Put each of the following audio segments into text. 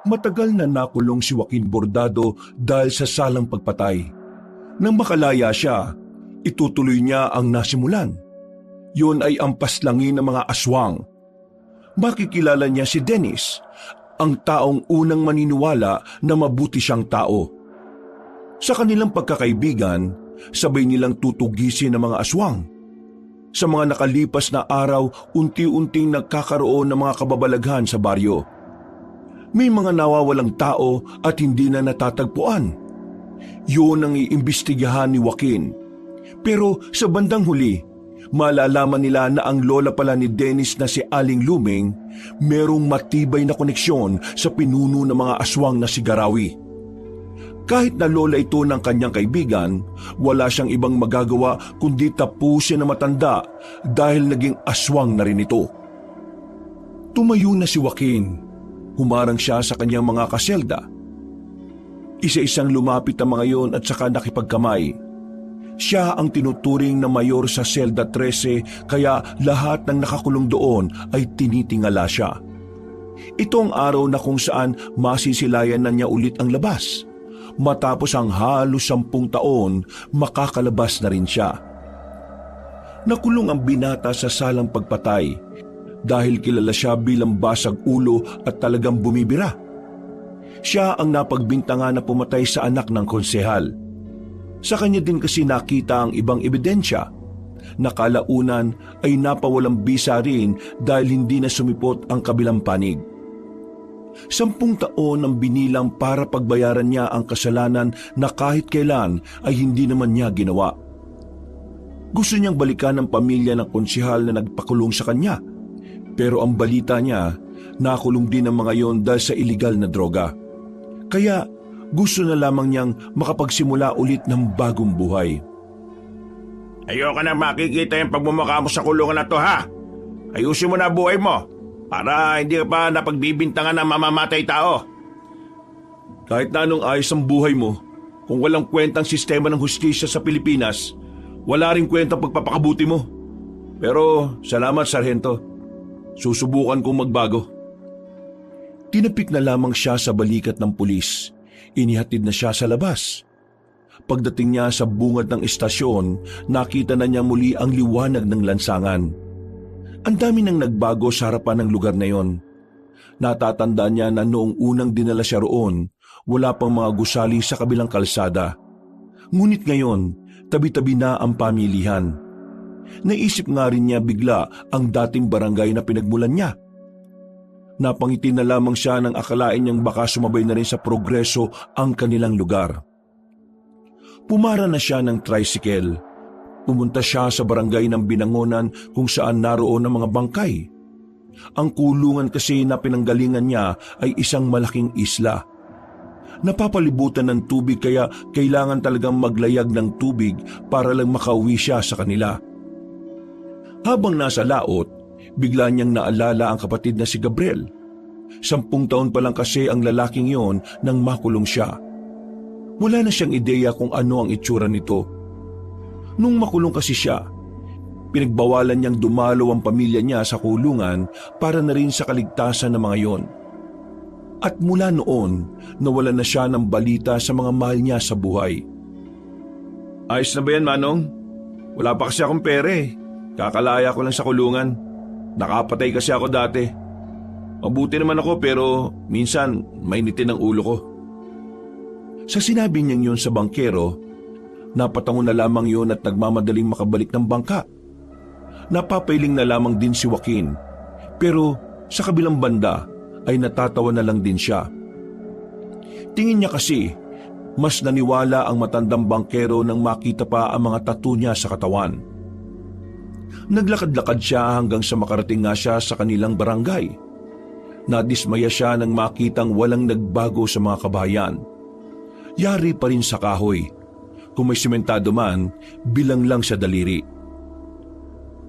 Matagal na nakulong si Joaquin Bordado dahil sa salang pagpatay. Nang makalaya siya, itutuloy niya ang nasimulan. Yun ay ang paslangin ng mga aswang. Makikilala niya si Dennis, ang taong unang maniniwala na mabuti siyang tao. Sa kanilang pagkakaibigan, sabay nilang tutugisin ng mga aswang. Sa mga nakalipas na araw, unti-unting nagkakaroon ng mga kababalaghan sa baryo. May mga nawawalang tao at hindi na natatagpuan. Yun ang iimbestigahan ni Joaquin. Pero sa bandang huli, malalaman nila na ang lola pala ni Dennis na si Aling Luming merong matibay na koneksyon sa pinuno ng mga aswang na si Garawi. Kahit na lola ito ng kanyang kaibigan, wala siyang ibang magagawa kundi tapusin na matanda dahil naging aswang na rin ito. Tumayo na si Joaquin. Humarang siya sa kanyang mga kaselda. Isa-isang lumapit ang mga yon at saka nakipagkamay. Siya ang tinuturing na mayor sa selda 13 kaya lahat ng nakakulong doon ay tinitingala siya. Ito ang araw na kung saan masisilayan na niya ulit ang labas. Matapos ang halos 10 taon, makakalabas na rin siya. Nakulong ang binata sa salang pagpatay dahil kilala siya bilang basag ulo at talagang bumibira. Siya ang napagbintangan na pumatay sa anak ng konsehal. Sa kanya din kasi nakita ang ibang ebidensya. Nakalaunan ay napawalang bisa rin dahil hindi na sumipot ang kabilang panig. 10 taon ang binilang para pagbayaran niya ang kasalanan na kahit kailan ay hindi naman niya ginawa. Gusto niyang balikan ang pamilya ng konsehal na nagpakulong sa kanya. Pero ang balita niya, nakulong din ang mga yon dahil sa iligal na droga. Kaya gusto na lamang niyang makapagsimula ulit ng bagong buhay. Ayoko na makikita yung pagmumukha mo sa kulungan na to, ha? Ayusin mo na buhay mo para hindi ka pa napagbibintangan ng mamamatay tao. Kahit na anong ayos ang buhay mo, kung walang kwentang sistema ng hustisya sa Pilipinas, wala rin kwentang pagpapakabuti mo. Pero salamat, Sargento. Susubukan kong magbago. Tinapik na lamang siya sa balikat ng pulis. Inihatid na siya sa labas. Pagdating niya sa bungad ng istasyon, nakita na niya muli ang liwanag ng lansangan. Ang dami nang nagbago sa harapan ng lugar na yon. Natatandaan niya na noong unang dinala siya roon, wala pang mga gusali sa kabilang kalsada. Ngunit ngayon, tabi-tabi na ang pamilihan. Naisip nga rin niya bigla ang dating barangay na pinagmulan niya. Napangiti na lamang siya nang akalain niyang baka sumabay na rin sa progreso ang kanilang lugar. Pumara na siya ng tricycle. Pumunta siya sa barangay ng Binangonan kung saan naroon ang mga bangkay. Ang kulungan kasi na pinanggalingan niya ay isang malaking isla. Napapalibutan ng tubig kaya kailangan talagang maglayag ng tubig para lang makauwi siya sa kanila. Habang nasa laot, bigla niyang naalala ang kapatid na si Gabriel. 10 taon pa lang kasi ang lalaking yon nang makulong siya. Wala na siyang ideya kung ano ang itsura nito. Nung makulong kasi siya, pinagbawalan niyang dumalo ang pamilya niya sa kulungan para na rin sa kaligtasan ng mga yon. At mula noon, nawalan na siya ng balita sa mga mahal niya sa buhay. Ayos na ba yan, Manong? Wala pa kasi akong pera eh. Kakalaya ko lang sa kulungan. Nakapatay kasi ako dati. Mabuti naman ako pero minsan mainitin ang ulo ko. Sa sinabi niyang yun sa bangkero, napatango na lamang yun at nagmamadaling makabalik ng bangka. Napapailing na lamang din si Joaquin. Pero sa kabilang banda ay natatawa na lang din siya. Tingin niya kasi mas naniwala ang matandang bangkero nang makita pa ang mga tattoo niya sa katawan. Naglakad-lakad siya hanggang sa makarating nga siya sa kanilang barangay. Nadismaya siya nang makitang walang nagbago sa mga kabayan. Yari pa rin sa kahoy. Kung may simentado man, bilang lang sa daliri.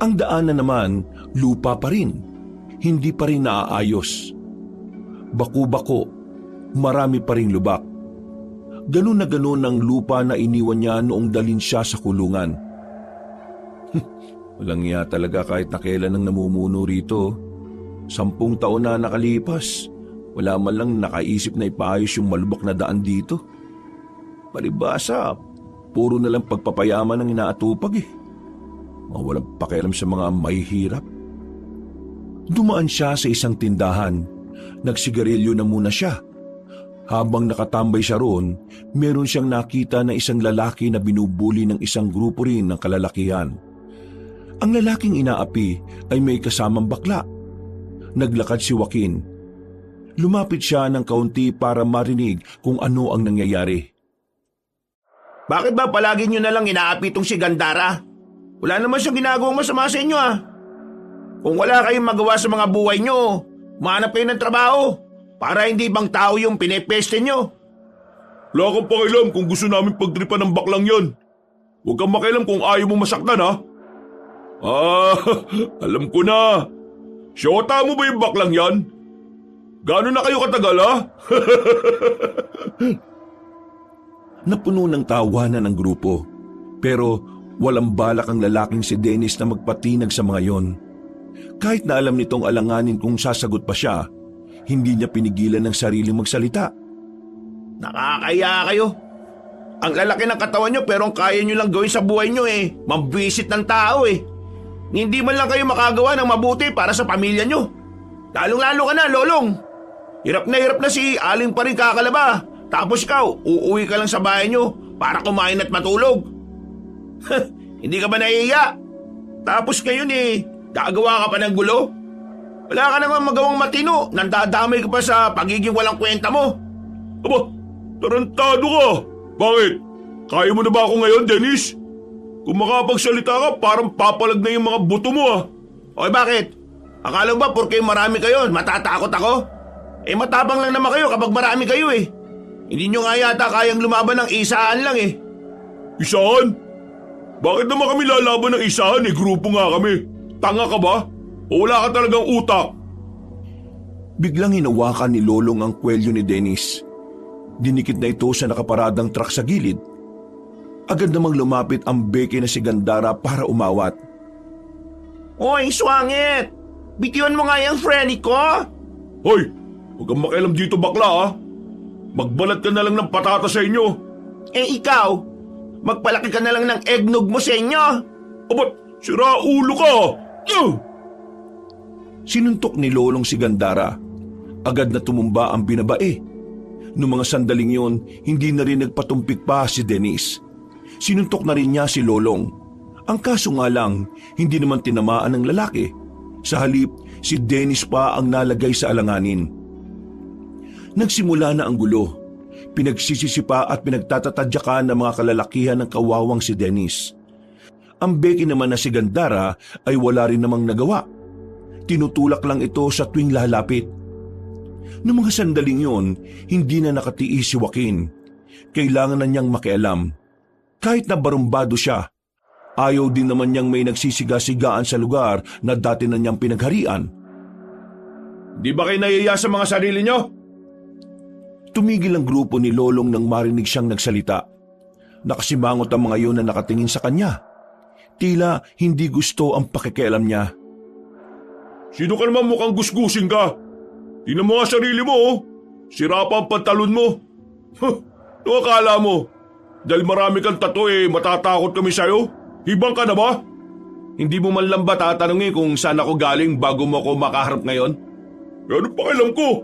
Ang daanan naman, lupa pa rin. Hindi pa rin naaayos. Baku-bako, marami pa ring lubak. Ganun na ganun ang lupa na iniwan niya noong dalhin siya sa kulungan. Walang iya talaga kahit na kailan ang namumuno rito. 10 taon na nakalipas, Wala man lang nakaisip na ipaayos yung malubak na daan dito. Palibasa, puro na lang pagpapayaman ang inaatupag eh. Mga walang pakialam sa mga mahihirap. Dumaan siya sa isang tindahan. Nagsigarilyo na muna siya. Habang nakatambay siya roon, meron siyang nakita na isang lalaki na binubuli ng isang grupo rin ng kalalakihan. Ang lalaking inaapi ay may kasamang bakla. Naglakad si Joaquin. Lumapit siya ng kaunti para marinig kung ano ang nangyayari. Bakit ba palagi nyo na lang inaapi itong si Gandara? Wala naman siyang ginagawang masama sa inyo Kung wala kayong magawa sa mga buhay nyo, mahanap kayo ng trabaho para hindi ibang tao yung pinepeste nyo. Wala kang pakialam kung gusto namin pagtripan ng baklang yan. Huwag kang makialam kung ayaw mo masaktan ha. Alam ko na. Siyota mo ba yung baklang yan? Gano'n na kayo katagal ha? Napuno ng tawanan ng grupo. Pero walang balak ang lalaking si Dennis na magpatinag sa mga yon. Kahit na alam nitong alanganin kung sasagot pa siya, hindi niya pinigilan ng sariling magsalita. Nakakaya kayo. Ang lalaki ng katawan nyo pero ang kaya nyo lang gawin sa buhay nyo mambisit ng tao Hindi man lang kayo makagawa ng mabuti para sa pamilya nyo. Lalong-lalo ka na, Lolong. Hirap na si Aling pa rin kakalaba. Tapos ikaw, uuwi ka lang sa bahay nyo para kumain at matulog. Hindi ka ba nahihiya? Tapos ngayon gagawa ka pa ng gulo? Wala ka naman magawang matino, nandadamay ka pa sa pagiging walang kwenta mo. Aba, tarantado ka. Bakit? Kaya mo na ba ako ngayon, Dennis? Kung makapagsalita ka, parang papalag na yung mga buto mo Okay, bakit? Akala mo ba porke marami kayo, matatakot ako? Matapang lang naman kayo kapag marami kayo Hindi nyo nga yata kayang lumaban ng isaan lang Isahan? Bakit naman kami lalaban ng isahan Grupo nga kami. Tanga ka ba? O wala ka talagang utak? Biglang hinawakan ni Lolong ang kwelyo ni Dennis. Dinikit na ito sa nakaparadang truck sa gilid. Agad namang lumapit ang beke na si Gandara para umawat. Hoy, swangit! Bitiwan mo nga yung friend ko! Hoy! Huwag kang makialam dito bakla Magbalat ka na lang ng patata sa inyo. Ikaw, magpalaki ka na lang ng eggnog mo sa inyo. Abat, sira ulo ka! Sinuntok ni Lolong si Gandara. Agad na tumumba ang binabae. Noong mga sandaling yon, hindi na rin nagpatumpik pa si Dennis. Sinuntok na rin niya si Lolong. Ang kaso nga lang, hindi naman tinamaan ng lalaki. Sa halip, si Dennis pa ang nalagay sa alanganin. Nagsimula na ang gulo. Pinagsisisipa at pinagtatatadyakan ng mga kalalakihan ng kawawang si Dennis. Ang beki naman na si Gandara ay wala rin namang nagawa. Tinutulak lang ito sa tuwing lalapit. Noong mga sandaling yon, hindi na nakatiis si Joaquin. Kailangan na niyang makialam. Kahit na barumbado siya, ayaw din naman niyang may nagsisiga-sigaan sa lugar na dati na niyang pinagharian. Di ba kayo nahiya sa mga sarili niyo? Tumigil ang grupo ni Lolong nang marinig siyang nagsalita. Nakasimangot ang mga yon na nakatingin sa kanya. Tila hindi gusto ang pakikialam niya. Sino ka naman mukhang gusgusin ka? Tingnan mo nga sarili mo Sira pa ang pantalon mo. Ano akala mo? Dahil marami kang tato matatakot kami sa'yo? Hibang ka na ba? Hindi mo man lang ba tatanungin kung saan ako galing bago mo ako makaharap ngayon? Ano pakialam ko?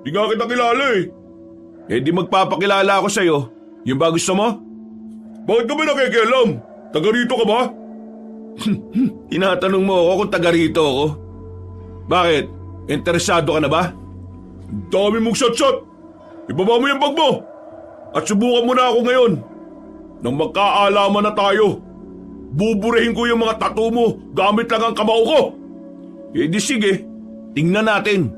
Di nga kita kilala di magpapakilala ako sa'yo. Yung ba gusto mo? Bakit ka ba nakikialam? Taga rito ka ba? Tinatanong mo ako kung taga rito ako. Bakit? Interesado ka na ba? Dami mong shot-shot. Ibaba mo yung bag mo. At subukan mo na ako ngayon. Nang magkaalaman na tayo. Buburahin ko yung mga tattoo mo gamit lang ang kamao ko. Di sige, tingnan natin.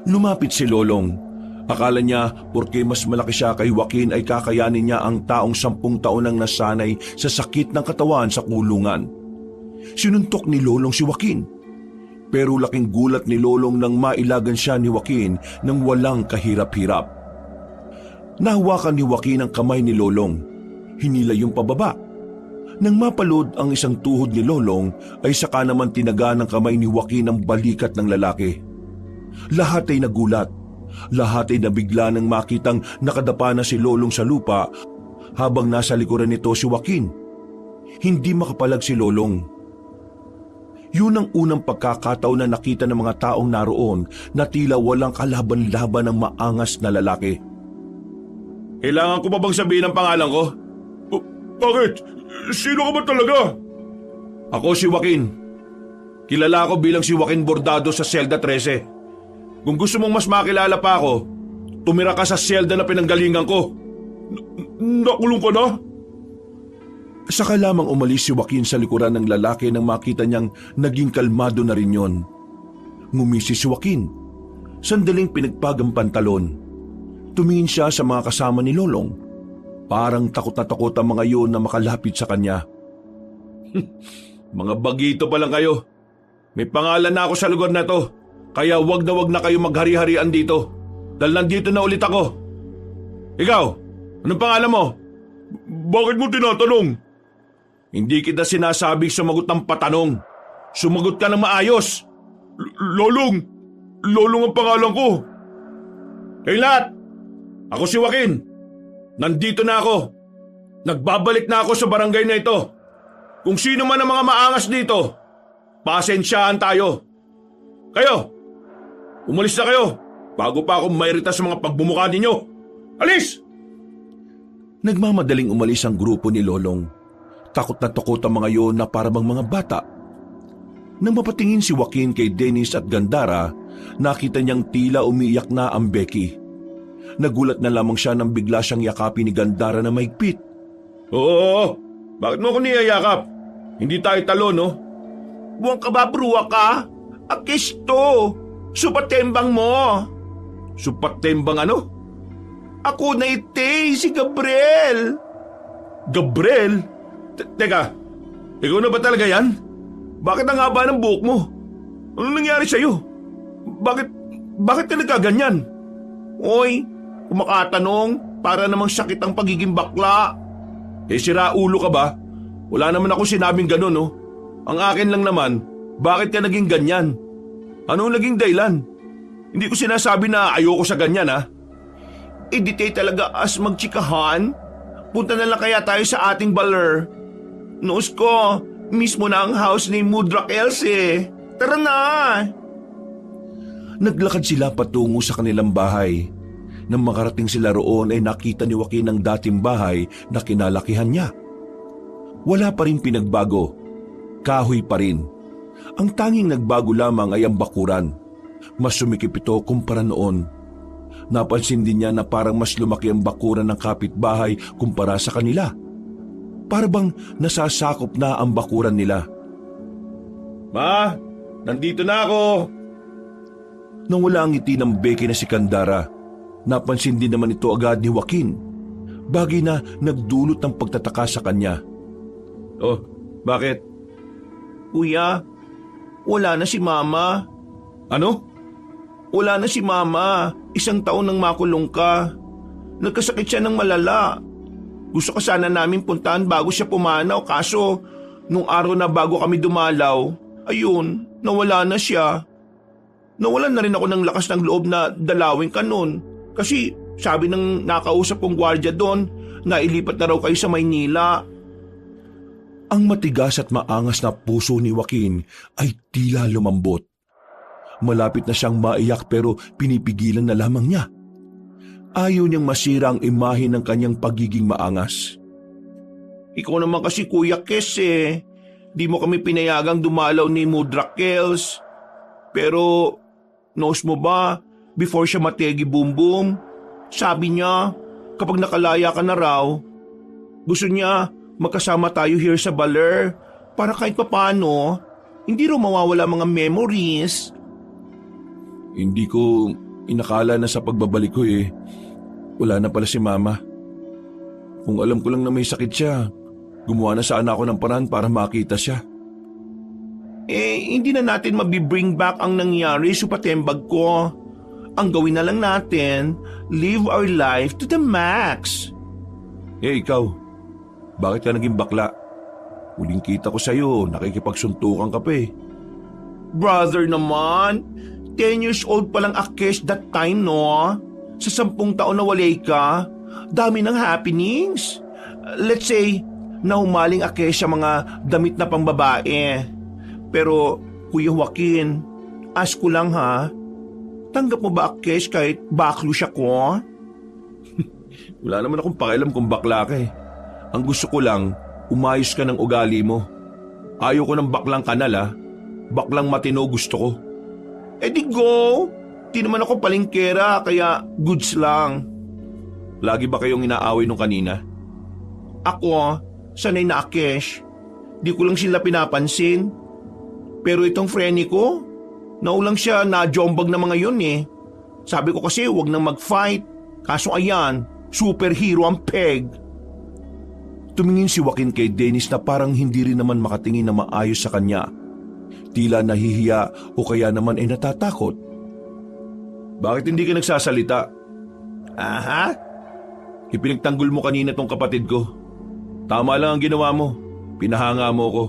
Lumapit si Lolong. Akala niya porke mas malaki siya kay Joaquin ay kakayanin niya ang taong 10 taon nang nasanay sa sakit ng katawan sa kulungan. Sinuntok ni Lolong si Joaquin. Pero laking gulat ni Lolong nang mailagan siya ni Joaquin nang walang kahirap-hirap. Nahawakan ni Joaquin ang kamay ni Lolong. Hinila yung pababa. Nang mapalod ang isang tuhod ni Lolong ay saka naman tinaga ng kamay ni Joaquin ang balikat ng lalaki. Lahat ay nagulat. Lahat ay nabigla nang makitang nakadapa na si Lolong sa lupa habang nasa likuran nito si Joaquin. Hindi makapalag si Lolong. Yun ang unang pagkakataon na nakita ng mga taong naroon na tila walang kalaban-laban ng maangas na lalaki. Kailangan ko ba bang sabihin ang pangalan ko? Bakit? Sino ka ba talaga? Ako si Joaquin. Kilala ako bilang si Joaquin Bordado sa Selda 13. Kung gusto mong mas makilala pa ako, tumira ka sa selda na pinanggalingan ko. Nakulong ka na? Saka lamang umalis si Joaquin sa likuran ng lalaki nang makita niyang naging kalmado na rin yon. Ngumisi si Joaquin. Sandaling pinagpagang pantalon. Tumingin siya sa mga kasama ni Lolong. Parang takot na takot ang mga yun na makalapit sa kanya. Mga bagito pa lang kayo. May pangalan na ako sa lugar na to. Kaya wag na kayo maghari-harian dito. Dahil nandito na ulit ako. Ikaw, anong pangalan mo? Bakit mo tinatanong? Hindi kita sinasabing sumagot ng patanong. Sumagot ka ng maayos. Lolong ang pangalan ko. Kayong lahat, ako si Joaquin. Nandito na ako. Nagbabalik na ako sa barangay na ito. Kung sino man ang mga maangas dito, pasensyaan tayo. Kayo, umalis na kayo bago pa ako mairita sa mga pagbumuka ninyo. Alis! Nagmamadaling umalis ang grupo ni Lolong. Takot na takot ang mga yon na parabang mga bata. Nang mapatingin si Joaquin kay Dennis at Gandara, nakita niyang tila umiiyak na ang Becky. Nagulat na lamang siya nang bigla siyang yakapin ni Gandara na mahigpit. Oo, bakit mo ako niyayakap? Hindi tayo talo, no? Buwang ka ba, bruwa ka? Akisto, supatembang mo. Supatembang ano? Ako na ite, si Gabriel. Gabriel? Teka, ikaw na ba talaga yan? Bakit ang haba ng buhok mo? Ano nangyari sa'yo? Bakit ka nagkaganyan? Oy, kumakatanong para namang sakit ang pagiging bakla. Sira ulo ka ba? Wala naman ako sinabing ganun, no? Ang akin lang naman, bakit ka naging ganyan? Anong naging dahilan? Hindi ko sinasabi na ayoko sa ganyan, ha? Di tayo talaga as magtsikahan. Punta na lang kaya tayo sa ating baler. Noos ko, mismo na ang house ni Mudrak Else. Tara na! Naglakad sila patungo sa kanilang bahay. Nang makarating sila roon ay nakita ni Joaquin ang dating bahay na kinalakihan niya. Wala pa rin pinagbago. Kahoy pa rin. Ang tanging nagbago lamang ay ang bakuran. Mas sumikip ito kumpara noon. Napansin din niya na parang mas lumaki ang bakuran ng kapitbahay kumpara sa kanila. Para bang nasasakop na ang bakuran nila. Ma, nandito na ako. Nang wala ang ngiti ng Becky na si Gandara, napansin din naman ito agad ni Joaquin. Bagay na nagdulot ng pagtataka sa kanya. Oh, bakit? Kuya, wala na si Mama. Ano? Wala na si Mama. 1 taon nang makulong ka. Nagkasakit siya ng malala. Gusto ka sana namin puntahan bago siya pumanaw kaso nung araw na bago kami dumalaw, ayun, nawala na siya. Nawalan na rin ako ng lakas ng loob na dalawin ka nun. Kasi sabi ng nakausap kong gwardiya doon na ilipat na raw kayo sa Maynila. Ang matigas at maangas na puso ni Joaquin ay tila lumambot. Malapit na siyang maiyak pero pinipigilan na lamang niya. Ayaw niyang masira ang imahe ng kanyang pagiging maangas. Ikaw naman kasi Kuya Kes eh. Di mo kami pinayagang dumalaw ni Mudrak Kels. Pero, knows mo ba, before siya mategi boom boom, sabi niya, kapag nakalaya ka na raw, gusto niya magkasama tayo here sa baler para kahit papano, hindi raw mawawala mga memories. Hindi ko inakala na sa pagbabalik ko wala na pala si Mama. Kung alam ko lang na may sakit siya, gumawa na sana ako ng paraan para makita siya. Hindi na natin mabibring back ang nangyari sa patembag ko. Ang gawin na lang natin, live our life to the max. Ikaw, bakit ka naging bakla? Huling kita ko sa'yo, nakikipagsuntukan ka pa eh. Brother naman, 10 years old palang Akes that time, no? Sa 10 taon na walay ka, dami ng happenings. Let's say, nahumaling Akes sa mga damit na pangbabae. Pero, Kuya Joaquin, ask ko lang ha, tanggap mo ba Akes kahit baklo siya ko? Wala naman akong pakialam kung bakla ka eh. Ang gusto ko lang, umayos ka ng ugali mo. Ayaw ko ng baklang kanal ah. Baklang matino gusto ko. Eh di go! Di naman ako palingkera, kaya goods lang. Lagi ba kayong inaaway nung kanina? Ako, sanay na Akes. Di ko lang sila pinapansin. Pero itong friend ko, naulang siya na jombag na mga yun eh. Sabi ko kasi wag nang mag-fight. Kaso ayan, superhero ang peg. Tumingin si Joaquin kay Dennis na parang hindi rin naman makatingin na maayos sa kanya. Tila nahihiya o kaya naman ay natatakot. Bakit hindi ka nagsasalita? Aha? Ipinagtanggol mo kanina tong kapatid ko. Tama lang ang ginawa mo. Pinahanga mo ko.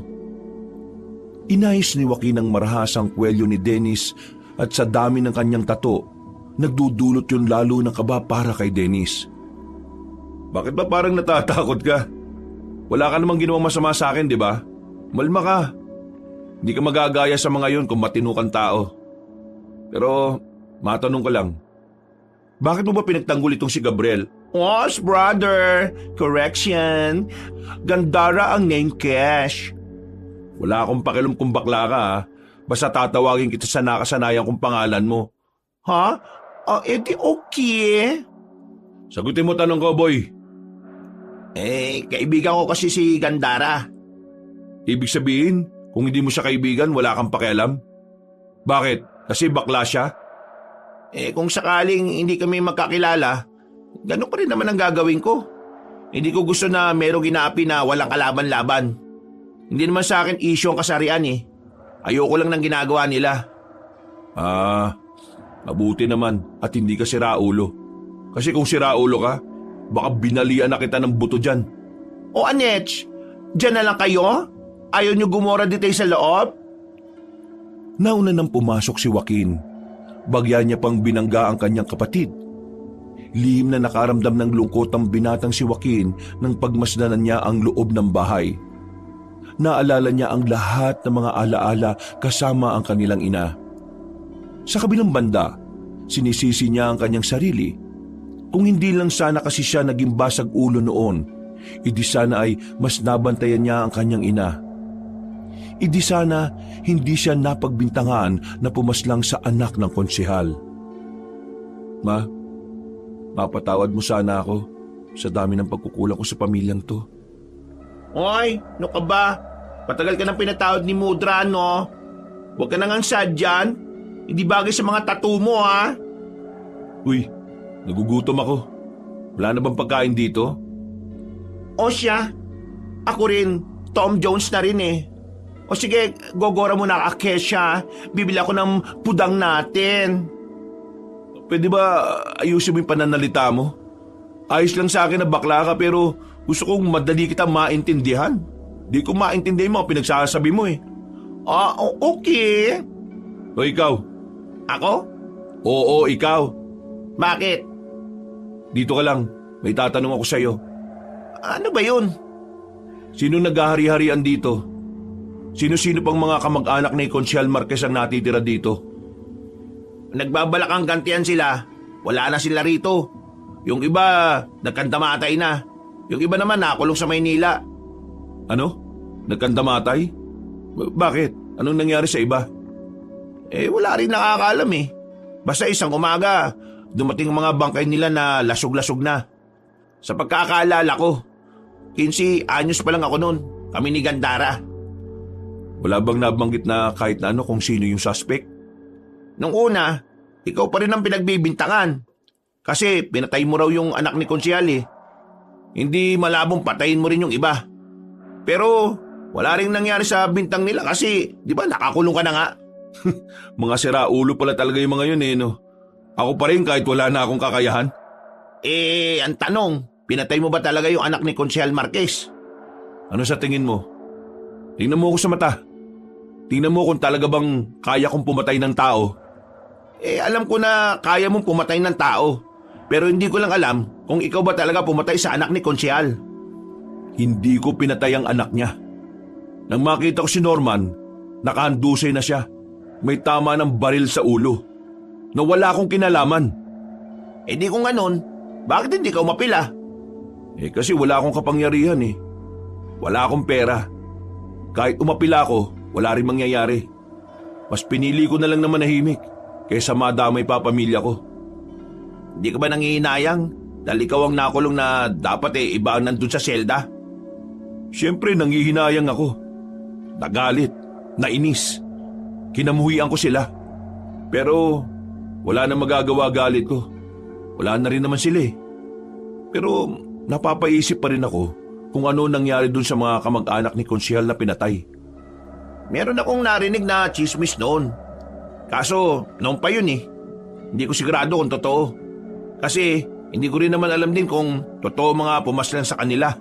Inayos ni Joaquin ang marahasang kwelyo ni Dennis at sa dami ng kanyang tato, nagdudulot yun lalo ng kaba para kay Dennis. Bakit ba parang natatakot ka? Wala ka namang ginawang masama sa akin, di ba? Malma ka. Hindi ka magagaya sa mga yun kung matino kang tao. Pero, matanong ko lang. Bakit mo ba pinagtanggol itong si Gabriel? Os, brother. Correction. Gandara ang name cash. Wala akong pakialam kung bakla ka ha. Basta tatawagin kita sa nakasanayan kong pangalan mo. Ha? Edi okay. Sagutin mo tanong ko, boy. Kaibigan ko kasi si Gandara. Ibig sabihin, kung hindi mo siya kaibigan, wala kang pakialam? Bakit? Kasi bakla siya? Kung sakaling hindi kami magkakilala, ganun pa rin naman ang gagawin ko. Hindi ko gusto na merong inaapi na walang kalaban-laban. Hindi naman sa akin issue ang kasarian eh. Ayoko lang ng ginagawa nila. Mabuti naman at hindi ka siraulo. Kasi kung siraulo ka, baka binalian na kita ng buto dyan. O Anech, dyan na lang kayo? Ayaw nyo gumora dito sa loob? Nauna nang pumasok si Joaquin. Bagya niya pang binangga ang kanyang kapatid. Lihim na nakaramdam ng lungkot ang binatang si Joaquin nang pagmasdanan niya ang loob ng bahay. Naalala niya ang lahat ng mga alaala kasama ang kanilang ina. Sa kabilang banda, sinisisi niya ang kanyang sarili. Kung hindi lang sana kasi siya naging basag ulo noon, idi sana ay mas nabantayan niya ang kanyang ina. Idi sana hindi siya napagbintangan na pumaslang sa anak ng konsehal. Ma, mapatawad mo sana ako sa dami ng pagkukulang ko sa pamilyang to. Oy, no ka ba? Patagal ka nang pinatawad ni Mudra, no? Huwag ka nang sad dyan. Hindi bagay sa mga tattoo mo, ha? Uy, nagugutom ako. Wala na bang pagkain dito? O siya, ako rin, Tom Jones na rin eh. O sige, gogora mo na Akesha. Bibili ako ng pudang natin. Pwede ba ayusin mo yung pananalita mo? Ayos lang sa akin na bakla ka pero gusto kong madali kita maintindihan. Di ko maintindihan mo pinagsasabi mo eh. Okay. O ikaw? Ako? Oo, ikaw. Bakit? Dito ka lang, may tatanong ako sa'yo. Ano ba yun? Sino naghahari-harian dito? Sino-sino pang mga kamag-anak ni Consial Marquez ang natitira dito? Nagbabalakang gantian sila. Wala na sila rito. Yung iba, nagkandamatay na. Yung iba naman nakulong sa Maynila. Ano? Nagkandamatay? Bakit? Anong nangyari sa iba? Wala rin nakakaalam eh. Basta isang umaga, dumating ang mga bangkay nila na lasog-lasog na. Sa pagkakaalala ko, 15 anyos pa lang ako noon. Kami ni Gandara. Wala bang nabanggit na kahit na ano kung sino yung suspect? Nung una, ikaw pa rin ang pinagbibintangan. Kasi pinatay mo raw yung anak ni Konsyal eh. Hindi malabong patayin mo rin yung iba. Pero wala rin nangyari sa bintang nila kasi di ba nakakulong ka na nga. Mga siraulo pala talaga yung mga yun eh no. Ako pa rin kahit wala na akong kakayahan. Ang tanong, pinatay mo ba talaga yung anak ni Consial Marquez? Ano sa tingin mo? Tingnan mo ako sa mata. Tingnan mo kung talaga bang kaya kong pumatay ng tao. Alam ko na kaya mong pumatay ng tao. Pero hindi ko lang alam kung ikaw ba talaga pumatay sa anak ni Konsyal. Hindi ko pinatay ang anak niya. Nang makita ko si Norman, nakahandusay na siya. May tama ng baril sa ulo. Na wala akong kinalaman. Di kung ganon, bakit hindi ka umapila? Kasi wala akong kapangyarihan eh. Wala akong pera. Kahit umapila ako, wala rin mangyayari. Mas pinili ko na lang na manahimik kaysa madamay pa pamilya ko. Hindi ka ba nangihinayang dahil ikaw ang nakulong na dapat iba ang nandun sa selda? Siyempre nangihinayang ako. Nagalit, nainis. Kinamuhian ko sila. Pero wala na magagawa galit ko. Wala na rin naman sila eh. Pero napapaisip pa rin ako kung ano nangyari dun sa mga kamag-anak ni Konsyal na pinatay. Meron akong narinig na chismis noon. Kaso noon pa yun eh. Hindi ko sigurado kung totoo. Kasi hindi ko rin naman alam din kung totoo mga pumaslan sa kanila.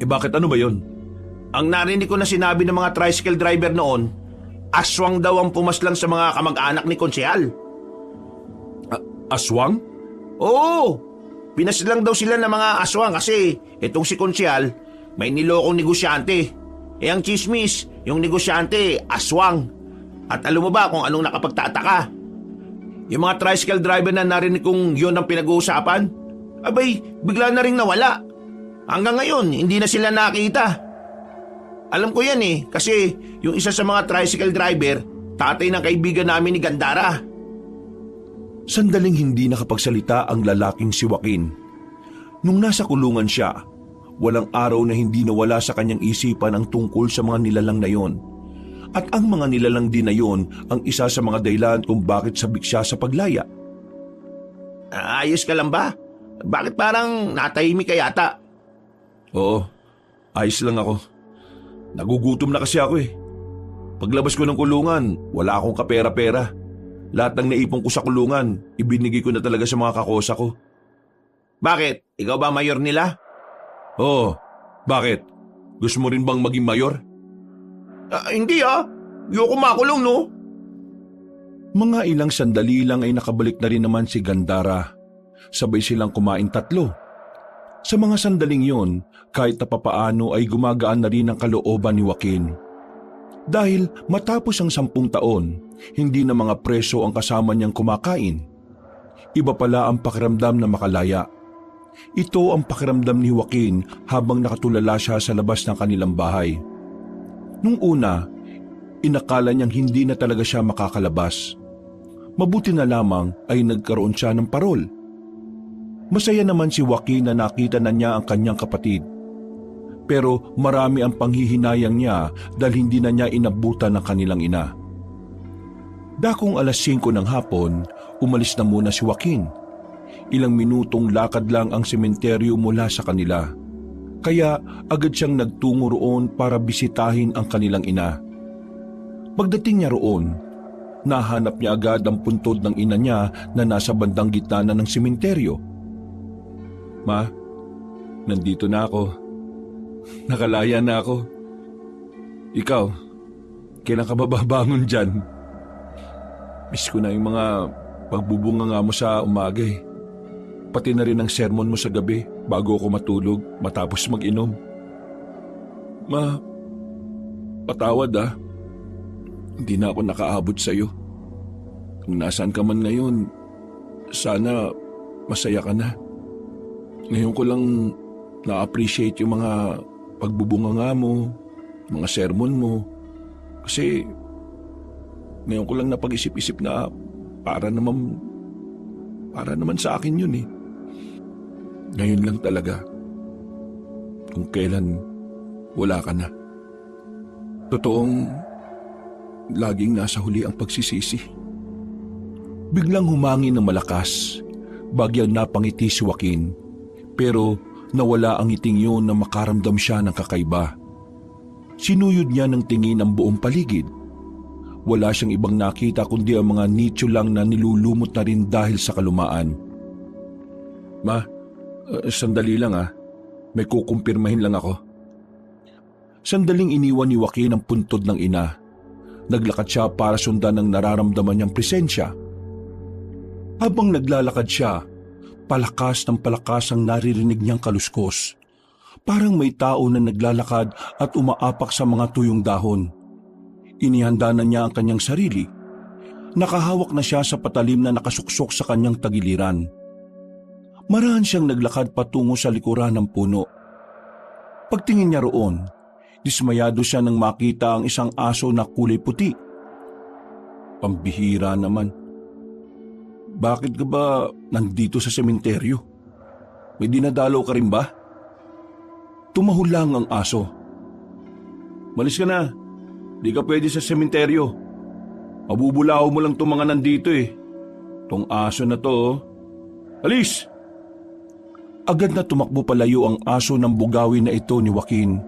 Bakit ano ba yun? Ang narinig ko na sinabi ng mga tricycle driver noon, aswang daw ang pumaslang sa mga kamag-anak ni Konsyal. Aswang? Oo! Pinaslang daw sila ng mga aswang kasi itong si Konsyal may nilokong negosyante. Ang chismis, yung negosyante, aswang. At alam mo ba kung anong nakapagtataka? Yung mga tricycle driver na narinig kong yun ang pinag-uusapan, abay, bigla na rin nawala. Hanggang ngayon, hindi na sila nakita. Alam ko yan kasi yung isa sa mga tricycle driver, tatay ng kaibigan namin ni Gandara. Sandaling hindi nakapagsalita ang lalaking si Joaquin. Nung nasa kulungan siya, walang araw na hindi nawala sa kanyang isipan ang tungkol sa mga nilalang na yon. At ang mga nilalang din na yon ang isa sa mga dahilan kung bakit sabik siya sa paglaya. Ayos ka lang ba? Bakit parang natahimik ka yata? Oo, ayos lang ako. Nagugutom na kasi ako eh. Paglabas ko ng kulungan, wala akong kapera-pera. Lahat ng naipon ko sa kulungan, ibinigay ko na talaga sa mga kakosa ko. Bakit? Ikaw ba mayor nila? Oo, bakit? Gusto mo rin bang maging mayor? Hindi Ayoko makulong no? Mga ilang sandali lang ay nakabalik na rin naman si Gandara. Sabay silang kumain tatlo. Sa mga sandaling yon, kahit na papaano ay gumagaan na rin ang kalooban ni Joaquin. Dahil matapos ang 10 taon, hindi na mga preso ang kasama niyang kumakain. Iba pala ang pakiramdam na makalaya. Ito ang pakiramdam ni Joaquin habang nakatulala siya sa labas ng kanilang bahay. Nung una, inakala niyang hindi na talaga siya makakalabas. Mabuti na lamang ay nagkaroon siya ng parol. Masaya naman si Joaquin na nakita na niya ang kanyang kapatid. Pero marami ang panghihinayang niya dahil hindi na niya inabutan ng kanilang ina. Dakong 5:00 ng hapon, umalis na muna si Joaquin. Ilang minutong lakad lang ang sementeryo mula sa kanila. Kaya agad siyang nagtungo roon para bisitahin ang kanilang ina. Pagdating niya roon, nahanap niya agad ang puntod ng ina niya na nasa bandang gitna na ng sementeryo. Ma, nandito na ako. Nakalaya na ako. Ikaw, kailan ka ba babangon dyan? Miss ko na yung mga pagbubunganga mo sa umaga eh. Pati na rin ang sermon mo sa gabi bago ako matulog matapos mag-inom. Ma, patawad Hindi na ako nakaabot sa'yo. Kung nasaan ka man ngayon, sana masaya ka na. Ngayon ko lang na-appreciate yung mga pagbubunganga mo, mga sermon mo. Kasi ngayon ko lang napag-isip-isip na para naman sa akin yun eh. Ngayon lang talaga. Kung kailan wala ka na. Totoong laging nasa huli ang pagsisisi. Biglang humangin ng malakas. Bagyang napangiti si Joaquin. Pero nawala ang ngiting yun na makaramdam siya ng kakaiba. Sinuyod niya ng tingin ang buong paligid. Wala siyang ibang nakita kundi ang mga nicho lang na nilulumot na rin dahil sa kalumaan. Ma, sandali lang May kukumpirmahin lang ako. Sandaling iniwan ni Joaquin ang puntod ng ina. Naglakad siya para sundan ang nararamdaman niyang presensya. Habang naglalakad siya, palakas ng palakas ang naririnig niyang kaluskos. Parang may tao na naglalakad at umaapak sa mga tuyong dahon. Inihanda na niya ang kanyang sarili. Nakahawak na siya sa patalim na nakasuksok sa kanyang tagiliran. Marahan siyang naglakad patungo sa likuran ng puno. Pagtingin niya roon, dismayado siya nang makita ang isang aso na kulay puti. Pambihira naman. Bakit ka ba nandito sa sementeryo? May dinadalaw ka rin ba? Tumahol lang ang aso. Malis ka na. Di ka pwede sa sementeryo. Mabubulaw mo lang itong mga nandito eh. Tong aso na to, oh. Alis! Agad na tumakbo palayo ang aso ng bugawin na ito ni Joaquin.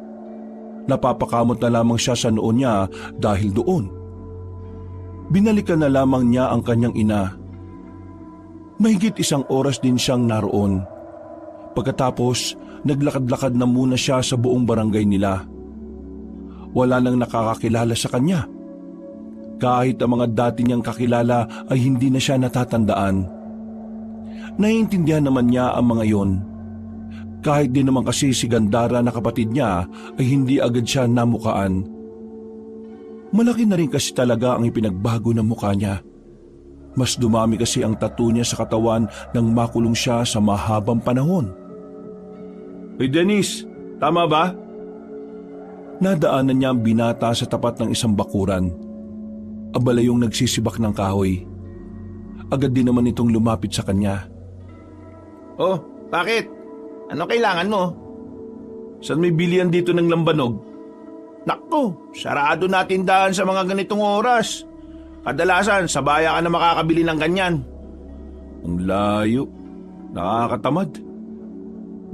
Napapakamot na lamang siya sa noon niya dahil doon. Binalikan na lamang niya ang kanyang ina. Mahigit 1 oras din siyang naroon. Pagkatapos, naglakad-lakad na muna siya sa buong barangay nila. Wala nang nakakakilala sa kanya. Kahit ang mga dati niyang kakilala ay hindi na siya natatandaan. Naiintindihan naman niya ang mga yon. Kahit din naman kasi si Gandara na kapatid niya ay hindi agad siya namukaan. Malaki na rin kasi talaga ang ipinagbago ng mukha niya. Mas dumami kasi ang tattoo niya sa katawan nang makulong siya sa mahabang panahon. Hey Dennis, tama ba? Nadaanan niya ang binata sa tapat ng isang bakuran. Abala yung nagsisibak ng kahoy. Agad din naman itong lumapit sa kanya. Oh, bakit? Ano kailangan mo? Saan may bilihan dito ng lambanog? Naku, sarado na tindahan sa mga ganitong oras. Kadalasan, sa baya ka na makakabili ng ganyan. Ang layo. Nakakatamad.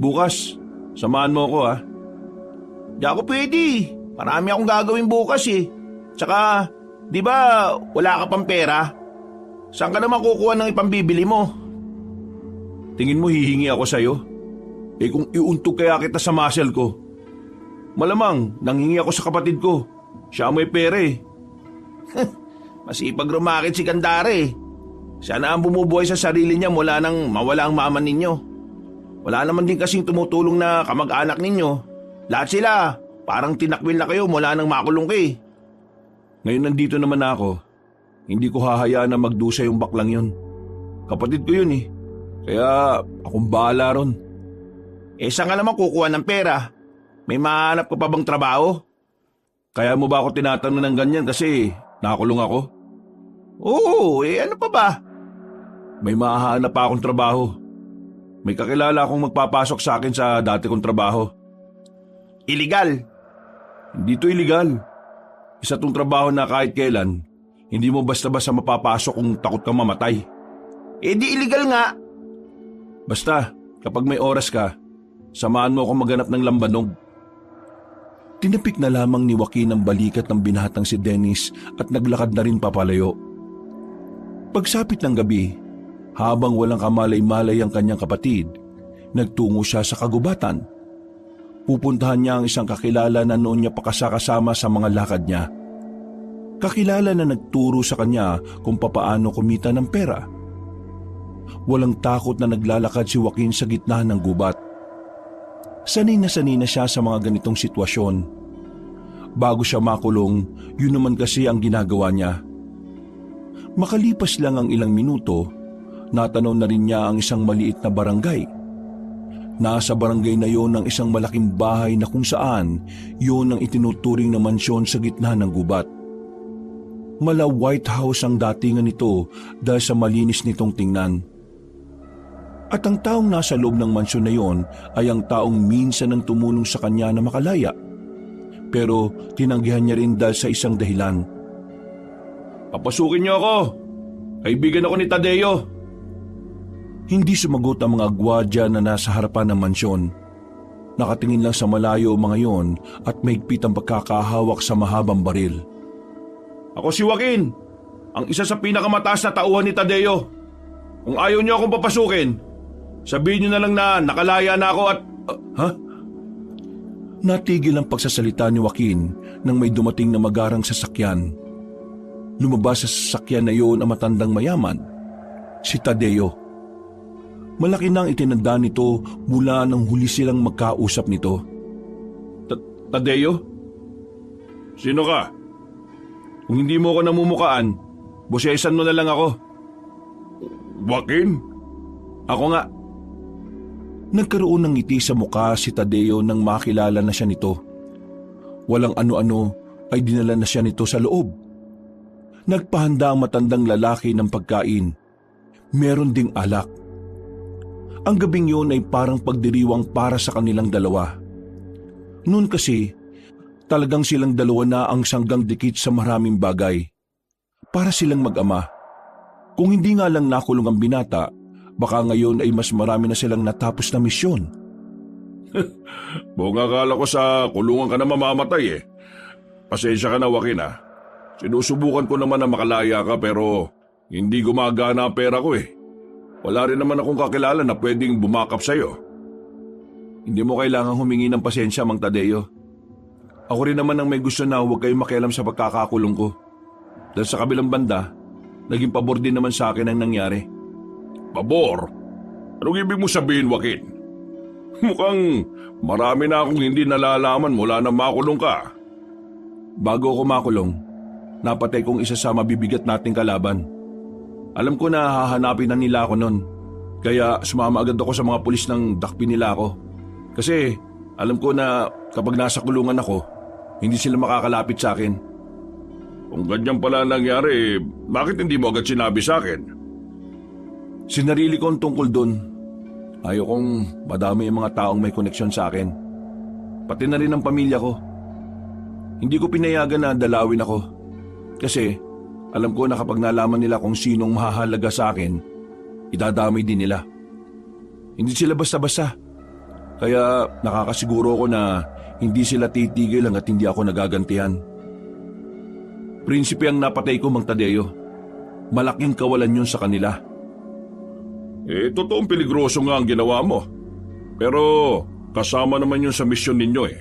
Bukas, samahan mo ako ha. Di ako pwede. Marami akong gagawin bukas eh. Tsaka, di ba wala ka pang pera? Saan ka naman kukuha ng ipambibili mo? Tingin mo hihingi ako sa'yo? Eh kung iuntog kaya kita sa muscle ko. Malamang, nanghingi ako sa kapatid ko. Siya may pera eh. Masipag rumakit si Gandara eh. Siya na ang bumubuhay sa sarili niya mula nang mawala ang mama ninyo. Wala naman din kasing tumutulong na kamag-anak ninyo. Lahat sila, parang tinakwil na kayo mula nang makulong kayo. Ngayon nandito naman ako. Hindi ko hahayaan na magdusa yung baklang yun. Kapatid ko yun eh. Kaya akong bahala ron. Eh saan ka naman kukuha ng pera? May mahanap ka pa bang trabaho? Kaya mo ba ako tinatanong ng ganyan kasi nakakulong ako? Oo, eh ano pa ba? May mahahanap pa akong trabaho. May kakilala akong magpapasok sa akin sa dati kong trabaho. Illegal? Hindi to illegal. Isa tong trabaho na kahit kailan, hindi mo basta-basta mapapasok kung takot kang mamatay. Eh di illegal nga. Basta, kapag may oras ka, samahan mo akong maghanap ng lambanog. Tinapik na lamang ni Joaquin ang balikat ng binatang si Dennis at naglakad na rin papalayo. Pagsapit ng gabi, habang walang kamalay-malay ang kanyang kapatid, nagtungo siya sa kagubatan. Pupuntahan niya ang isang kakilala na noon niya pakasakasama sa mga lakad niya. Kakilala na nagturo sa kanya kung papaano kumita ng pera. Walang takot na naglalakad si Joaquin sa gitna ng gubat. Sanay na siya sa mga ganitong sitwasyon. Bago siya makulong, yun naman kasi ang ginagawa niya. Makalipas lang ang ilang minuto, natanaw na rin niya ang isang maliit na barangay. Nasa barangay na yon ang isang malaking bahay na kung saan yon ang itinuturing na mansyon sa gitna ng gubat. Mala White House ang datingan nito dahil sa malinis nitong tingnan. At ang taong nasa loob ng mansyon na yon ay ang taong minsan nang tumulong sa kanya na makalaya. Pero tinanggihan niya rin dahil sa isang dahilan. Papasukin niyo ako. Kaibigan ako ni Tadeo. Hindi sumagot ang mga gwardiya na nasa harapan ng mansyon. Nakatingin lang sa malayo mga yon at mahigpit ang pagkakahawak sa mahabang baril. Ako si Joaquin, ang isa sa pinakamataas na tauhan ni Tadeo. Kung ayaw niyo akong papasukin, sabihin niyo na lang na nakalaya na ako at... Ha? Natigil ang pagsasalita ni Joaquin nang may dumating na magarang sasakyan. Lumabas sa sasakyan na iyon ang matandang mayaman. si Tadeo. Malaki nang itinanda nito mula nang huli silang magkausap nito. Tadeo? Sino ka? Kung hindi mo ako namumukaan, busesan mo na lang ako. Joaquin? Ako nga. Nagkaroon ng ngiti sa mukha si Tadeo nang makilala na siya nito. Walang ano-ano ay dinala na siya nito sa loob. Nagpahanda ang matandang lalaki ng pagkain. Meron ding alak. Ang gabing yun ay parang pagdiriwang para sa kanilang dalawa. Noon kasi, talagang silang dalawa na ang sanggang dikit sa maraming bagay. Para silang mag-ama. Kung hindi nga lang nakulong ang binata, baka ngayon ay mas marami na silang natapos na misyon. Buong akala ko sa kulungan ka na mamamatay eh. Pasensya ka na, Joaquin ah. Sinusubukan ko naman na makalaya ka pero hindi gumagana ang pera ko eh. Wala rin naman akong kakilala na pwedeng bumakap sa'yo. Hindi mo kailangang humingi ng pasensya, Mang Tadeo. Ako rin naman ang may gusto na huwag kayong makialam sa pagkakakulong ko. Dahil sa kabilang banda, naging pabor din naman sa akin ang nangyari. Pabor? Anong ibig mo sabihin, Joaquin? Mukhang marami na akong hindi nalalaman mula na makulong ka. Bago ako makulong, napatay kong isa sa mabibigat nating kalaban. Alam ko na hahanapin na nila ako noon. Kaya sumama agad ako sa mga pulis nang dakpin nila ako. Kasi alam ko na kapag nasa kulungan ako, hindi sila makakalapit sa akin. Kung ganyan pala nangyari, bakit hindi mo agad sinabi sa akin? Sinarili ko ang tungkol doon. Ayaw kong madami ang mga taong may koneksyon sa akin. Pati na rin ang pamilya ko. Hindi ko pinayagan na dalawin ako. Kasi alam ko na kapag nalaman nila kung sinong mahahalaga sa akin, idadamay din nila. Hindi sila basta-basta. Kaya nakakasiguro ko na hindi sila titigil hanggat hindi ako nagagantihan. Prinsipe ang napatay ko, Mang Tadeo. Malaking kawalan yun sa kanila. Totoong peligroso nga ang ginawa mo. Pero kasama naman yun sa misyon ninyo eh.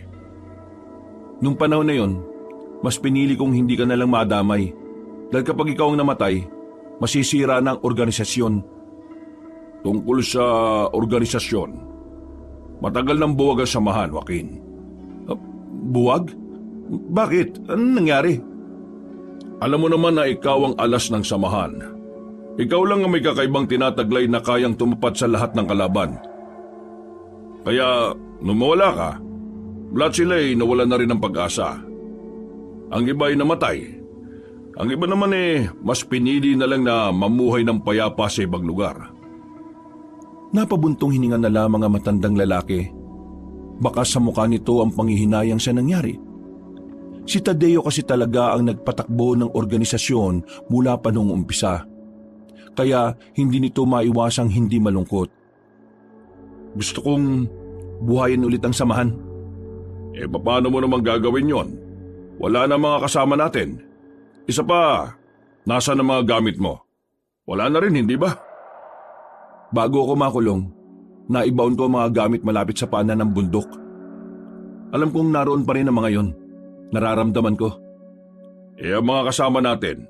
Nung panahon na yun, mas pinili kong hindi ka nalang madamay. Dahil kapag ikaw ang namatay, masisira na ang organisasyon. Tungkol sa organisasyon, matagal nang buwag ang samahan, Joaquin. Buwag? Bakit? Anong nangyari? Alam mo naman na ikaw ang alas ng samahan. Ikaw lang ang may kakaibang tinataglay na kayang tumapat sa lahat ng kalaban. Kaya, nung mawala ka, lahat sila ay nawala na rin ng pag-asa. Ang iba ay namatay. Ang iba naman mas pinili na lang na mamuhay ng payapa sa ibang lugar. Napabuntong hininga na lamang ang matandang lalaki. Baka sa mukha nito ang panghihinayang sa nangyari. Si Tadeo kasi talaga ang nagpatakbo ng organisasyon mula pa noong umpisa. Kaya hindi nito maiwasang hindi malungkot. Gusto kong buhayin ulit ang samahan. Paano mo naman gagawin yon? Wala na mga kasama natin. Isa pa, nasa na mga gamit mo? Wala na rin, hindi ba? Bago ako makulong, naibaon ko ang mga gamit malapit sa paanan ng bundok. Alam kong naroon pa rin ang mga yon. Nararamdaman ko. Ang mga kasama natin,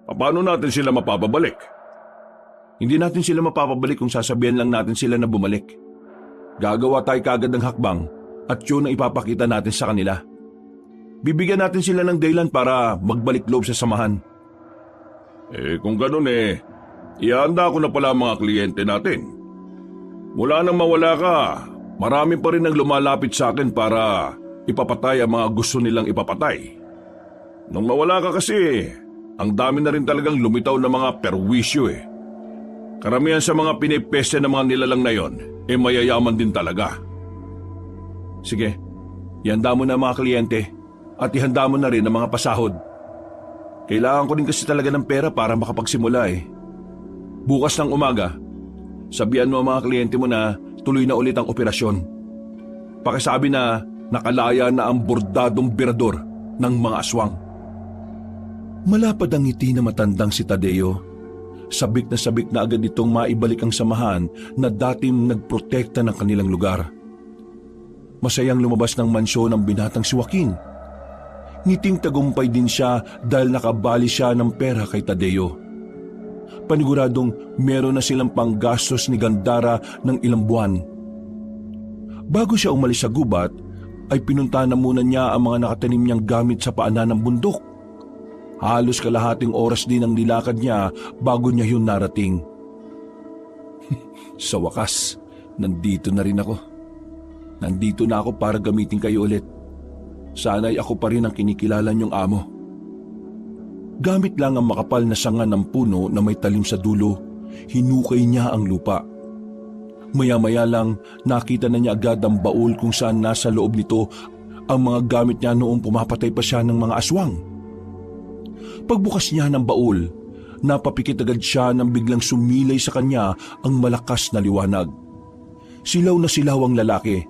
paano natin sila mapapabalik? Hindi natin sila mapapabalik kung sasabihan lang natin sila na bumalik. Gagawa tayo kagad ng hakbang at yun ang ipapakita natin sa kanila. Bibigyan natin sila ng dahilan para magbalik loob sa samahan. Kung ganun ihanda ko na pala ang mga kliyente natin. Mula nang mawala ka, marami pa rin ang lumalapit sa akin para ipapatay ang mga gusto nilang ipapatay. Nung mawala ka kasi, ang dami na rin talagang lumitaw na mga perwisyo Karamihan sa mga pinipeste ng mga nilalang na yon, mayayaman din talaga. Sige, ihanda mo na ang mga kliyente at ihanda mo na rin ang mga pasahod. Kailangan ko rin kasi talaga ng pera para makapagsimula Bukas ng umaga, sabihan mo ang mga kliyente mo na tuloy na ulit ang operasyon. Pakisabi na nakalaya na ang bordadong birador ng mga aswang. Malapad ang ngiti na matandang si Tadeo. Sabik na agad itong maibalik ang samahan na dating nagprotekta ng kanilang lugar. Masayang lumabas ng mansyon ang binatang si Joaquin. Ngiting tagumpay din siya dahil nakabali siya ng pera kay Tadeo. paniguradong meron na silang panggastos ni Gandara ng ilang buwan. Bago siya umalis sa gubat, ay pinunta na muna niya ang mga nakatanim niyang gamit sa paanan ng bundok. Halos kalahating oras din ang nilakad niya bago niya yun narating. Sa wakas, nandito na rin ako. Nandito na ako para gamitin kayo ulit. Sana'y ako pa rin ang kinikilala niyong amo. Gamit lang ang makapal na sanga ng puno na may talim sa dulo, hinukay niya ang lupa. Maya-maya lang nakita na niya agad ang baul kung saan nasa loob nito ang mga gamit niya noong pumapatay pa siya ng mga aswang. Pagbukas niya ng baul, napapikit agad siya nang biglang sumilay sa kanya ang malakas na liwanag. Silaw na silaw ang lalaki,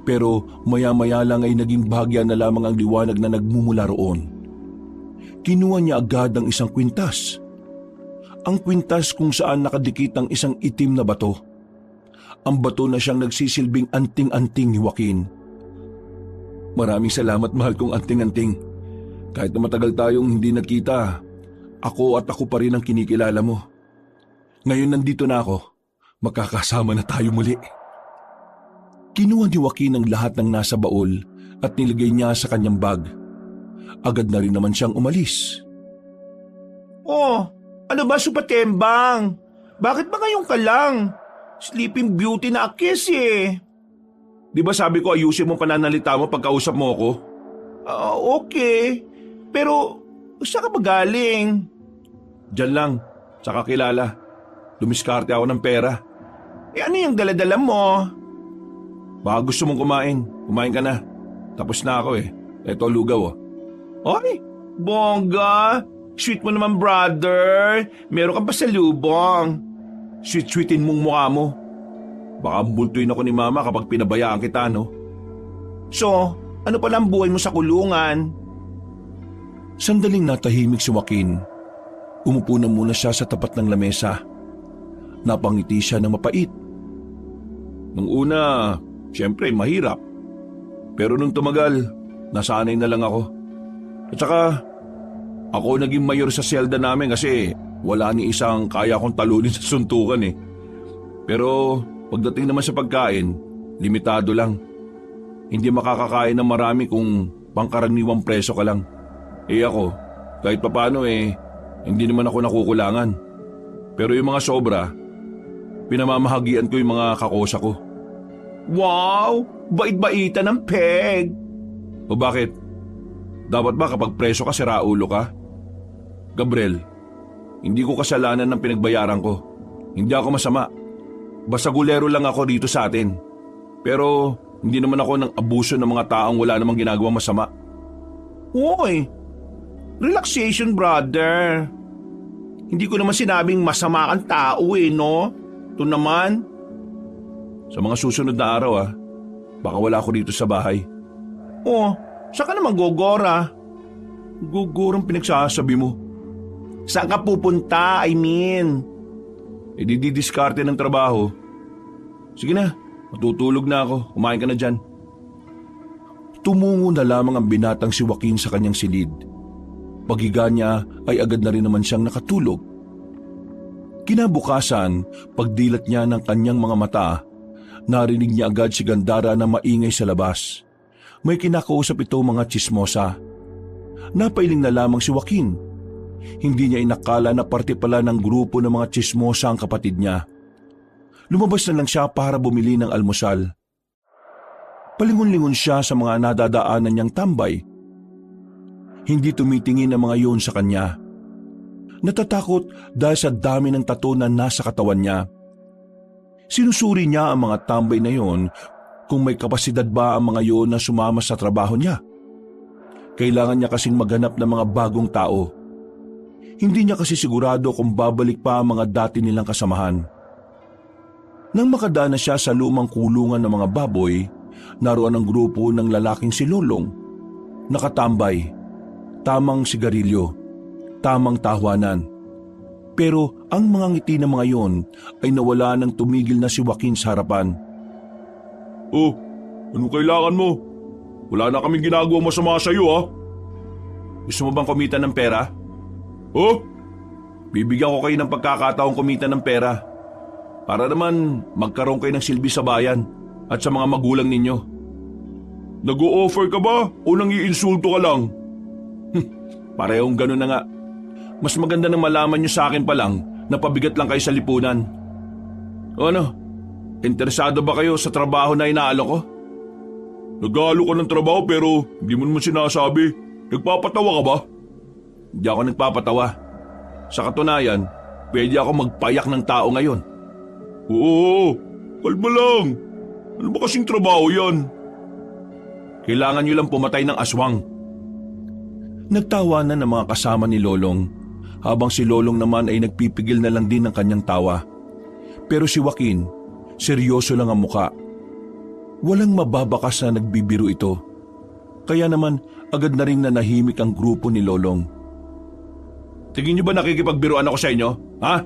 pero maya-maya lang ay naging bahagya na lamang ang liwanag na nagmumula roon. Kinuha niya agad ang isang kwintas. Ang kwintas kung saan nakadikit ang isang itim na bato. Ang bato na siyang nagsisilbing anting-anting ni Joaquin. Maraming salamat, mahal kong anting-anting. Kahit na matagal tayong hindi nagkita, ako pa rin ang kinikilala mo. Ngayon nandito na ako, magkakasama na tayo muli. Kinuha ni Joaquin ang lahat ng nasa baul at nilagay niya sa kanyang bag. Agad na rin naman siyang umalis. Oh, ano ba Supatembang? Bakit ba ngayon ka lang? Sleeping Beauty na akis eh. Di ba sabi ko ayusin mo pananalita mo pagkausap mo ako? Okay. Pero, saan ka ba galing? Diyan lang, sa kakilala. Dumiskarte ako ng pera. Ano yung daladala mo? Baka gusto mong kumain. Kumain ka na. Tapos na ako eh. Eto lugaw oh. Ay, bongga. Sweet mo naman brother. Meron kang pasalubong. Sweet-sweetin mong mukha mo. Baka bultuin ako ni mama kapag pinabayaan kita, no? So, ano pala ang buhay mo sa kulungan? Sandaling natahimik si Joaquin. Umupo na muna siya sa tapat ng lamesa. Napangiti siya ng mapait. Nung una, siyempre mahirap. Pero nung tumagal, nasanay na lang ako. At saka, ako naging mayor sa selda namin kasi wala ni isang kaya kong talunin sa suntukan eh. Pero pagdating naman sa pagkain, limitado lang. Hindi makakakain ng marami kung pangkaraniwang preso ka lang. Ako, kahit papano hindi naman ako nakukulangan. Pero yung mga sobra, pinamamahagian ko yung mga kakosa ko. Wow! Bait-baitan ng peg! O bakit? Dapat ba kapag preso ka, siraulo ka? Gabriel, hindi ko kasalanan ng pinagbayaran ko. Hindi ako masama. Basta gulero lang ako dito sa atin. Pero hindi naman ako ng abuso ng mga taong wala namang ginagawang masama. Hoy! Relaxation, brother. Hindi ko naman sinabing masama kang tao no? Ito naman. Sa mga susunod na araw baka wala ako dito sa bahay. Oh, saan ka naman gogora? Gugurang pinagsasabi mo. Saan ka pupunta, I mean? Didiskarte ng trabaho. Sige na, matutulog na ako. Kumain ka na dyan. Tumungo na lamang ang binatang si Joaquin sa kanyang silid. Paghiga niya ay agad na rin naman siyang nakatulog. Kinabukasan, pagdilat niya ng kanyang mga mata, narinig niya agad si Gandara na maingay sa labas. May kinakausap ito mga tsismosa. Napailing na lamang si Joaquin. Hindi niya inakala na parte pala ng grupo ng mga tsismosa ang kapatid niya. Lumabas na lang siya para bumili ng almusal. Palingon-lingon siya sa mga nadadaanan niyang tambay. Hindi tumitingin ang mga yun sa kanya. Natatakot dahil sa dami ng tato na nasa katawan niya. Sinusuri niya ang mga tambay na yon kung may kapasidad ba ang mga yon na sumama sa trabaho niya. Kailangan niya kasing maghanap ng mga bagong tao. Hindi niya kasi sigurado kung babalik pa ang mga dati nilang kasamahan. Nang makadaan na siya sa lumang kulungan ng mga baboy, naroon ang grupo ng lalaking si Lolong. Nakatambay, tamang sigarilyo, tamang tahawanan. Pero ang mga ngiti ng mga yon ay nawala nang tumigil na si Joaquin sa harapan. Oh, anong kailangan mo? Wala na kaming ginagawa masama sa iyo Gusto mo bang kumita ng pera? Oh, Bibigyan ko kayo ng pagkakataong kumita ng pera para naman magkaroon kayo ng silbi sa bayan at sa mga magulang ninyo. Nag-o-offer ka ba o nang-iinsulto ka lang? Parehong ganun na nga. Mas maganda nang malaman nyo sa akin pa lang na pabigat lang kayo sa lipunan. O ano? Interesado ba kayo sa trabaho na inaalok ko? Nag-aalok ka ng trabaho pero hindi mo naman sinasabi. Nagpapatawa ka ba? Hindi ako nagpapatawa. Sa katunayan, pwede ako magpayak ng tao ngayon. Oo, kalma lang. Ano ba kasing trabaho yan? Kailangan nyo lang pumatay ng aswang. Nagtawanan ng mga kasama ni Lolong habang si Lolong naman ay nagpipigil na lang din ng kanyang tawa. Pero si Joaquin, seryoso lang ang muka. Walang mababakas na nagbibiro ito. Kaya naman agad na rin nanahimik ang grupo ni Lolong. Tingin niyo ba nakikipagbiruan ako sa inyo? Ha?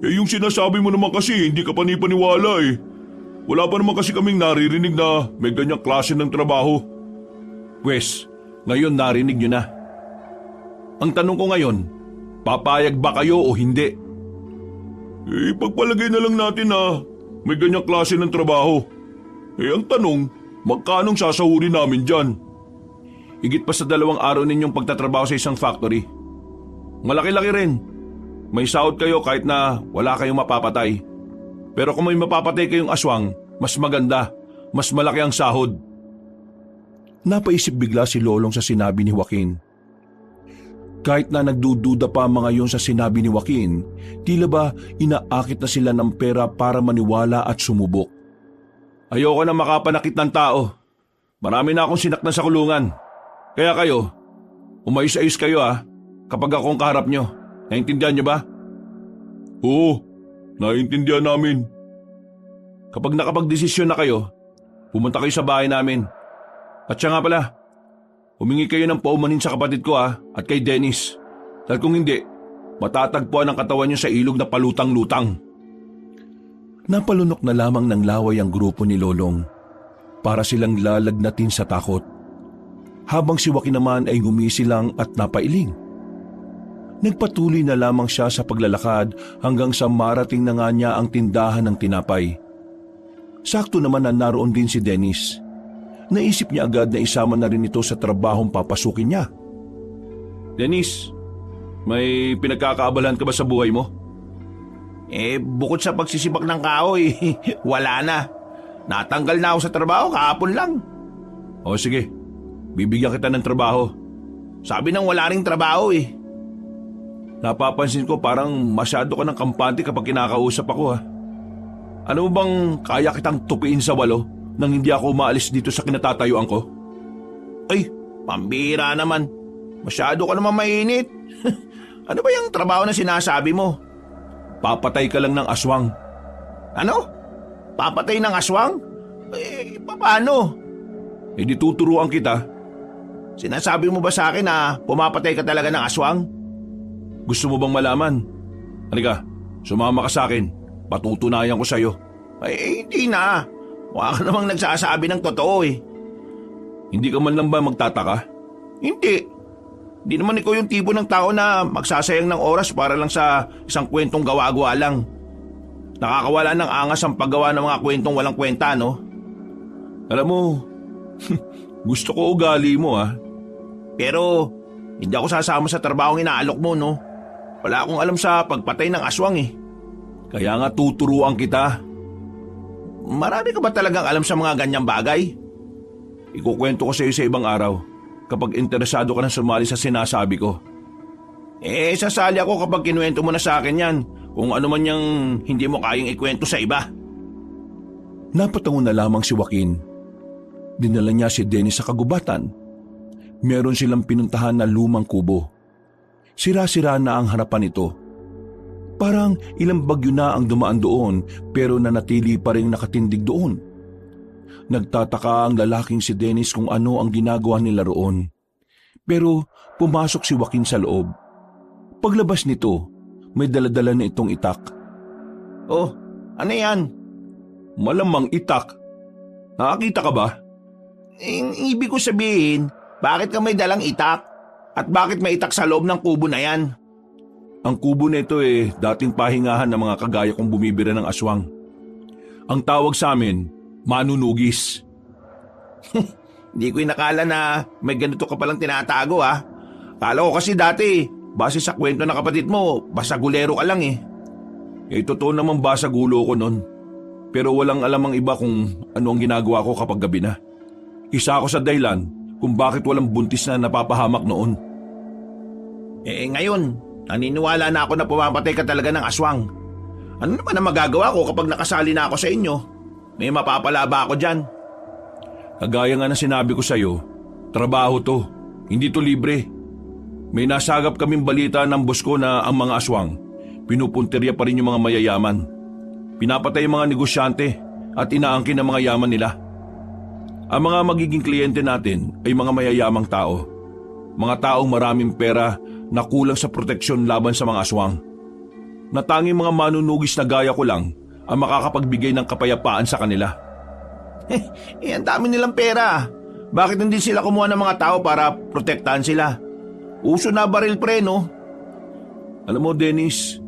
Eh yung sinasabi mo naman kasi hindi ka panipaniwala eh. Wala pa naman kasi kaming naririnig na may ganyang klase ng trabaho. Pwes, ngayon narinig nyo na. Ang tanong ko ngayon, papayag ba kayo o hindi? Eh pagpalagay na lang natin na may ganyang klase ng trabaho. Eh ang tanong, magkanong sasahurin namin dyan? Higit pa sa 2 araw ninyong pagtatrabaho sa isang factory. Malaki-laki rin. May sahod kayo kahit na wala kayong mapapatay. Pero kung may mapapatay kayong aswang, mas maganda, mas malaki ang sahod. Napaisip bigla si Lolong sa sinabi ni Joaquin. Kahit na nagdududa pa mga yon sa sinabi ni Joaquin, tila ba inaakit na sila ng pera para maniwala at sumubok. Ayoko na makapanakit ng tao. Marami na akong sinaktan sa kulungan. Kaya kayo, umayos-ayos kayo kapag akong kaharap nyo. Naintindihan nyo ba? Oo, naintindihan namin. Kapag nakapagdesisyon na kayo, pumunta kayo sa bahay namin. At siya nga pala, humingi kayo ng paumanin sa kapatid ko at kay Dennis. Dahil kung hindi, matatagpuan ang katawan nyo sa ilog na palutang-lutang. Napalunok na lamang ng laway ang grupo ni Lolong para silang lalagnatin sa takot. Habang si Joaquin naman ay ngumisi lang at napailing. Nagpatuloy na lamang siya sa paglalakad hanggang sa marating na nga niya ang tindahan ng tinapay. Sakto naman na naroon din si Dennis. Naisip niya agad na isama na rin ito sa trabahong papasukin niya. Dennis, may pinagkakaabalahan ka ba sa buhay mo? Eh, bukod sa pagsisibak ng kahoy, wala na. Natanggal na ako sa trabaho kahapon lang. O sige, bibigyan kita ng trabaho. Sabi nang wala ring trabaho eh. Napapansin ko parang masyado ka ng kampante kapag kinakausap ako Ano mo bang kaya kitang tupiin sa walo nang hindi ako umaalis dito sa kinatatayuan ko? Ay, pambira naman. Masyado ka naman mainit. Ano ba yung trabaho na sinasabi mo? Papatay ka lang ng aswang. Ano? Papatay ng aswang? Eh, paano? Eh di tuturuan kita. Sinasabi mo ba sa akin na pumapatay ka talaga ng aswang? Gusto mo bang malaman? Halika, sumama ka sa akin. Patutunayan ko sa'yo. Ay, hindi na. Mukha ka namang nagsasabi ng totoo eh. Hindi ka man lang ba magtataka? Hindi. Hindi naman ikaw yung tipo ng tao na magsasayang ng oras para lang sa isang kwentong gawa-gawa lang. Nakakawala ng angas ang paggawa ng mga kwentong walang kwenta, no? Alam mo, gusto ko ugali mo Pero hindi ako sasama sa trabahong inaalok mo, no? Wala akong alam sa pagpatay ng aswang eh. Kaya nga tuturuan kita. Marami ka ba talagang alam sa mga ganyang bagay? Ikukwento ko sa iyo sa ibang araw kapag interesado ka na sumali sa sinasabi ko. Eh, sasali ako kapag kinuwento mo na sa akin yan kung ano man yung hindi mo kayang ikwento sa iba. Napatango na lamang si Joaquin. Dinala niya si Dennis sa kagubatan. Meron silang pinuntahan na lumang kubo. Sira-sira na ang harapan nito. Parang ilang bagyo na ang dumaan doon pero nanatili pa rin nakatindig doon. Nagtataka ang lalaking si Dennis kung ano ang ginagawa nila roon. Pero pumasok si Joaquin sa loob. Paglabas nito, may daladala na itong itak. Oh, ano yan? Malamang itak. Nakakita ka ba? Ibig ko sabihin, bakit ka may dalang itak? At bakit may itak sa loob ng kubo na yan? Ang kubo nito dating pahingahan ng mga kagaya kong bumibira ng aswang. Ang tawag sa amin, manunugis. Hindi ko inakala na may ganito ka palang tinatago ha. Kala ko kasi dati, base sa kwento ng kapatid mo, basagulero ka lang eh. Totoo naman basagulo ko nun. Pero walang alam ang iba kung ano ang ginagawa ko kapag gabi na. Isa ako sa dahilan kung bakit walang buntis na napapahamak noon. Ngayon, naniniwala na ako na pumamatay ka talaga ng aswang. Ano naman ang magagawa ko kapag nakasali na ako sa inyo? May mapapala ba ako dyan? Kagaya nga na sinabi ko sa'yo, trabaho to, hindi to libre. May nasagap kaming balita ng boss ko na ang mga aswang, pinupuntirya pa rin yung mga mayayaman. Pinapatay yung mga negosyante at inaangkin ang mga yaman nila. Ang mga magiging kliyente natin ay mga mayayamang tao. Mga taong maraming pera na kulang sa proteksyon laban sa mga aswang. Natanging mga manunugis na gaya ko lang ang makakapagbigay ng kapayapaan sa kanila. Ang dami nilang pera. Bakit hindi sila kumuha ng mga tao para protektahan sila? Uso na baril pre, no? Alam mo, Dennis,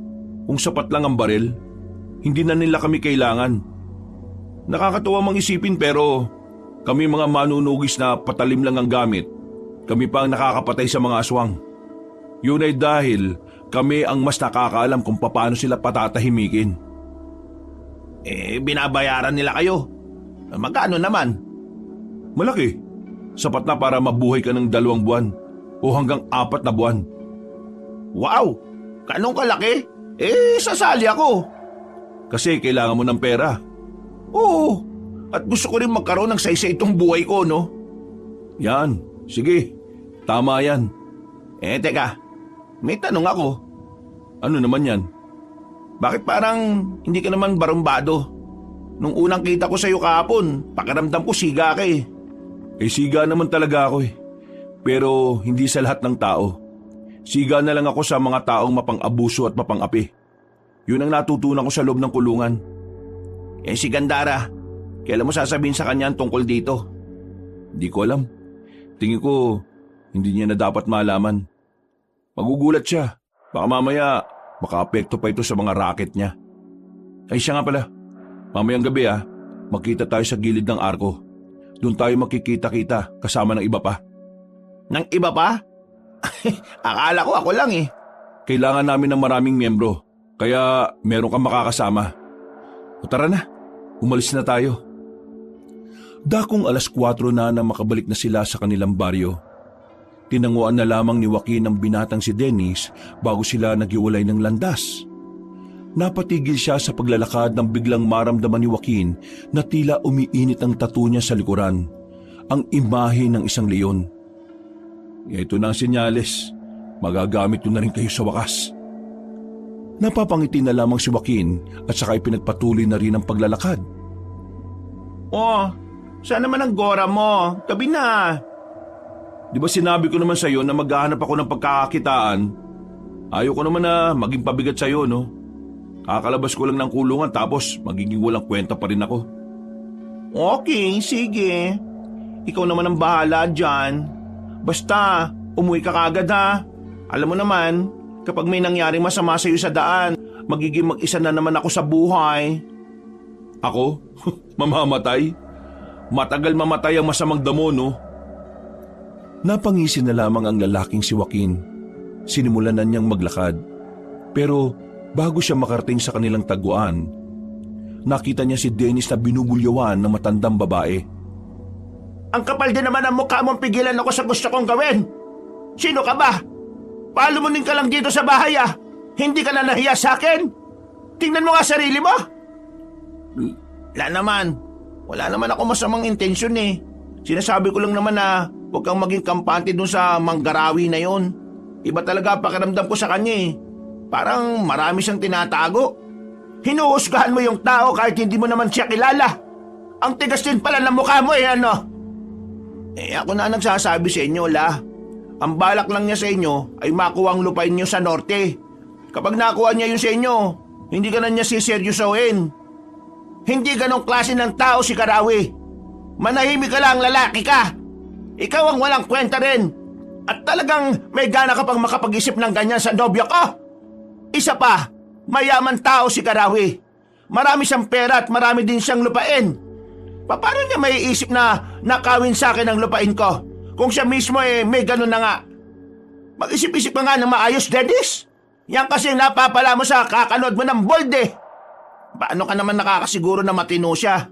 kung sapat lang ang baril, hindi na nila kami kailangan. Nakakatuwa mang isipin pero kami mga manunugis na patalim lang ang gamit, kami pa ang nakakapatay sa mga aswang. Yun ay dahil kami ang mas nakakaalam kung paano sila patatahimikin. Binabayaran nila kayo. Magkano naman? Malaki. Sapat na para mabuhay ka ng 2 buwan o hanggang 4 na buwan. Wow! Ganong kalaki? Sasali ako. Kasi kailangan mo ng pera. Oo, at gusto ko rin magkaroon ng saysay itong buhay ko, no? Yan, sige. Tama yan. Teka, may tanong ako. Ano naman yan? Bakit parang hindi ka naman barumbado? Nung unang kita ko sa'yo kahapon, pakiramdam ko siga ka eh. Siga naman talaga ako eh. Pero hindi sa lahat ng tao. Siga na lang ako sa mga taong mapang-abuso at mapang-api. Yun ang natutunan ko sa loob ng kulungan. Si Gandara, kailan mo sasabihin sa kanya tungkol dito? Hindi ko alam. Tingin ko, hindi niya na dapat malaman. Magugulat siya. Baka mamaya, maka-apekto pa ito sa mga racket niya. Siya nga pala. Mamayang gabi magkita tayo sa gilid ng arko. Doon tayo makikita-kita kasama ng iba pa. Ng iba pa? Akala ko ako lang eh. Kailangan namin ng maraming miyembro. Kaya meron kang makakasama. O tara na, umalis na tayo. Dakong 4:00 na makabalik na sila sa kanilang baryo. Tinanguan na lamang ni Joaquin ang binatang si Dennis bago sila naghiwalay ng landas. Napatigil siya sa paglalakad nang biglang maramdaman ni Joaquin na tila umiinit ang tattoo niya sa likuran, ang imahe ng isang leon. Ito na ang senyales, magagamit ko na rin kayo sa wakas. Napapangiti na lamang si Joaquin at saka ipinagpatuloy na rin ang paglalakad. Saan naman ang gora mo? Tabi na. Di ba sinabi ko naman sa'yo na maghahanap ako ng pagkakakitaan? Ayaw ko naman na maging pabigat sa'yo, no? Kakalabas ko lang ng kulungan tapos magiging walang kwenta pa rin ako. Okay, sige. Ikaw naman ang bahala dyan. Basta, umuwi ka kagad ha. Alam mo naman, kapag may nangyaring masama sa'yo sa daan, magiging mag-isa na naman ako sa buhay. Ako? Mamamatay? Matagal mamatay ang masamang damo, no? Napangisi na lamang ang lalaking si Joaquin. Sinimulan na niyang maglakad. Pero bago siya makarating sa kanilang taguan, nakita niya si Dennis na binubulyawan ng matandang babae. Ang kapal din naman ang mukha mong pigilan ako sa gusto kong gawin. Sino ka ba? Palumunin ka lang dito sa bahay Hindi ka na nahiya sa akin? Tingnan mo nga sarili mo. Wala naman ako masamang intensyon eh. Sinasabi ko lang naman na huwag kang maging kampante dun sa manggarawi na yon. Iba talaga pakiramdam ko sa kanya eh. Parang marami siyang tinatago. Hinuhusgahan mo yung tao kahit hindi mo naman siya kilala. Ang tigas din pala ng mukha mo ano? Ako na nagsasabi sa inyo, Ang balak lang niya sa inyo ay makuha ang lupain niyo sa norte. Kapag nakuha niya yun sa inyo, hindi ka na niya siseryosohin. Hindi ganong klase ng tao si Karawi. Manahimik ka lang, lalaki ka. Ikaw ang walang kwenta rin. At talagang may gana ka pang makapag-isip ng ganyan sa nobyo ko. Isa pa, mayaman tao si Karawi. Marami siyang pera at marami din siyang lupain. Paano niya may isip na nakawin sa akin ang lupain ko? Kung siya mismo may ganun na nga. Mag-isip-isip ka nga ng maayos, Dennis. Yan kasi napapala mo sa kakanood mo ng bold eh. Paano ka naman nakakasiguro na matino siya?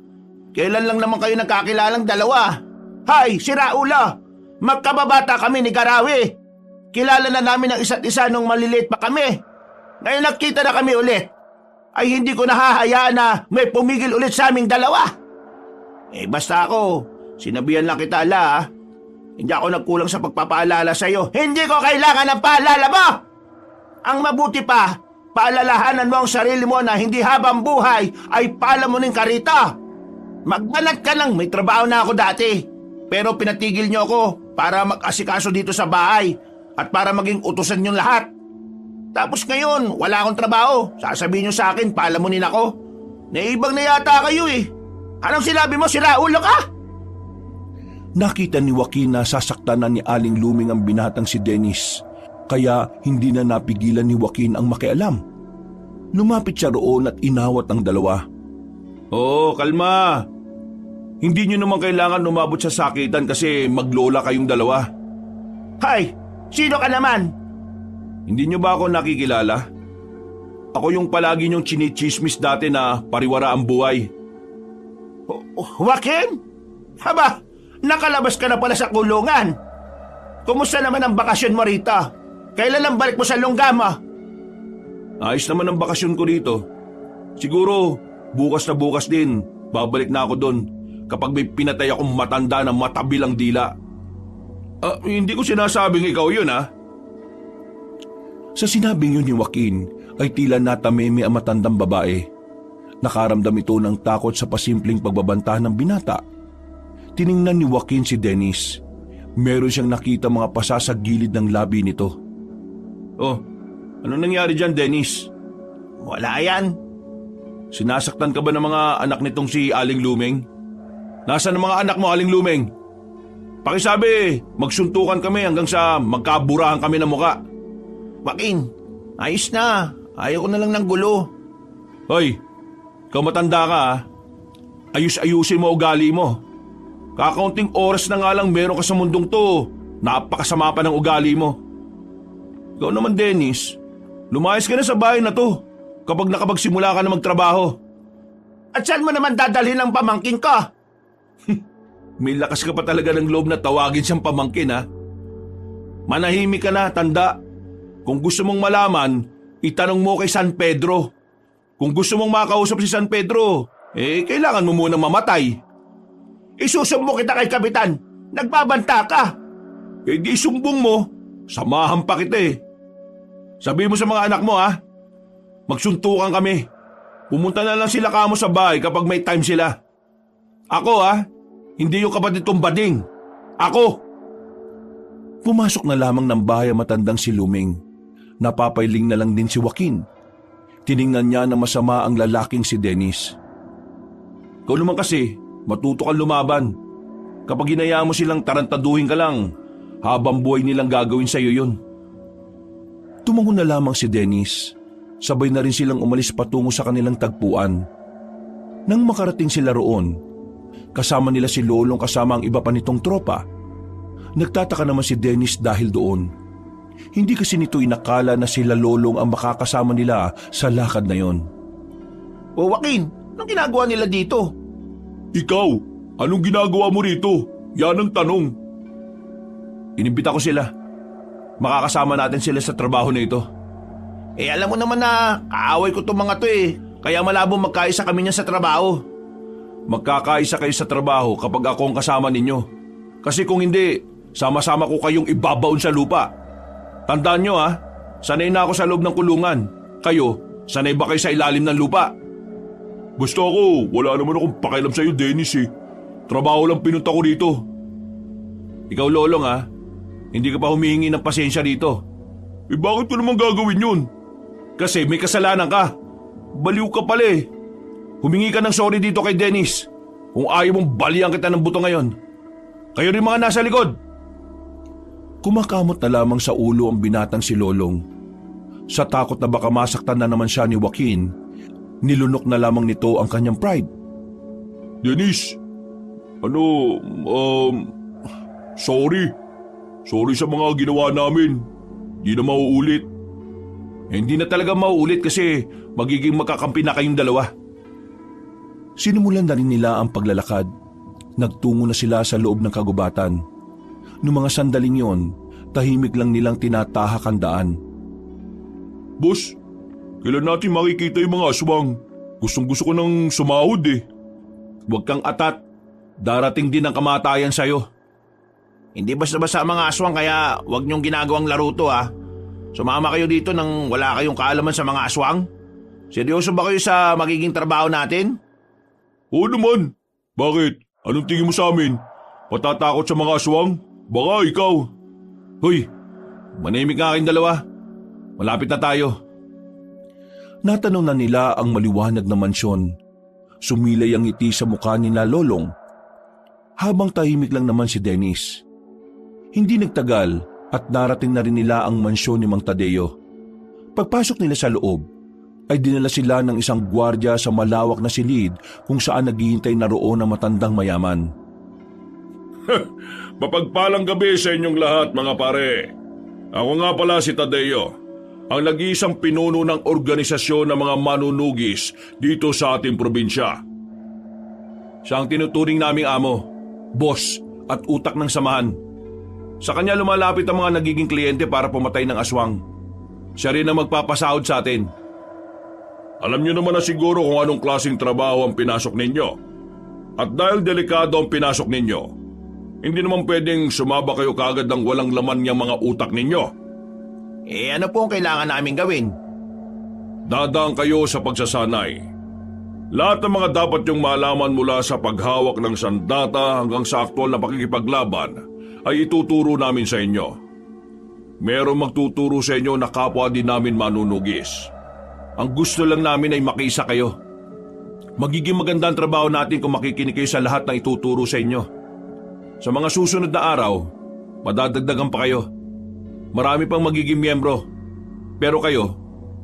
Kailan lang naman kayo nagkakilalang dalawa? Hay, si Raulo! Magkababata kami ni Karawi. Kilala na namin ang isa't isa nung maliliit pa kami. Ngayon nagkita na kami ulit. Ay hindi ko nahahayaan na may pumigil ulit sa aming dalawa. Basta ako, sinabihan lang kita ala. Hindi ako nagkulang sa pagpapaalala sa iyo. Hindi ko kailangan ng paalala mo! Ang mabuti pa, paalalahanan mo ang sarili mo na hindi habang buhay ay paalamunin ka rito. Magbanat ka lang, may trabaho na ako dati. Pero pinatigil niyo ako para mag-asikaso dito sa bahay at para maging utusan niyong lahat. Tapos ngayon, wala akong trabaho. Sasabihin niyo sa akin, paalamunin ako. Naibang na yata kayo eh. Anong sinabi mo, sira ulo ka? Nakita ni Joaquin na sasaktan na ni Aling Luming ang binatang si Dennis, kaya hindi na napigilan ni Joaquin ang makialam. Lumapit siya roon at inawat ang dalawa. Oh, kalma. Hindi niyo naman kailangan umabot sa sakitan kasi maglola kayong dalawa. Hay, sino ka naman? Hindi niyo ba ako nakikilala? Ako yung palagi niyong chinichismis dati na pariwara ang buhay. Joaquin? Haba, nakalabas ka na pala sa kulungan. Kumusta naman ang bakasyon mo rito? Kailan ang balik mo sa Lungama? Ayos naman ang bakasyon ko rito. Siguro, bukas na bukas din, babalik na ako doon kapag may pinatay akong matanda na matabil ang dila. Hindi ko sinasabing ikaw yun ha. Sa sinabing yun ni Joaquin ay tila natameme ang matandang babae. Nakaramdam ito ng takot sa pasimpleng pagbabanta ng binata. Tiningnan ni Joaquin si Dennis. Meron siyang nakita mga pasa sa gilid ng labi nito. Oh, ano nangyari dyan, Dennis? Wala yan. Sinasaktan ka ba ng mga anak nitong si Aling Lumeng? Nasaan ang mga anak mo, Aling Lumeng? Pakisabi, magsuntukan kami hanggang sa magkaburahan kami ng muka. Joaquin, ayos na. Ayaw ko na lang ng gulo. Hoy, ikaw matanda ka ha. Ayus-ayusin mo ugali mo. Kakaunting oras na nga lang meron ka sa mundong to. Napakasama pa ng ugali mo. Ikaw naman, Dennis, lumayas ka na sa bahay na to kapag nakapagsimula ka na magtrabaho. At saan mo naman dadalhin ang pamangkin ko? May lakas ka pa talaga ng loob na tawagin siyang pamangkin ha. Manahimik ka na, tanda. Kung gusto mong malaman, itanong mo kay San Pedro. Kung gusto mong makausap si San Pedro, kailangan mo munang mamatay. Isusumbo kita kay Kapitan. Nagbabanta ka. Di sumbong mo. Samahan pa kita eh. Sabi mo sa mga anak mo ha. Magsuntukan kami. Pumunta na lang sila kamo sa bahay kapag may time sila. Ako ha. Hindi yung kapatid kong bading. Ako. Pumasok na lamang ng bahay ang matandang si Luming. Napapailing na lang din si Joaquin. Tiningnan niya na masama ang lalaking si Dennis. Ikaw naman kasi, matuto kang lumaban. Kapag hinayaan mo silang tarantaduhin ka lang, habang buhay nilang gagawin sa iyo yun. Tumango na lamang si Dennis. Sabay na rin silang umalis patungo sa kanilang tagpuan. Nang makarating sila roon, kasama nila si Lolong kasama ang iba pa nitong tropa. Nagtataka naman si Dennis dahil doon. Hindi kasi nito inakala na sila Lolong ang makakasama nila sa lakad na yon. O Joaquin, anong ginagawa nila dito? Ikaw, anong ginagawa mo rito? Yan ang tanong. Inimbita ko sila. Makakasama natin sila sa trabaho na ito. Alam mo naman na kaaway ko itong mga to eh. Kaya malabo magkaisa kami niya sa trabaho. Magkakaisa kayo sa trabaho kapag ako ang kasama ninyo. Kasi kung hindi, sama-sama ko kayong ibabaon sa lupa. Tandaan nyo ha, sanay na ako sa loob ng kulungan. Kayo, sanay ba kayo sa ilalim ng lupa? Basta ako, wala naman akong pakialam sa'yo, Dennis eh. Trabaho lang pinunta ko dito. Ikaw, Lolong ha, hindi ka pa humihingi ng pasensya dito. Bakit ko naman gagawin yun? Kasi may kasalanan ka. Baliw ka pala eh. Humingi ka ng sorry dito kay Dennis. Kung ayaw mong balian kita ng buto ngayon. Kayo rin mga nasa likod. Kumakamot na lamang sa ulo ang binatang si Lolong. Sa takot na baka masaktan na naman siya ni Joaquin, nilunok na lamang nito ang kanyang pride. Dennis, sorry. Sorry sa mga ginawa namin. Di na mauulit. Hindi na talaga mauulit kasi magiging magkakampi na kayong dalawa. Sinimulan na rin nila ang paglalakad. Nagtungo na sila sa loob ng kagubatan. Noong mga sandaling yon, tahimik lang nilang tinatahak ang daan. Boss, kailan natin makikita yung mga aswang? Gustong-gusto ko nang sumahod eh. Huwag kang atat. Darating din ang kamatayan sa'yo. Hindi basta-basta ang mga aswang kaya wag niyong ginagawang laro to ha. Sumama kayo dito nang wala kayong kaalaman sa mga aswang? Seryoso ba kayo sa magiging trabaho natin? Oo naman. Bakit? Anong tingin mo sa amin? Patatakot sa mga aswang? Baka ikaw. Hoy, manahimik nga kayong dalawa. Malapit na tayo. Natanong na nila ang maliwanag na mansyon. Sumilay ang ngiti sa mukha ni Lolong. Habang tahimik lang naman si Dennis. Hindi nagtagal at narating na rin nila ang mansyon ni Mang Tadeo. Pagpasok nila sa loob, ay dinala sila ng isang gwardya sa malawak na silid kung saan naghihintay na roon ang matandang mayaman. Mapagpalang gabi sa inyong lahat mga pare. Ako nga pala si Tadeo, ang nag-iisang pinuno ng organisasyon ng mga manunugis dito sa ating probinsya. Siya ang tinuturing naming amo, boss at utak ng samahan. Sa kanya lumalapit ang mga nagiging kliyente para pumatay ng aswang. Siya rin ang magpapasahod sa atin. Alam niyo naman na siguro kung anong klaseng trabaho ang pinasok ninyo. At dahil delikado ang pinasok ninyo, hindi naman pwedeng sumaba kayo kaagad ng walang laman niyang mga utak ninyo. Ano po ang kailangan namin gawin? Dadaan kayo sa pagsasanay. Lahat ng mga dapat niyong malaman mula sa paghawak ng sandata hanggang sa aktwal na pakikipaglaban ay ituturo namin sa inyo. Merong magtuturo sa inyo na kapwa din namin manunugis. Ang gusto lang namin ay makiisa kayo. Magiging maganda ang trabaho natin kung makikinig kayo sa lahat ng ituturo sa inyo. Sa mga susunod na araw, madadagdagan pa kayo. Marami pang magiging miyembro. Pero kayo,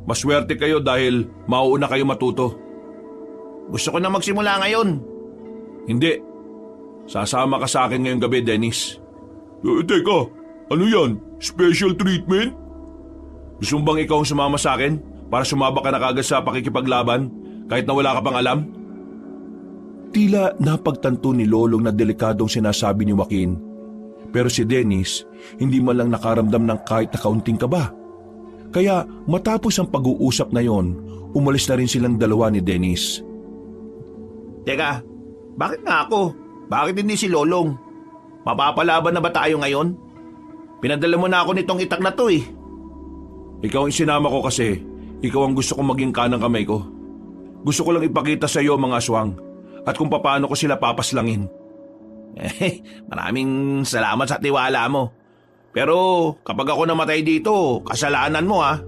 maswerte kayo dahil mauuna kayo matuto. Gusto ko na magsimula ngayon. Hindi. Sasama ka sa akin ngayong gabi, Dennis. Teka, ano yan? Special treatment? Gusto mo bang ikaw ang sumama sa akin para sumaba ka na kagad sa pakikipaglaban kahit na wala ka pang alam? Tila napagtanto ni Lolong na delikadong sinasabi ni Joaquin. Pero si Dennis hindi man lang nakaramdam ng kahit na kaunting kaba. Kaya matapos ang pag-uusap na yon, umalis na rin silang dalawa ni Dennis. Teka, bakit nga ako? Bakit hindi si Lolong? Mapapalaban na ba tayo ngayon? Pinadala mo na ako nitong itak na to eh. Ikaw ang sinama ko kasi ikaw ang gusto kong maging kanang kamay ko. Gusto ko lang ipakita sa iyo mga aswang at kung paano ko sila papaslangin. Maraming salamat sa tiwala mo. Pero kapag ako namatay dito, kasalanan mo ha.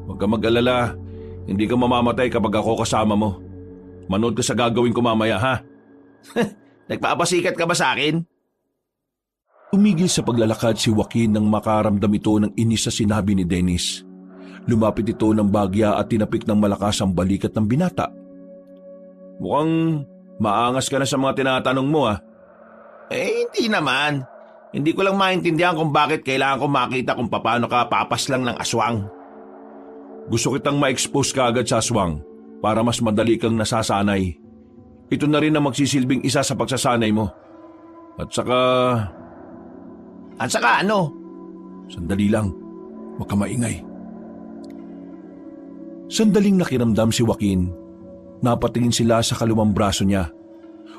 Huwag ka mag-alala. Hindi ka mamamatay kapag ako kasama mo. Manood ka sa gagawin ko mamaya ha. Nagpapasikat ka ba sa akin? Umigil sa paglalakad si Joaquin nang makaramdam ito ng inis sa sinabi ni Dennis. Lumapit ito ng bagya at tinapik ng malakas ang balikat ng binata. Mukhang maangas ka na sa mga tinatanong mo ah. Hindi naman. Hindi ko lang maintindihan kung bakit kailangan ko makita kung paano ka papaslang ng aswang. Gusto kitang ma-expose ka agad sa aswang para mas madali kang nasasanay. Ito na rin ang magsisilbing isa sa pagsasanay mo. At saka ano? Sandali lang. Huwag ka maingay. Sandaling nakiramdam si Joaquin. Napatingin sila sa kaluwang braso niya.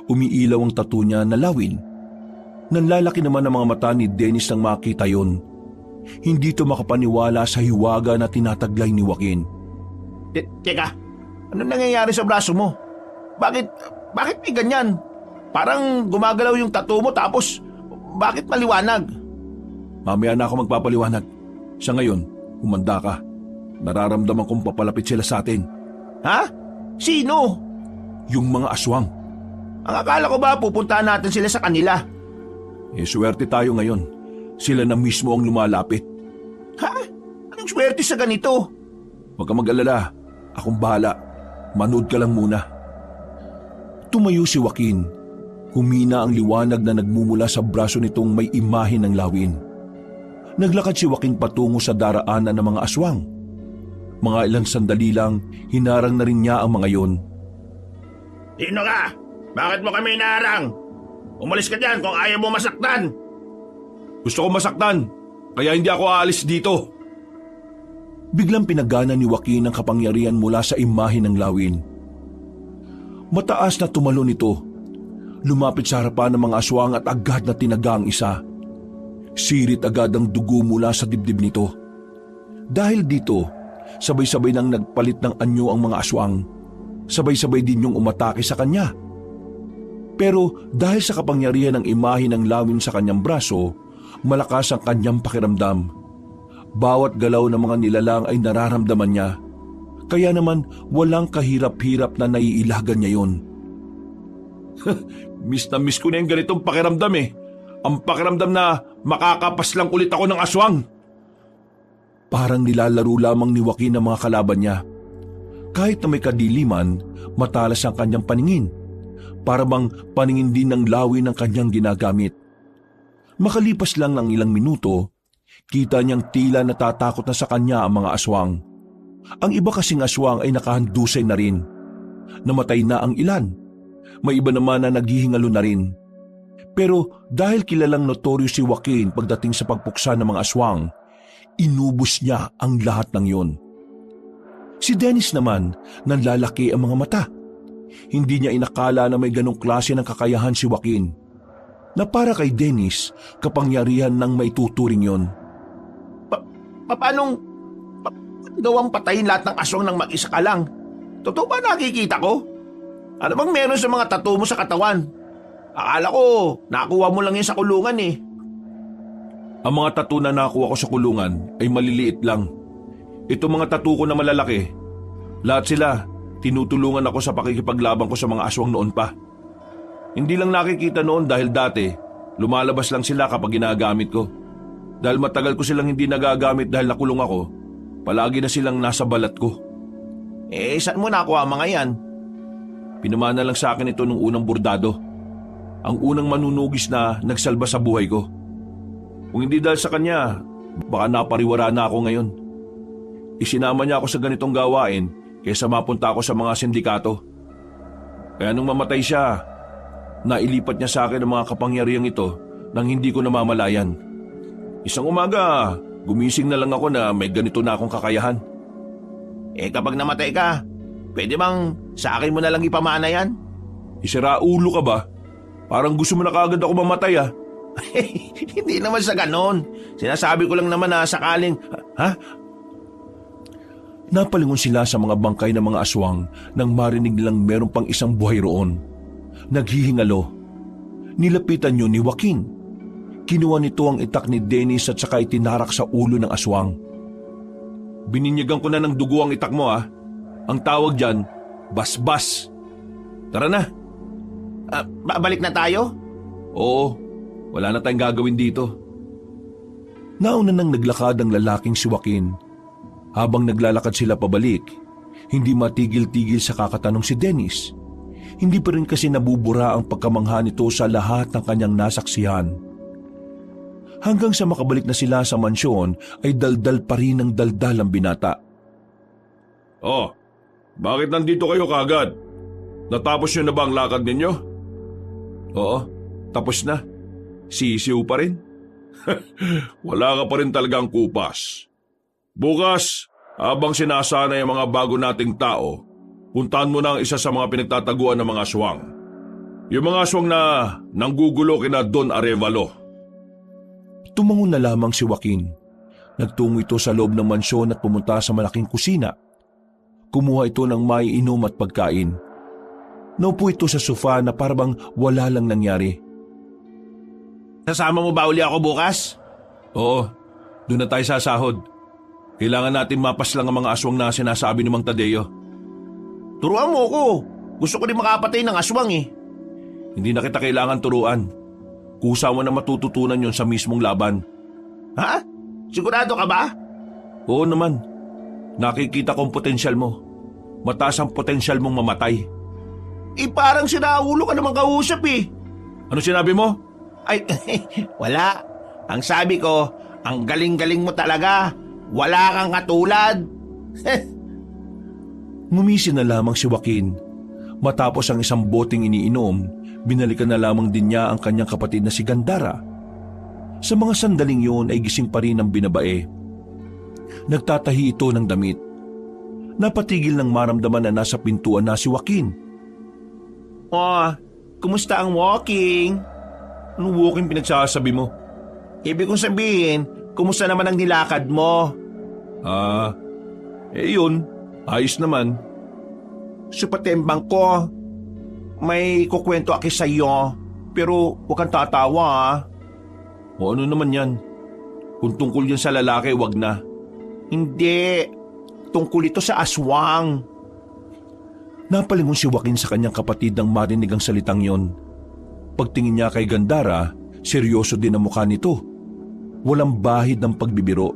Umiilaw ang tattoo niya na lawin. Nanlalaki naman ang mga mata ni Dennis nang makita yon. Hindi ito makapaniwala sa hiwaga na tinataglay ni Joaquin. Teka, ano nangyayari sa braso mo? Bakit may ganyan? Parang gumagalaw yung tattoo mo tapos bakit maliwanag? Mamaya na ako magpapaliwanag. Sa ngayon, humanda ka. Nararamdaman kong papalapit sila sa atin. Ha? Sino? Yung mga aswang. Ang akala ko ba pupuntahan natin sila sa kanila? Swerte tayo ngayon. Sila na mismo ang lumalapit. Ha? Anong swerte sa ganito? Huwag ka mag-alala. Akong bahala. Manood ka lang muna. Tumayo si Joaquin. Humina ang liwanag na nagmumula sa braso nitong may imahe ng lawin. Naglakad si Joaquin patungo sa daraanan ng mga aswang. Mga ilang sandali lang, hinarang na rin niya ang mga yon. Sino ka? Bakit mo kami inaarang? Umalis ka dyan kung ayaw mo masaktan. Gusto ko masaktan, kaya hindi ako aalis dito. Biglang pinagana ni Joaquin ang kapangyarihan mula sa imahe ng lawin. Mataas na tumalon ito. Lumapit sa harapan ng mga aswang at agad na tinaga ang isa. Sirit agad ang dugo mula sa dibdib nito. Dahil dito, sabay-sabay nang nagpalit ng anyo ang mga aswang. Sabay-sabay din yung umatake sa kanya. Pero dahil sa kapangyarihan ng imahe ng lawin sa kanyang braso, malakas ang kanyang pakiramdam. Bawat galaw ng mga nilalang ay nararamdaman niya. Kaya naman walang kahirap-hirap na naiilagan niya yun. Miss na miss ko na yung ganitong pakiramdam eh. Ang pakiramdam na makakapas lang ulit ako ng aswang. Parang nilalaro lamang ni Joaquin ang mga kalaban niya. Kahit na may kadiliman, matalas ang kanyang paningin. Para bang paningin din ng lawin ng kanyang ginagamit. Makalipas lang ng ilang minuto, kita niyang tila natatakot na sa kanya ang mga aswang. Ang iba kasing aswang ay nakahandusay na rin. Namatay na ang ilan. May iba naman na naghihingalo na rin. Pero dahil kilalang notoryo si Joaquin pagdating sa pagpuksa ng mga aswang, inubos niya ang lahat ng yon. Si Dennis naman, nanlalaki ang mga mata. Hindi niya inakala na may ganong klase ng kakayahan si Joaquin. Na para kay Dennis, kapangyarihan ng maituturing yon. Paanong gawang patayin lahat ng aswang ng mag-isa ka lang? Totoo ba nakikita ko? Ano bang meron sa mga tattoo mo sa katawan? Akala ko, nakuha mo lang yan sa kulungan eh. Ang mga tattoo na nakuha ko sa kulungan ay maliliit lang. Ito mga tattoo ko na malalaki. Lahat sila, tinutulungan ako sa pakikipaglaban ko sa mga aswang noon pa. Hindi lang nakikita noon dahil dati, lumalabas lang sila kapag ginagamit ko. Dahil matagal ko silang hindi nagagamit dahil nakulong ako, palagi na silang nasa balat ko. Saan mo nakuha mga yan? Pinamana lang sa akin ito nung unang bordado. Ang unang manunugis na nagsalba sa buhay ko. Kung hindi dahil sa kanya, baka napariwara na ako ngayon. Isinama niya ako sa ganitong gawain kaysa mapunta ako sa mga sindikato. Kaya nung mamatay siya, nailipat niya sa akin ang mga kapangyarihang ito nang hindi ko namamalayan. Isang umaga, gumising na lang ako na may ganito na akong kakayahan. Kapag namatay ka, pwede bang sa akin mo na lang ipamana yan? Isira ulo ka ba? Parang gusto mo na kaagad ako mamatay ah. Hindi naman sa ganon. Sinasabi ko lang naman na sakaling... Ha? Napalingon sila sa mga bangkay ng mga aswang nang marinig nilang meron pang isang buhay roon. Naghihingalo. Nilapitan yun ni Joaquin. Kinuha nito ang itak ni Dennis at saka itinarak sa ulo ng aswang. Bininyagan ko na ng dugo ang itak mo ah. Ang tawag dyan, basbas. Tara na. Balik na tayo? Oo, wala na tayong gagawin dito. Nauna nang naglakad ang lalaking si Joaquin. Habang naglalakad sila pabalik, hindi matigil-tigil sa kakatanong si Dennis. Hindi pa rin kasi nabubura ang pagkamangha nito sa lahat ng kanyang nasaksihan. Hanggang sa makabalik na sila sa mansyon ay daldal pa rin ang daldal ang binata. Oh, bakit nandito kayo kagad? Natapos nyo na ba ang lakad ninyo? Oo, tapos na. Sisiw pa rin. Wala ka pa rin talagang kupas. Bukas, habang sinasanay ang mga bago nating tao, puntahan mo na ang isa sa mga pinagtataguan ng mga aswang. Yung mga aswang na nanggugulo kina Don Arevalo. Tumangon na lamang si Joaquin. Nagtungo ito sa loob ng mansyon at pumunta sa malaking kusina. Kumuha ito ng maiinom at pagkain. Naupo ito sa sofa na parang wala lang nangyari. Sasama mo ba uli ako bukas? Oo, doon na tayo sasahod. Kailangan natin mapas lang ang mga aswang na sinasabi ni Mang Tadeo. Turuan mo ko. Gusto ko din makapatay ng aswang eh. Hindi na kita kailangan turuan. Kusa mo na matututunan yon sa mismong laban. Ha? Sigurado ka ba? Oo naman. Nakikita ko ang potensyal mo. Mataas ang potensyal mong mamatay. Parang sinaulo ka naman kausap eh. Ano sinabi mo? Ay, wala. Ang sabi ko, ang galing-galing mo talaga. Wala kang katulad. Ngumisi na lamang si Joaquin. Matapos ang isang boteng iniinom, binalikan na lamang din niya ang kanyang kapatid na si Gandara. Sa mga sandaling yun ay gising pa rin ang binabae. Nagtatahi ito ng damit. Napatigil ng maramdaman na nasa pintuan na si Joaquin. Oh, kumusta ang walking? Anong walking pinagsasabi mo? Ibig kong sabihin, kumusta naman ang nilakad mo? Yun, ayos naman. Sa patimbang ko, may kukwento aki sa'yo, pero huwag kang tatawa ah. O ano naman yan? Kung tungkol yan sa lalaki, wag na. Hindi, tungkol ito sa aswang. Napalingon si Joaquin sa kanyang kapatid nang marinig ang salitang yon. Pagtingin niya kay Gandara, seryoso din ang mukha nito. Walang bahid ng pagbibiro.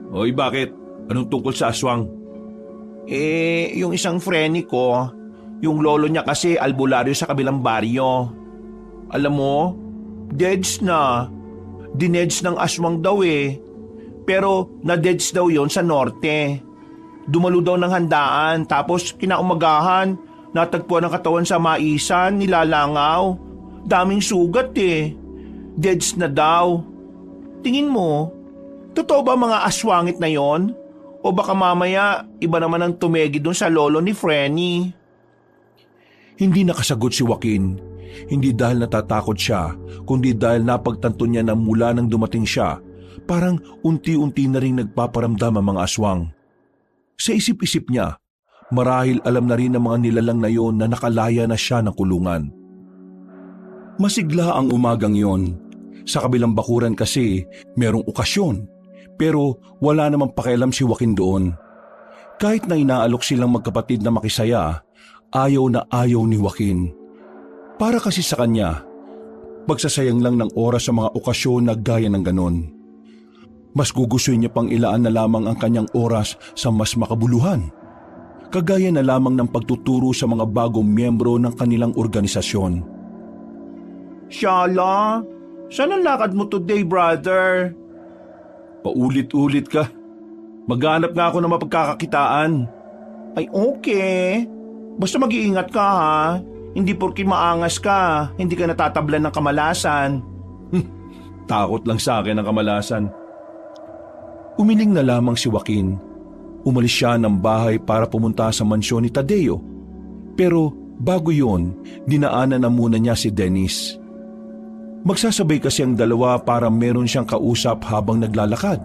Oy, bakit? Anong tungkol sa aswang? Yung isang freni ko, yung lolo niya kasi albularyo sa kabilang baryo. Alam mo, deads na. Dineds ng aswang daw eh. Pero na-deads daw yon sa norte. Dumalo daw ng handaan tapos kinaumagahan, natagpuan ang katawan sa maisan, nilalangaw. Daming sugat eh. Deads na daw. Tingin mo, totoo ba mga aswangit na yon? O baka mamaya iba naman ang tumegi doon sa lolo ni Frenny? Hindi nakasagot si Joaquin. Hindi dahil natatakot siya, kundi dahil napagtanto niya na mula nang dumating siya, parang unti-unti na rin nagpaparamdam ang mga aswang. Sa isip-isip niya, marahil alam na rin ng mga nilalang na yon na nakalaya na siya ng kulungan. Masigla ang umagang yon. Sa kabilang bakuran kasi, merong okasyon, pero wala namang pakialam si Joaquin doon. Kahit na inaalok silang magkapatid na makisaya, ayaw na ayaw ni Joaquin. Para kasi sa kanya, pagsasayang lang ng oras sa mga okasyon na gaya ng ganon. Mas gugustuhin niya pang ilaan na lamang ang kanyang oras sa mas makabuluhan. Kagaya na lamang ng pagtuturo sa mga bagong miyembro ng kanilang organisasyon. Shala, saan ang lakad mo today, brother? Paulit-ulit ka. Maghanap nga ako ng mapagkakakitaan. Ay okay. Basta mag-iingat ka ha. Hindi porke maangas ka, hindi ka natatablan ng kamalasan. Takot lang sa akin ang kamalasan. Umiling na lamang si Joaquin. Umalis siya ng bahay para pumunta sa mansyon ni Tadeo. Pero bago yon, dinaanan na muna niya si Dennis. Magsasabay kasi ang dalawa para meron siyang kausap habang naglalakad.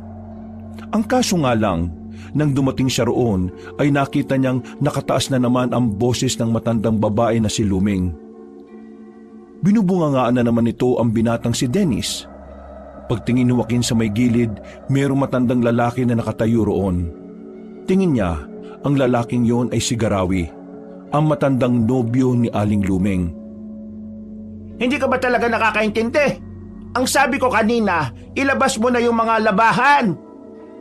Ang kaso nga lang, nang dumating siya roon ay nakita niyang nakataas na naman ang boses ng matandang babae na si Luming. Binubungangaan na naman ito ang binatang si Dennis. Pagtingin ni Joaquin sa may gilid, mayroong matandang lalaki na nakatayo roon. Tingin niya, ang lalaking yon ay si Garawi, ang matandang nobyo ni Aling Luming. Hindi ka ba talaga nakakaintindi? Ang sabi ko kanina, ilabas mo na yung mga labahan.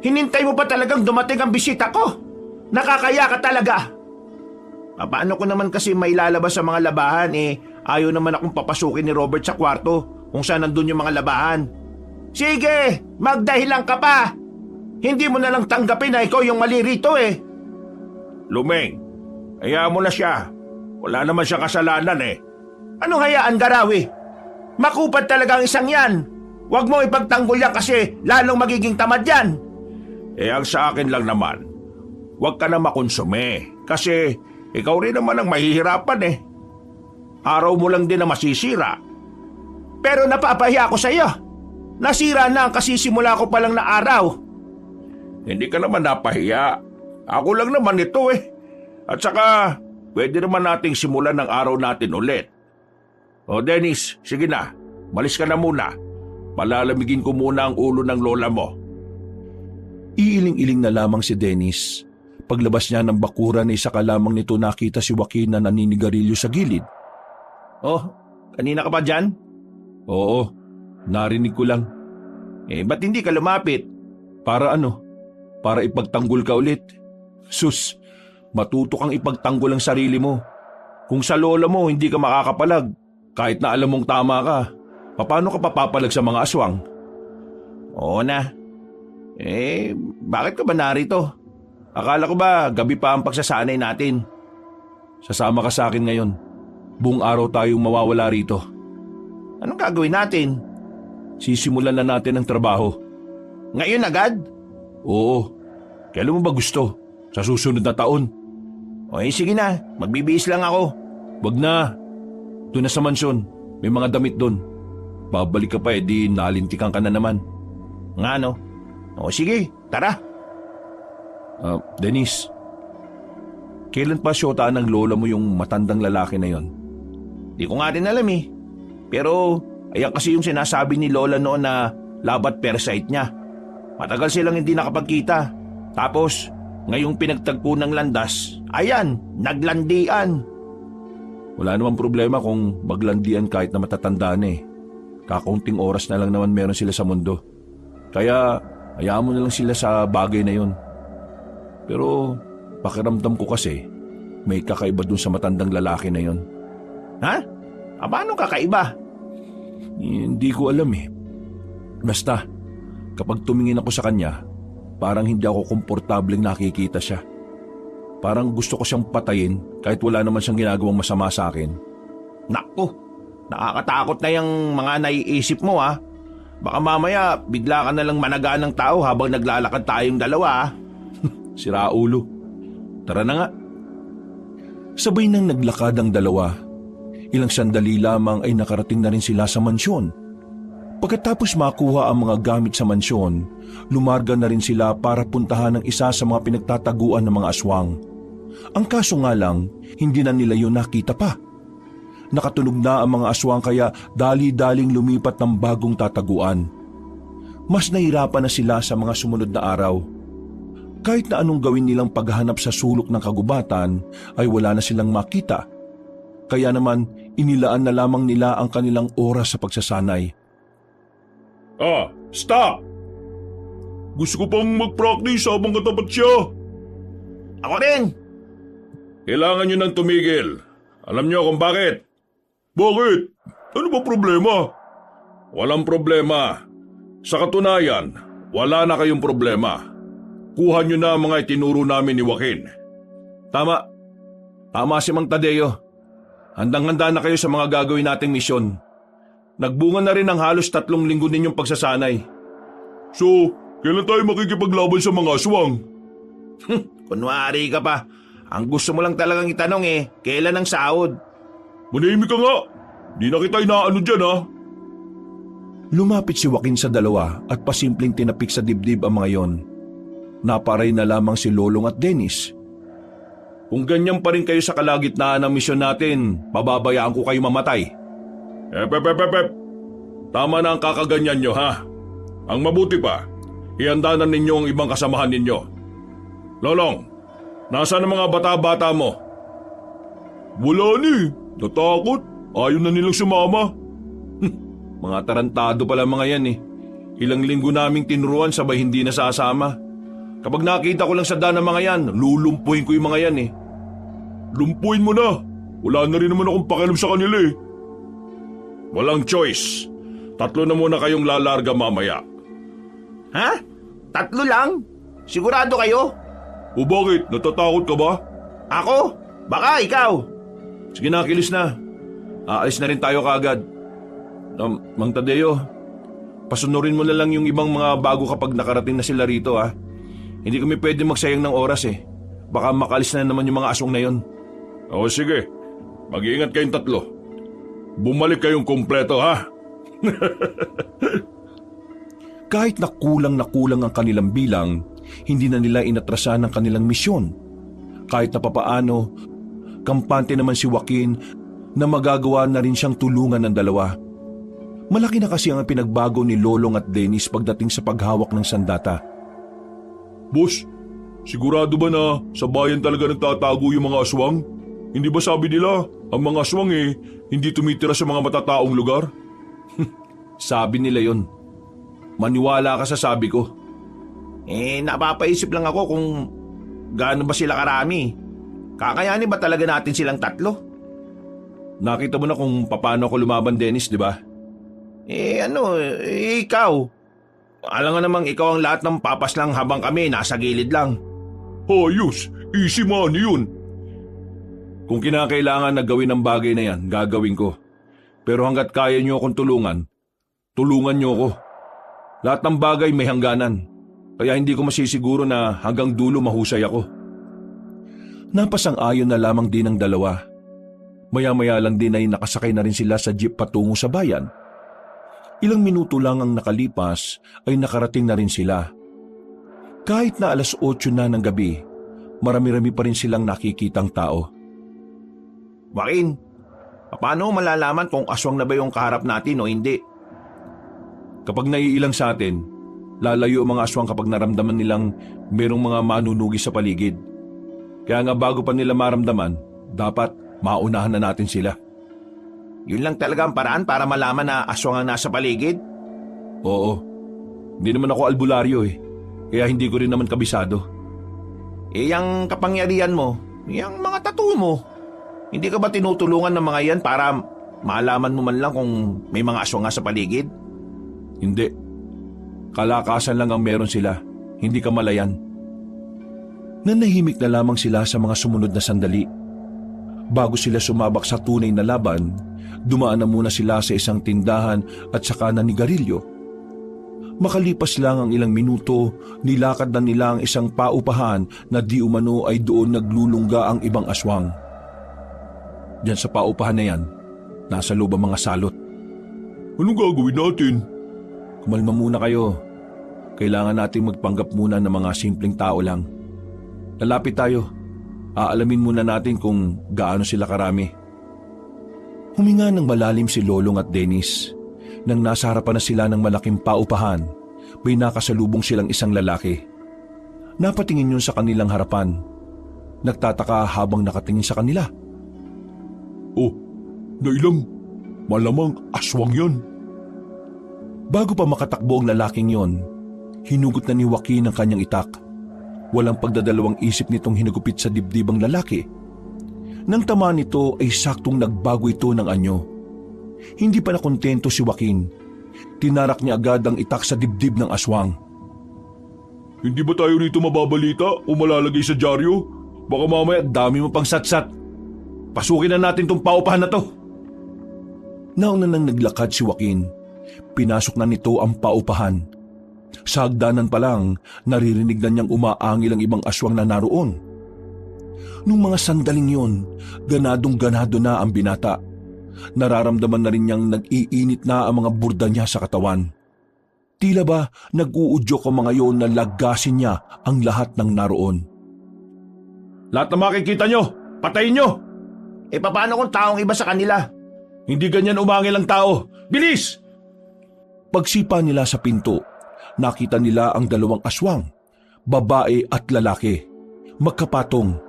Hinintay mo pa talagang dumating ang bisita ko. Nakakaya ka talaga. Paano ko naman kasi may lalabas sa mga labahan ayaw naman akong papasukin ni Robert sa kwarto kung saan nandun yung mga labahan. Sige, magdahilan ka pa. Hindi mo na lang tanggapin na ikaw yung mali rito eh. Luming, hayaan mo na siya. Wala naman siya kasalanan eh. Anong hayaan, Garawi? Makupad talaga ang isang yan. Huwag mo ipagtanggol yan kasi lalong magiging tamad yan. Ang sa akin lang naman, huwag ka na makonsume kasi ikaw rin naman ang mahihirapan eh. Araw mo lang din na masisira. Pero napapahiya ako sa iyo. Nasira na ang kasisimula ko palang na araw. Hindi ka naman napahiya. Ako lang naman ito eh. At saka, pwede naman nating simulan ng araw natin ulit. O Dennis, sige na. Malis ka na muna. Palalamigin ko muna ang ulo ng lola mo. Iiling-iling na lamang si Dennis. Paglabas niya ng bakuran ay saka lamang nito nakita si Joaquin na naninigarilyo sa gilid. Oh, kanina ka ba dyan? Oo, narinig ko lang. Ba't hindi ka lumapit? Para ano? para ipagtanggol ka ulit. Sus, matuto kang ipagtanggol ang sarili mo. Kung sa lola mo hindi ka makakapalag, kahit na alam mong tama ka, paano ka papapalag sa mga aswang? Oo na. Bakit ka ba narito? Akala ko ba gabi pa ang pagsasanay natin? Sasama ka sa akin ngayon. Buong araw tayong mawawala rito. Anong gagawin natin? Sisimulan na natin ang trabaho. Ngayon agad? Oo. Kailan mo ba gusto? Sa susunod na taon? Sige na, magbibihis lang ako. Wag na. Doon na sa mansyon. May mga damit doon. Babalik ka pa di nalintikan ka na naman. Nga no? Sige, tara. Denise, kailan pa syotaan ng lola mo yung matandang lalaki na yon? Di ko nga din alam eh. Pero ayan kasi yung sinasabi ni lola noon na labat parasite niya. Matagal silang hindi nakapagkita. Tapos, ngayong pinagtagpo ng landas, ayan, naglandian. Wala namang problema kung maglandian kahit na matatanda na eh. Kakaunting oras na lang naman meron sila sa mundo. Kaya, hayaan mo na lang sila sa bagay na yon. Pero, pakiramdam ko kasi, may kakaiba dun sa matandang lalaki na yon. Ha? Paano kakaiba? Hindi ko alam eh. Basta, kapag tumingin ako sa kanya, parang hindi ako komportableng nakikita siya. Parang gusto ko siyang patayin kahit wala naman siyang ginagawang masama sa akin. Naku, nakakatakot na yung mga naiisip mo ha. Baka mamaya bigla ka na lang managaan ng tao habang naglalakad tayong dalawa ha. Sira ulo. Tara na nga. Sabay nang naglakad ang dalawa. Ilang sandali lamang ay nakarating na rin sila sa mansyon. Pagkatapos makuha ang mga gamit sa mansyon, lumarga na rin sila para puntahan ang isa sa mga pinagtataguan ng mga aswang. Ang kaso nga lang, hindi na nila yun nakita pa. Nakatunog na ang mga aswang kaya dali-daling lumipat ng bagong tataguan. Mas nahirapan na sila sa mga sumunod na araw. Kahit na anong gawin nilang paghahanap sa sulok ng kagubatan ay wala na silang makita. Kaya naman inilaan na lamang nila ang kanilang oras sa pagsasanay. Stop! Gusto ko pang mag-practice habang katapat siya. Ako rin! Kailangan nyo nang tumigil. Alam nyo kung bakit? Bakit? Ano ba problema? Walang problema. Sa katunayan, wala na kayong problema. Kuha nyo na ang mga itinuro namin ni Joaquin. Tama. Tama si Mang Tadeo. Handang-handa na kayo sa mga gagawin nating misyon. Nagbunga na rin ang halos 3 linggo ninyong pagsasanay. So, kailan tayo makikipaglaban sa mga aswang? Kunwari ka pa. Ang gusto mo lang talagang itanong kailan ang sahod? Manahimik ka nga. Di na kita inaano dyan ha. Lumapit si Joaquin sa dalawa at pasimpleng tinapik sa dibdib ang mga yon. Naparay na lamang si Lolong at Dennis. Kung ganyan pa rin kayo sa kalagitnaan ng misyon natin, pababayaan ko kayo mamatay. Ep. Tama na ang kakaganyan nyo ha. Ang mabuti pa, ihanda na ninyo ang ibang kasamahan ninyo. Lolong, nasaan ang mga bata-bata mo? Wala ni. Natakot. Ayaw na nilang sumama. Mga tarantado pala mga yan eh. Ilang linggo naming tinuruan sabay hindi nasasama. Kapag nakita ko lang sa daan ng mga yan, lulumpuhin ko yung mga yan eh. Lumpuin mo na. Wala na rin naman akong pakialam sa kanila eh. Walang choice. 3 na muna kayong lalarga mamaya. Ha? 3 lang? Sigurado kayo? O bakit? Natatakot ka ba? Ako? Baka ikaw? Sige na, kilis na. Aalis na rin tayo kaagad. Mang Tadeo, pasunurin mo na lang yung ibang mga bago kapag nakarating na sila rito ha. Hindi kami pwede magsayang ng oras eh. Baka makalis na naman yung mga aswang na yon. O sige, mag-iingat kayong 3. Bumalik kayong kumpleto ha. Kahit na kulang ang kanilang bilang, hindi na nila inatrasan ang kanilang misyon. Kahit na papaano, kampante naman si Joaquin na magagawa na rin siyang tulungan ng dalawa. Malaki na kasi ang pinagbago ni Lolong at Dennis pagdating sa paghawak ng sandata. Boss, sigurado ba na sa bayan talaga nagtatago yung mga aswang? Hindi ba sabi nila, ang mga aswang hindi tumitira sa mga matataong lugar? Sabi nila yon. Maniwala ka sa sabi ko. Napapaisip lang ako kung gaano ba sila karami. Kakayanin ba talaga natin silang 3? Nakita mo na kung paano ako lumaban, Dennis, di ba? Ikaw. Alam nga namang ikaw ang lahat ng papas lang habang kami nasa gilid lang. Ayos, easy money yun. Kung kinakailangan na gawin ang bagay na yan, gagawin ko. Pero hanggat kaya niyo akong tulungan, tulungan niyo ako. Lahat ng bagay may hangganan. Kaya hindi ko masisiguro na hanggang dulo mahusay ako. Napasang-ayon na lamang din ang dalawa. Maya-maya lang din ay nakasakay na rin sila sa jeep patungo sa bayan. Ilang minuto lang ang nakalipas ay nakarating na rin sila. Kahit na 8:00 na ng gabi, marami-rami pa rin silang nakikitang tao. Joaquin, paano malalaman kung aswang na ba yung kaharap natin o hindi? Kapag naiilang sa atin, lalayo ang mga aswang kapag naramdaman nilang merong mga manunugi sa paligid. Kaya nga bago pa nila maramdaman, dapat maunahan na natin sila. Yun lang talaga ang paraan para malaman na aswang ang nasa paligid? Oo. Hindi naman ako albularyo kaya hindi ko rin naman kabisado. Yung kapangyarihan mo, yung mga tattoo mo, hindi ka ba tinutulungan ng mga yan para malaman mo man lang kung may mga aswang nga sa paligid? Hindi. Kalakasan lang ang meron sila, hindi kamalayan. Nanahimik na lamang sila sa mga sumunod na sandali. Bago sila sumabak sa tunay na laban, dumaan na muna sila sa isang tindahan at saka nanigarilyo. Makalipas lang ang ilang minuto, nilakad na nila ang isang paupahan na di umano ay doon naglulungga ang ibang aswang. Diyan sa paupahan na yan, nasa loob ang mga salot. Anong gagawin natin? Kumalma muna kayo. Kailangan nating magpanggap muna ng mga simpleng tao lang. Lalapit tayo. Aalamin muna natin kung gaano sila karami. Huminga ng malalim si Lolong at Dennis. Nang nasa harapan na sila ng malaking paupahan, may nakasalubong silang isang lalaki. Napatingin yun sa kanilang harapan. Nagtataka habang nakatingin sa kanila. Oh, nailang. Malamang aswang yan. Bago pa makatakbo ang lalaking yon, hinugot na ni Joaquin ang kanyang itak. Walang pagdadalawang isip nitong hinugupit sa dibdib ang lalaki. Nang tamaan nito ay saktong nagbago ito ng anyo. Hindi pa nakontento si Joaquin. Tinarak niya agad ang itak sa dibdib ng aswang. Hindi ba tayo rito mababalita o malalagay sa dyaryo? Baka mamaya dami mo pang satsat. Pasukin na natin tong paupahan na to. Nauna nang naglakad si Joaquin. Pinasok na nito ang paupahan. Sa hagdanan pa lang, naririnig na niyang umaangil ang ibang aswang na naroon. Nung mga sandaling yon, ganadong-ganado na ang binata. Nararamdaman na rin niyang nag-iinit na ang mga burda niya sa katawan. Tila ba nag-uudyok ang mga yon na lagasin niya ang lahat ng naroon. Lahat na makikita nyo, patayin nyo! Paano kung taong iba sa kanila? Hindi ganyan umangil ang tao. Bilis! Pagsipa nila sa pinto, nakita nila ang dalawang aswang, babae at lalaki, magkapatong.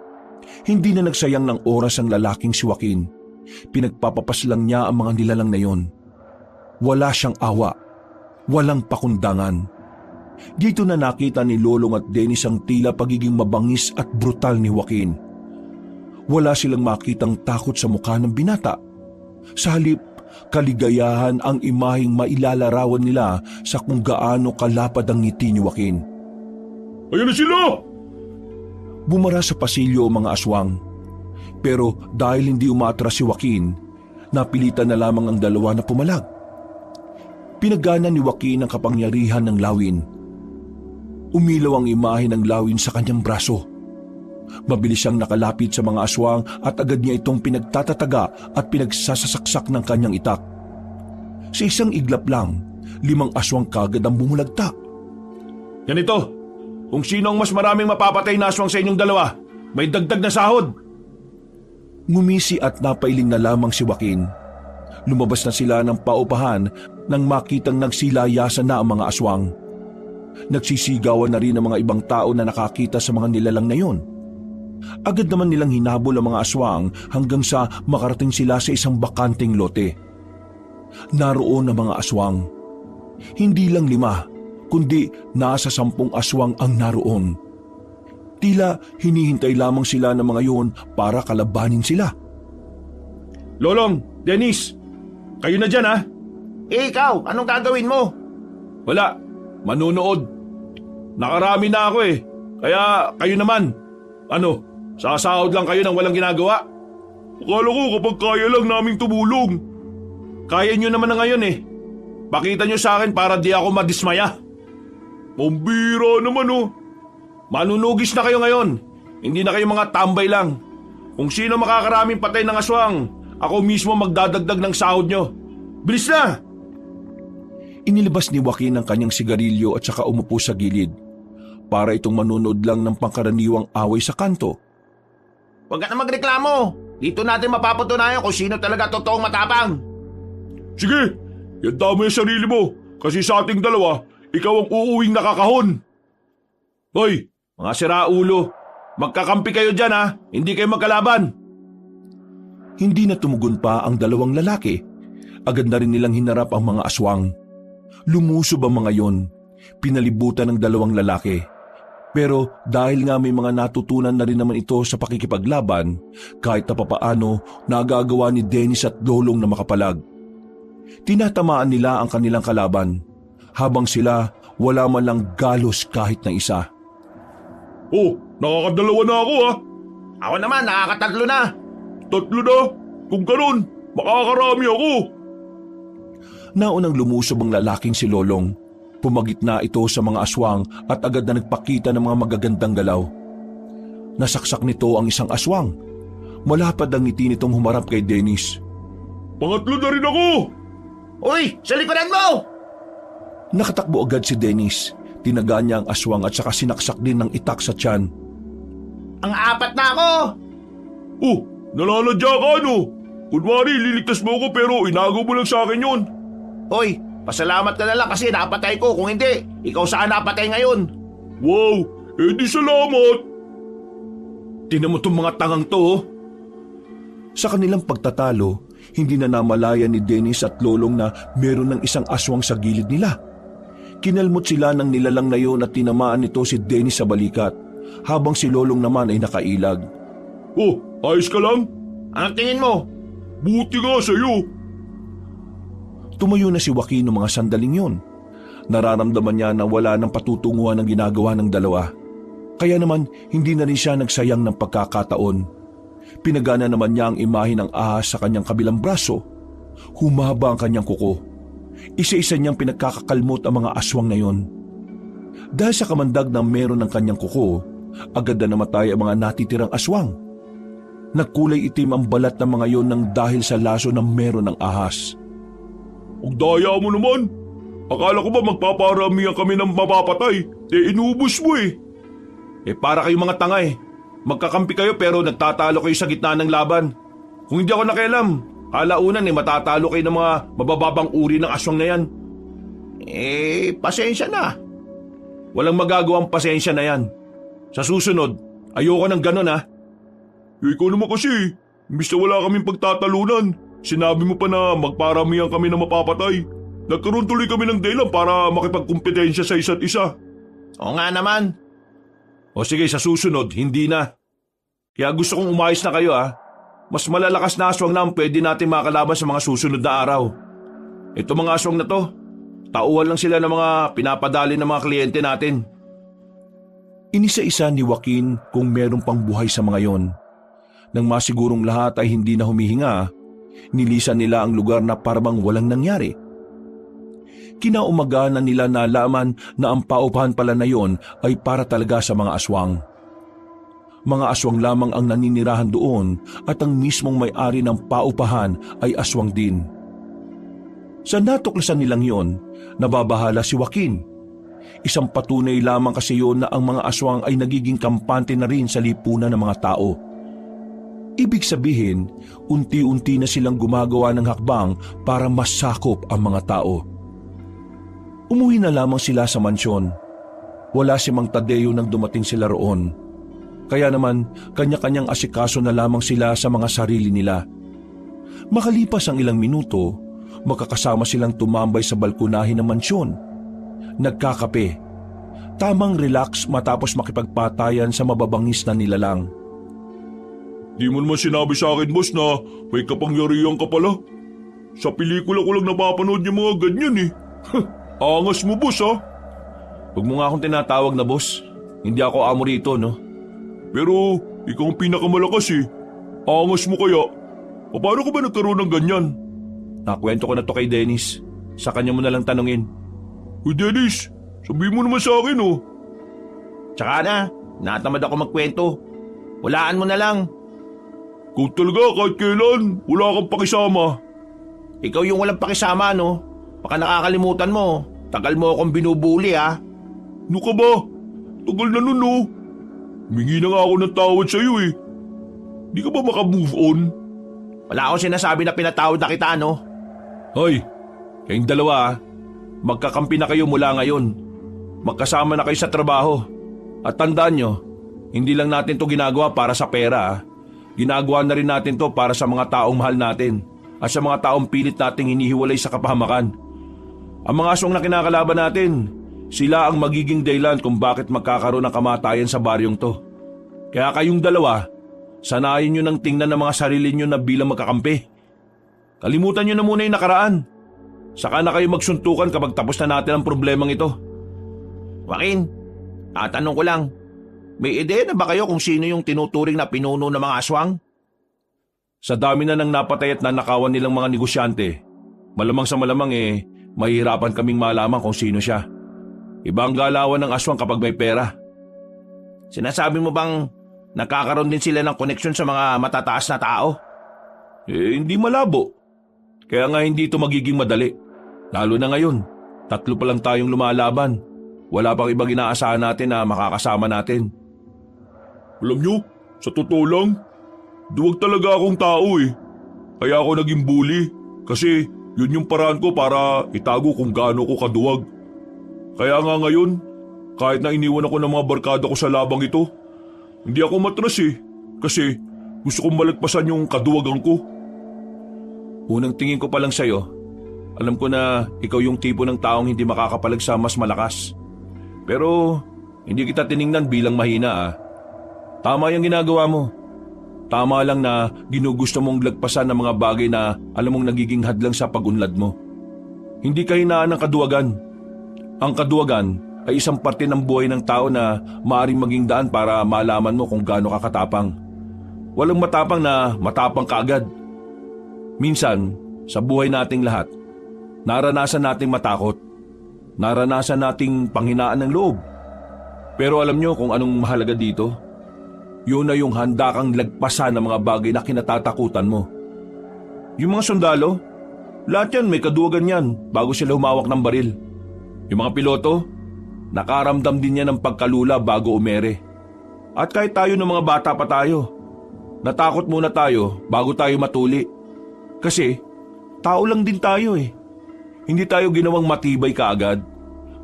Hindi na nagsayang ng oras ang lalaking si Joaquin. Pinagpapapas lang niya ang mga nilalang na yon. Wala siyang awa, walang pakundangan. Dito na nakita ni Lolong at Dennis ang tila pagiging mabangis at brutal ni Joaquin. Wala silang makitang takot sa mukha ng binata. Sa halip, kaligayahan ang imaheng mailalarawan nila sa kung gaano kalapad ang ngiti ni Joaquin. Ayan na sila! Bumara sa pasilyo ang mga aswang. Pero dahil hindi umatras si Joaquin, napilitan na lamang ang dalawa na pumalag. Pinagana ni Joaquin ang kapangyarihan ng lawin. Umilaw ang imahe ng lawin sa kanyang braso. Mabilis siyang nakalapit sa mga aswang at agad niya itong pinagtatataga at pinagsasasaksak ng kanyang itak. Sa isang iglap lang, 5 aswang kagad ang bumulagtak. Ganito, kung sino ang mas maraming mapapatay na aswang sa inyong dalawa, may dagdag na sahod. Ngumisi at napailing na lamang si Joaquin. Lumabas na sila ng paupahan nang makitang nagsilayasan na ang mga aswang. Nagsisigawan na rin ang mga ibang tao na nakakita sa mga nilalang na yon. Agad naman nilang hinabol ang mga aswang hanggang sa makarating sila sa isang bakanting lote. Naroon ang mga aswang. Hindi lang 5, kundi nasa 10 aswang ang naroon. Tila hinihintay lamang sila ng mga yun para kalabanin sila. Lolong, Dennis, kayo na dyan ha? Ikaw, anong gagawin mo? Wala, manunood. Nakarami na ako eh. Kaya kayo naman. Ano, sasahod lang kayo ng walang ginagawa? Akala ko kapag kaya lang naming tumulong. Kaya nyo naman na ngayon eh. Pakita nyo sa akin para di ako madismaya. Pambira naman oh. Manunugis na kayo ngayon. Hindi na kayo mga tambay lang. Kung sino makakaraming patay ng aswang, ako mismo magdadagdag ng sahod nyo. Bilis na! Inilabas ni Joaquin ang kanyang sigarilyo at saka umupo sa gilid para itong manunod lang ng pangkaraniwang away sa kanto. Huwag ka na magreklamo. Dito natin mapapatunayan kung sino talaga totoong matapang. Sige, yanda mo yung sarili mo. Kasi sa ating dalawa, ikaw ang uuwing nakakahon. Hoy, mga siraulo, magkakampi kayo dyan ha, hindi kayo magkalaban. Hindi na tumugon pa ang dalawang lalaki. Agad na rin nilang hinarap ang mga aswang. Lumusob ang mga yon, pinalibutan ng dalawang lalaki. Pero dahil nga may mga natutunan na rin naman ito sa pakikipaglaban, kahit na papaano nagagawa ni Dennis at Lolong na makapalag. Tinatamaan nila ang kanilang kalaban, habang sila wala man lang galos kahit na isa. Oh, nakakadalawa na ako ha. Ako naman, nakakatatlo na. 3 na. Kung ganun, makakarami ako. Naunang lumusob ang lalaking si Lolong. Pumagitna ito sa mga aswang at agad na nagpakita ng mga magagandang galaw. Nasaksak nito ang isang aswang. Malapad ang ngiti nitong humarap kay Dennis. Pangatlo na rin ako. Uy, sa likuran mo! Nakatakbo agad si Dennis. Tinaga niya ang aswang at saka sinaksak din ng itak sa tiyan. Ang 4 na ako! Oh, nalalagya ka ano? Kunwari, liligtas mo ako pero inago mo lang sa akin yun. Hoy, pasalamat ka na lang kasi napatay ko. Kung hindi, ikaw saan napatay ngayon? Wow, di salamat. Tingnan mo itong mga tangang to. Oh. Sa kanilang pagtatalo, hindi na namalaya ni Dennis at Lolong na meron ng isang aswang sa gilid nila. Kinalmot sila ng nilalang na yon at tinamaan nito si Dennis sa balikat, habang si Lolong naman ay nakailag. Oh, ayos ka lang? Anong tingin mo? Buti nga sa'yo. Tumayo na si Joaquin noong mga sandaling yon. Nararamdaman niya na wala ng patutunguhan ang ginagawa ng dalawa. Kaya naman hindi na rin siya nagsayang ng pagkakataon. Pinagana naman niya ang imahe ng ahas sa kanyang kabilang braso. Humaba ang kanyang kuko. Isa-isa niyang pinagkakakalmot ang mga aswang na yon. Dahil sa kamandag na meron ng kanyang kuko, agad na namatay ang mga natitirang aswang. Nagkulay itim ang balat ng mga yon nang dahil sa laso na meron ng ahas. Ang daya mo naman. Akala ko ba magpaparamihan kami ng mapapatay? Inubos mo eh. Para kayong mga tanga eh. Magkakampi kayo pero nagtatalo kayo sa gitna ng laban. Kung hindi ako nakialam, halaunan matatalo kayo ng mga mabababang uri ng aswang na yan. Pasensya na. Walang magagawang pasensya na yan. Sa susunod, ayoko ng ganun ha. Ikaw naman kasi, imbis na wala kaming pagtatalunan, sinabi mo pa na magparamihan kami ng mapapatay. Nagkaroon tuloy kami ng dahilan para makipagkumpetensya sa isa't isa. Oo nga naman. O sige, sa susunod, hindi na. Kaya gusto kong umayos na kayo ha. Mas malalakas na aswang na ang pwede natin makalaban sa mga susunod na araw. Ito mga aswang na to, tauhan lang sila ng mga pinapadali ng mga kliyente natin. Inisa-isa ni Joaquin kung meron pang buhay sa mga yon. Nang masigurong lahat ay hindi na humihinga, nilisan nila ang lugar na parang walang nangyari. Kinaumaga na nila nalaman na ang paupahan pala na yon ay para talaga sa mga aswang. Mga aswang lamang ang naninirahan doon at ang mismong may-ari ng paupahan ay aswang din. Sa natuklasan nilang yon, nababahala si Joaquin. Isang patunay lamang kasi yon na ang mga aswang ay nagiging kampante na rin sa lipunan ng mga tao. Ibig sabihin, unti-unti na silang gumagawa ng hakbang para masakop ang mga tao. Umuwi na lamang sila sa mansyon. Wala si Mang Tadeo nang dumating sila roon. Kaya naman, kanya-kanyang asikaso na lamang sila sa mga sarili nila. Makalipas ang ilang minuto, makakasama silang tumambay sa balkonahe ng mansyon. nagkakape. Tamang relax matapos makipagpatayan sa mababangis na nilalang. Di mo naman sinabi sa akin, boss, na may kapangyarihan ka pala. Sa pelikula ko lang napapanood yung mga ganyan eh. Angas mo, boss, ha? Huwag mo nga akong tinatawag na boss. Hindi ako amo rito, no? Pero ikaw ang pinakamalakas eh. Angas mo kaya. Paano ka ba nagkaroon ng ganyan? Nakwento ko na to kay Dennis. Sa kanya mo na lang tanungin. Uy, Dennis, sabihin mo naman sa akin, oh. Tsaka na, natamad ako magkwento. Walaan mo na lang. Kung talaga kahit kailan, wala kang pakisama. Ikaw yung walang pakisama, no? Baka nakakalimutan mo. Tagal mo akong binubuli, ha? Ano ka ba? Tagal na nun, oh. Humingi na nga ako ng tawad sa'yo eh. Di ka ba maka-move on? Wala akong sinasabi na pinatawad na kita, no? Hoy, kayong dalawa, magkakampi na kayo mula ngayon. Magkasama na kayo sa trabaho. At tandaan nyo, hindi lang natin to ginagawa para sa pera. Ginagawa na rin natin to para sa mga taong mahal natin at sa mga taong pilit nating hinihiwalay sa kapahamakan. Ang mga aswang na kinakalaban natin, sila ang magiging dahilan kung bakit magkakaroon ng kamatayan sa baryong to. Kaya kayong dalawa, sanayin nyo ng tingnan ng mga sarili nyo na bilang magkakampi. Kalimutan nyo na muna yung nakaraan. Saka na kayo magsuntukan kapag tapos na natin ang problemang ito. Joaquin, tatanong ko lang. May ideya na ba kayo kung sino yung tinuturing na pinuno ng mga aswang? Sa dami na ng napatay at nanakawan nilang mga negosyante, malamang sa malamang mahihirapan kaming malaman kung sino siya. Iba ang galawan ng aswang kapag may pera. Sinasabi mo bang nagkakaroon din sila ng koneksyon sa mga matataas na tao? Hindi malabo. Kaya nga hindi ito magiging madali. Lalo na ngayon, 3 pa lang tayong lumalaban. Wala pang ibang inaasahan natin na makakasama natin. Alam nyo, sa totoo lang, duwag talaga akong tao eh. Kaya ako naging bully. Kasi yun yung paraan ko para itago kung gaano ko kaduwag. Kaya nga ngayon, kahit na iniwan ako ng mga barkada ko sa labang ito, hindi ako matras eh. Kasi gusto kong malagpasan yung kaduwagan ko. Unang tingin ko pa lang sa'yo, alam ko na ikaw yung tipo ng taong hindi makakapalag sa mas malakas. Pero hindi kita tiningnan bilang mahina ah. Tama yung ginagawa mo. Tama lang na ginugusto mong lagpasan ng mga bagay na alam mong nagiging hadlang sa pag-unlad mo. Hindi ka hinaan ng kaduwagan. Ang kaduwagan ay isang parte ng buhay ng tao na maaaring maging daan para malaman mo kung gaano ka katapang. Walang matapang na matapang ka agad. Minsan, sa buhay nating lahat, naranasan nating matakot. Naranasan nating panghinaan ng loob. Pero alam nyo kung anong mahalaga dito? Yun na yung handa kang lagpasan ng mga bagay na kinatatakutan mo. Yung mga sundalo, lahat yan may kaduwagan yan bago sila humawak ng baril. Yung mga piloto, nakaramdam din yan ng pagkalula bago umere. At kahit tayo ng mga bata pa tayo, natakot muna tayo bago tayo matuli. Kasi, tao lang din tayo eh. Hindi tayo ginawang matibay kaagad.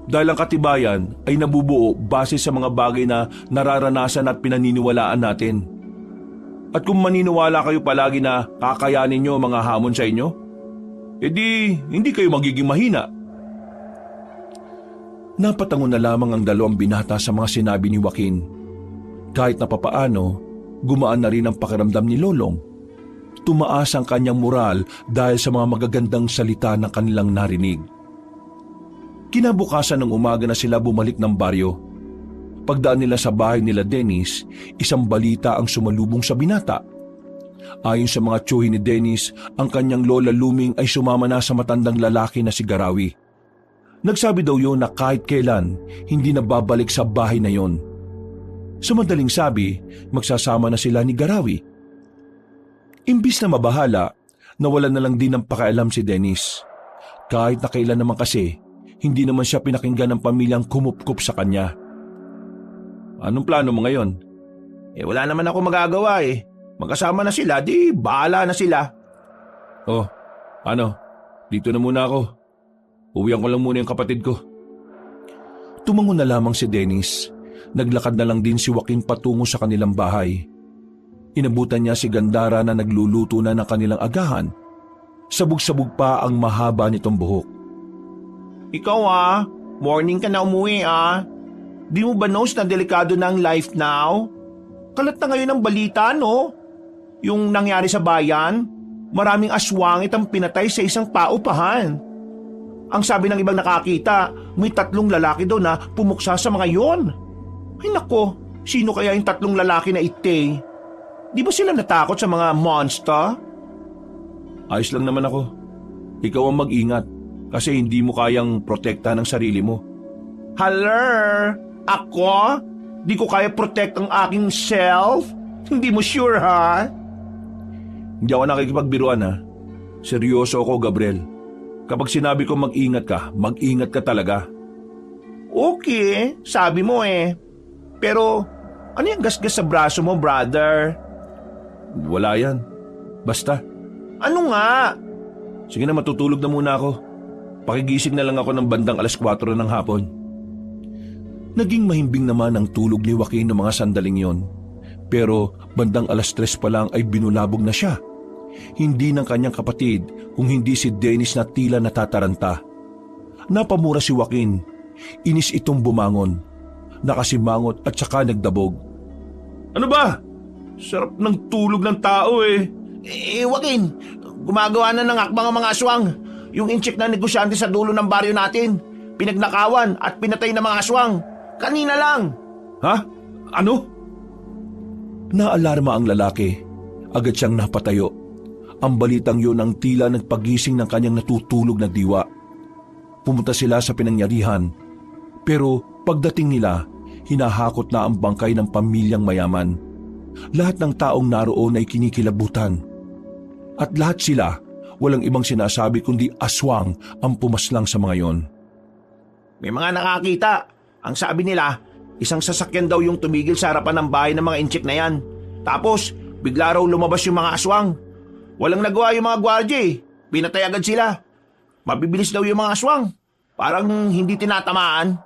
Dahil ang katibayan ay nabubuo base sa mga bagay na nararanasan at pinaniniwalaan natin. At kung maniniwala kayo palagi na kakayanin nyo mga hamon sa inyo, edi hindi kayo magiging mahina. Napatango na lamang ang 2 binata sa mga sinabi ni Joaquin. Kahit na papaano, gumaan na rin ang pakiramdam ni Lolong. Tumaas ang kanyang moral dahil sa mga magagandang salita ng kanilang narinig. Kinabukasan ng umaga na sila bumalik ng baryo. Pagdaan nila sa bahay nila Dennis, isang balita ang sumalubong sa binata. Ayon sa mga tiyuhin ni Dennis, ang kanyang lola Luming ay sumama na sa matandang lalaki na si Garawi. Nagsabi daw yun na kahit kailan, hindi na babalik sa bahay na yon. Sa madaling sabi, magsasama na sila ni Garawi. Imbis na mabahala, nawalan na lang din ng pakialam si Dennis. Kahit na kailan naman kasi, hindi naman siya pinakinggan ng pamilyang kumupkup sa kanya. Anong plano mo ngayon? Wala naman ako magagawa eh. Magkasama na sila, di bahala na sila. Oh, dito na muna ako. Uwihan ko lang muna yung kapatid ko. Tumango na lamang si Dennis. Naglakad na lang din si Joaquin patungo sa kanilang bahay. Inabutan niya si Gandara na nagluluto na ng kanilang agahan. Sabog-sabog pa ang mahaba nitong buhok. Ikaw Morning ka na umuwi Di mo ba knows na delikado na ang life now? Kalat na ngayon ang balita, no? Yung nangyari sa bayan, maraming aswangit ang pinatay sa isang paupahan. Ang sabi ng ibang nakakita, may 3 lalaki daw na pumuksa sa mga yon. Ay nako, sino kaya yung 3 lalaki na ite? Di ba sila natakot sa mga monster? Ayos lang naman ako. Ikaw ang mag-ingat kasi hindi mo kayang protektahan ang sarili mo. Haller, ako? Di ko kaya protect ang aking self? Hindi mo sure, ha? Hindi ako nakikipagbiruan ha. Seryoso ako, Gabriel. Kapag sinabi ko mag-ingat ka talaga. Okay, sabi mo Pero, ano yung gasgas sa braso mo, brother? Wala yan. Basta. Ano nga? Sige na, matutulog na muna ako. Pakigising na lang ako ng bandang 4:00 ng hapon. Naging mahimbing naman ang tulog ni Joaquin ng mga sandaling yon. Pero bandang 3:00 pa lang ay binulabog na siya. Hindi ng kanyang kapatid kung hindi si Dennis na tila natataranta. Napamura si Joaquin. Inis itong bumangon. Nakasimangot at saka nagdabog. Ano ba? Sarap ng tulog ng tao Joaquin, gumagawa na ng akbang ang mga aswang. Yung incheck na negosyante sa dulo ng baryo natin. Pinagnakawan at pinatay ng mga aswang. Kanina lang. Ha? Ano? Naalarma ang lalaki. Agad siyang napatayo. Ang balitang yun ang tila nagpagising ng kanyang natutulog na diwa. Pumunta sila sa pinangyarihan. Pero pagdating nila, hinahakot na ang bangkay ng pamilyang mayaman. Lahat ng taong naroon ay kinikilabutan. At lahat sila, walang ibang sinasabi kundi aswang ang pumaslang sa mga yon. May mga nakakita. Ang sabi nila, isang sasakyan daw yung tumigil sa harapan ng bahay ng mga incheck na yan. Tapos, bigla raw lumabas yung mga aswang. Walang nagawa yung mga gwardya Pinatay agad sila. Mabibilis daw yung mga aswang. Parang hindi tinatamaan.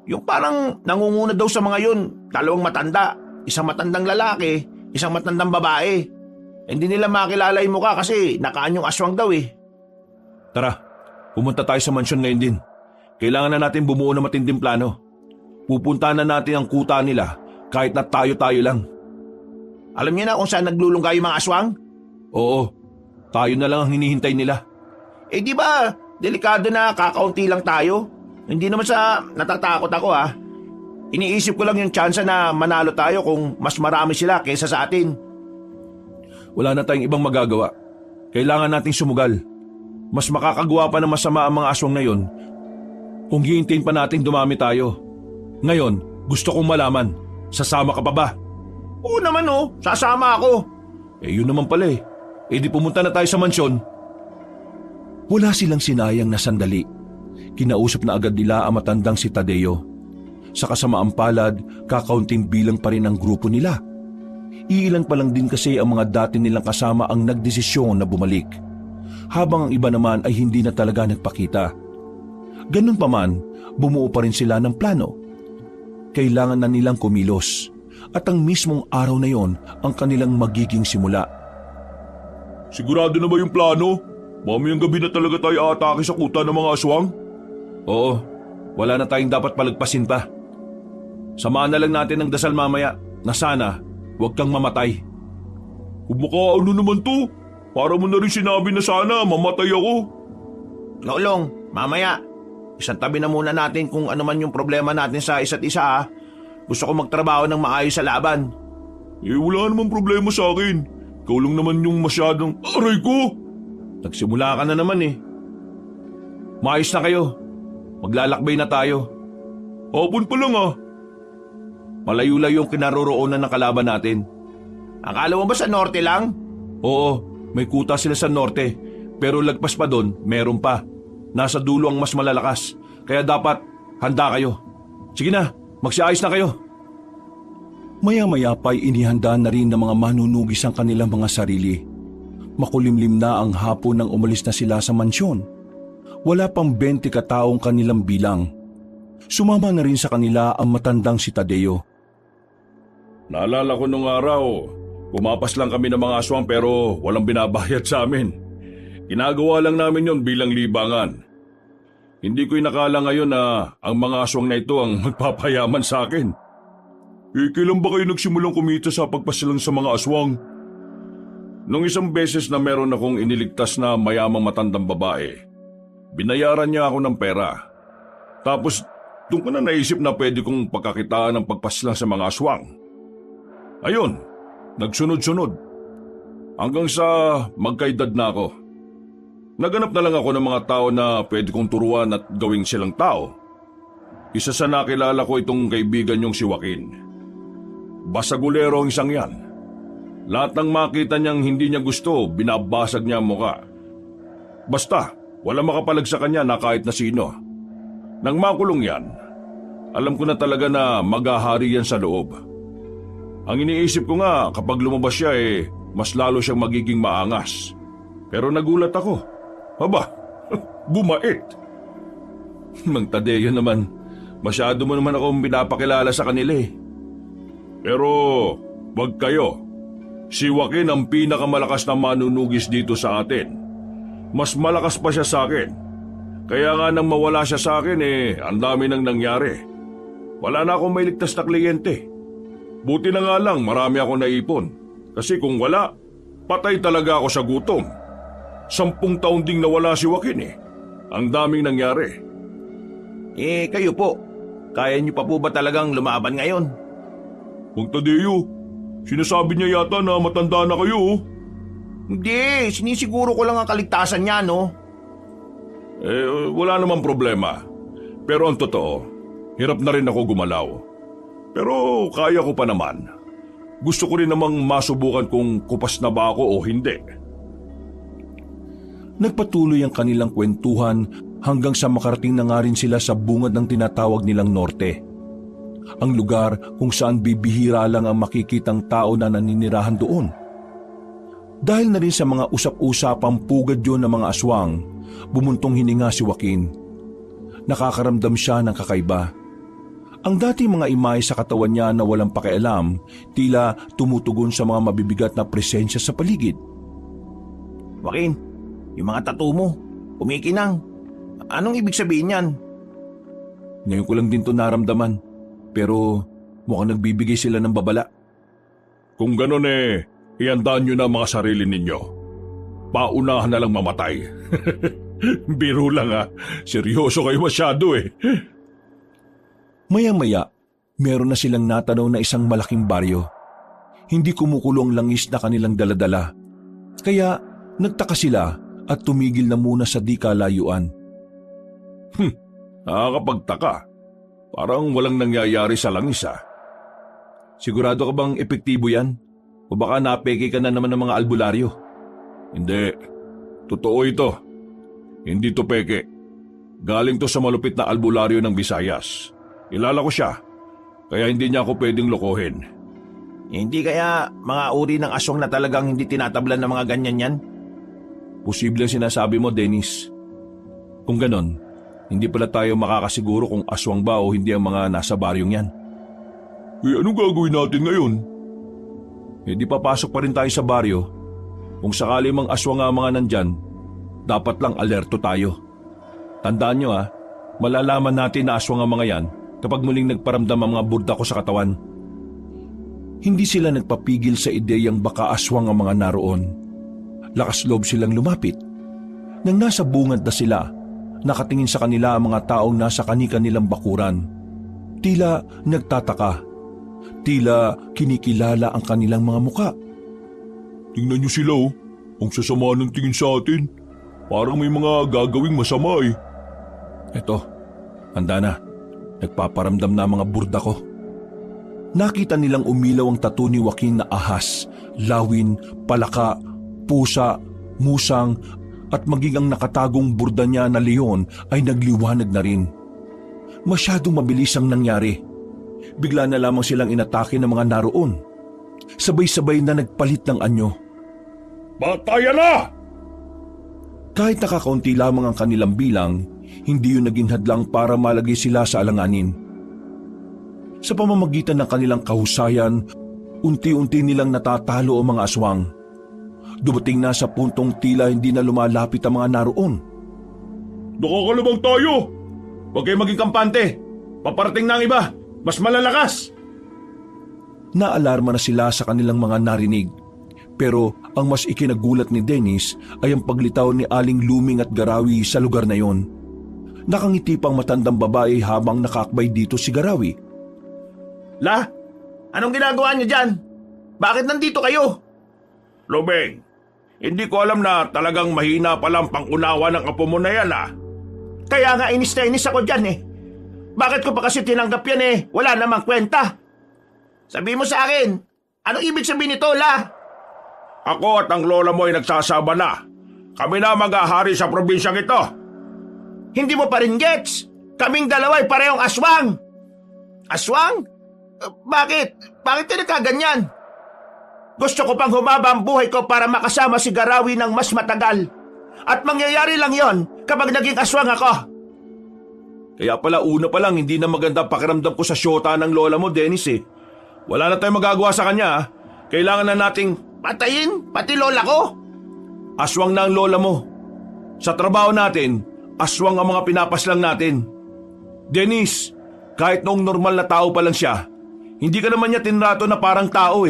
Yung parang nangunguna daw sa mga yun, 2 matanda. Isang matandang lalaki, isang matandang babae. Hindi nila makilala yung mukha kasi nakaan yung aswang daw Tara, pumunta tayo sa mansyon ngayon din. Kailangan na natin bumuo ng matinding plano. Pupuntahan na natin ang kuta nila kahit na tayo-tayo lang. Alam niyo na kung saan naglulungga yung mga aswang? Oo, tayo na lang ang hinihintay nila. Di ba, delikado na kakaunti lang tayo? Hindi naman sa natatakot ako Iniisip ko lang yung tsansa na manalo tayo kung mas marami sila kaysa sa atin. Wala na tayong ibang magagawa. Kailangan nating sumugal. Mas makakagawa pa ng masama ang mga aswang na yon kung hihintayin pa nating dumami tayo. Ngayon, gusto kong malaman, sasama ka pa ba? Oo naman sasama ako. Yun naman pala di pumunta na tayo sa mansyon. Wala silang sinayang na sandali. Kinausap na agad nila ang matandang si Tadeo. Sa kasamaang palad, kakaunting bilang pa rin ang grupo nila. Iilan pa lang din kasi ang mga dati nilang kasama ang nagdesisyon na bumalik. Habang ang iba naman ay hindi na talaga nagpakita. Ganun pa man, bumuo pa rin sila ng plano. Kailangan na nilang kumilos. At ang mismong araw na yon ang kanilang magiging simula. Sigurado na ba yung plano? Mamayang gabi na talaga tayo atake sa kuta ng mga aswang? Oo, wala na tayong dapat palagpasin pa. Samahan na lang natin ng dasal mamaya na sana huwag kang mamatay. Ano naman to? Para mo na rin sinabi na sana mamatay ako. Lolong, mamaya, isang tabi na muna natin kung ano man yung problema natin sa isa't isa Gusto ko magtrabaho ng maayos sa laban. Wala namang problema sa akin. Ikaw lang naman yung masyadong aray ko. Nagsimula ka na naman Maayos na kayo. Maglalakbay na tayo. Hapon pa lang Malayo-layo yung kinaroroonan ng kalaban natin. Akala mo ba sa norte lang? Oo, may kuta sila sa norte. Pero lagpas pa doon, meron pa. Nasa dulo ang mas malalakas. Kaya dapat handa kayo. Sige na, magsiayos na kayo. Maya-maya pa'y inihanda na rin ng mga manunugis ang kanilang mga sarili. Makulimlim na ang hapon nang umalis na sila sa mansyon. Wala pang 20 kataong kanilang bilang. Sumama na rin sa kanila ang matandang si Tadeo. Naalala ko nung araw, pumapas lang kami ng mga aswang pero walang binabayad sa amin. Ginagawa lang namin yon bilang libangan. Hindi ko inakala ngayon na ang mga aswang na ito ang magpapayaman sa akin. Kailan ba kayo nagsimulang kumita sa pagpasilang sa mga aswang? Nung isang beses na meron akong iniligtas na mayamang matandang babae, binayaran niya ako ng pera. Tapos doon ko na naisip na pwede kong pagkakitaan ng pagpasilang sa mga aswang. Ayun, nagsunod-sunod. Hanggang sa magkaedad na ako. Naganap na lang ako ng mga tao na pwede kong turuan at gawing silang tao. Isa sa nakilala ko itong kaibigan niyong si Joaquin. Basagulero ang isang yan. Lahat ng makita niyang hindi niya gusto, binabasag niya ang muka. Basta, wala makapalag sa kanya na kahit na sino. Nang makulong yan, alam ko na talaga na maghahari yan sa loob. Ang iniisip ko nga kapag lumabas siya mas lalo siyang magiging maangas. Pero nagulat ako. Aba, bumait. Mang Tadeo naman, masyado mo naman akong pinapakilala sa kanila eh. Pero, wag kayo. Si Joaquin ang pinakamalakas na manunugis dito sa atin. Mas malakas pa siya sa akin. Kaya nga nang mawala siya sa akin ang dami nang nangyari. Wala na akong may ligtas na kliyente. Buti na nga lang marami akong naipon. Kasi kung wala, patay talaga ako sa gutom. 10 taon ding nawala si Joaquin Ang daming nangyari. Kayo po, kaya niyo pa po ba talagang lumaban ngayon? Mang Tadeo, sinasabi niya yata na matanda na kayo. Hindi, sinisiguro ko lang ang kaligtasan niya, no? Wala namang problema. Pero ang totoo, hirap na rin ako gumalaw. Pero kaya ko pa naman. Gusto ko rin namang masubukan kung kupas na ba ako o hindi. Nagpatuloy ang kanilang kwentuhan hanggang sa makarating na nga rin sila sa bungad ng tinatawag nilang Norte. Ang lugar kung saan bibihira lang ang makikitang tao na naninirahan doon. Dahil na rin sa mga usap-usapang pugad yun ng mga aswang, bumuntong hininga si Joaquin. Nakakaramdam siya ng kakaiba. Ang dating mga imahe sa katawan niya na walang pakialam, tila tumutugon sa mga mabibigat na presensya sa paligid. Joaquin, yung mga tattoo mo, kumikinang. Anong ibig sabihin yan? Ngayon ko lang din to naramdaman, pero mukhang nagbibigay sila ng babala. Kung ganon iandaan nyo na mga sarili ninyo. Paunahan na lang mamatay. Biro lang seryoso kayo masyado Maya-maya, meron na silang natanaw na isang malaking baryo. Hindi kumukulo ang langis na kanilang daladala. Kaya nagtaka sila at tumigil na muna sa di kalayuan. Nakakapagtaka. Parang walang nangyayari sa langis Sigurado ka bang epektibo yan? O baka napeke ka na naman ng mga albularyo? Hindi. Totoo ito. Hindi to peke. Galing to sa malupit na albularyo ng Visayas. Kilala ko siya. Kaya hindi niya ako pwedeng lokohin. Hindi kaya mga uri ng aswang na talagang hindi tinatablan ng mga ganyan yan? Posible ang sinasabi mo, Dennis. Kung ganon, hindi pala tayo makakasiguro kung aswang ba o hindi ang mga nasa baryong yan. Anong gagawin natin ngayon? Di papasok pa rin tayo sa baryo. Kung sakali mang aswang ang mga nandyan, dapat lang alerto tayo. Tandaan nyo malalaman natin na aswang ang mga yan kapag muling nagparamdam ang mga burda ko sa katawan. Hindi sila nagpapigil sa ideyang baka aswang ang mga naroon. Lakas loob silang lumapit. Nang nasa bungad na sila, nakatingin sa kanila ang mga taong nasa kani-kanilang bakuran. Tila nagtataka. Tila kinikilala ang kanilang mga muka. Tingnan niyo sila Ang sasama ng tingin sa atin. Parang may mga gagawing masama Eto, handa na. Nagpaparamdam na ang mga burda ko. Nakita nilang umilaw ang tattoo ni Joaquin na ahas, lawin, palaka, pusa, musang at maging ang nakatagong burda niya na leon ay nagliwanag na rin. Masyadong mabilis ang nangyari. Bigla na lamang silang inatake ng mga naroon. Sabay-sabay na nagpalit ng anyo. Batayan na! Kahit nakakaunti lamang ang kanilang bilang, hindi yun naging hadlang para malagay sila sa alanganin. Sa pamamagitan ng kanilang kahusayan, unti-unti nilang natatalo ang mga aswang. Dumating na sa puntong tila hindi na lumalapit ang mga naroon. Nakakalabang tayo! Huwag kayo maging kampante! Paparating na ang iba! Mas malalakas! Naalarma na sila sa kanilang mga narinig. Pero ang mas ikinagulat ni Dennis ay ang paglitaw ni Aling Luming at Garawi sa lugar na yon. Nakangiti pang matandang babae habang nakaakbay dito si Garawi. La, anong ginagawa niyo dyan? Bakit nandito kayo? Luming, hindi ko alam na talagang mahina palang pangunawa ng apo mo na yan Kaya nga inis na inis ako dyan Bakit ko pa kasi tinanggap yan Wala namang kwenta. Sabi mo sa akin, anong ibig sabihin nito, La? Ako at ang lola mo ay nagsasama na. Kami na mag-ahari sa probinsyang ito. Hindi mo pa rin gets. Kaming dalawa ay parehong aswang. Aswang? Bakit? Bakit ka nagkaganyan? Gusto ko pang humaba ang buhay ko para makasama si Garawi ng mas matagal. At mangyayari lang yon kapag naging aswang ako. Kaya pala una pa lang hindi na maganda pakiramdam ko sa syota ng lola mo, Dennis Wala na tayong magagawa sa kanya Kailangan na nating patayin pati lola ko. aswang na ang lola mo. Sa trabaho natin, aswang ang mga pinapaslang natin. Dennis, kahit noong normal na tao pa lang siya, hindi ka naman niya tinrato na parang tao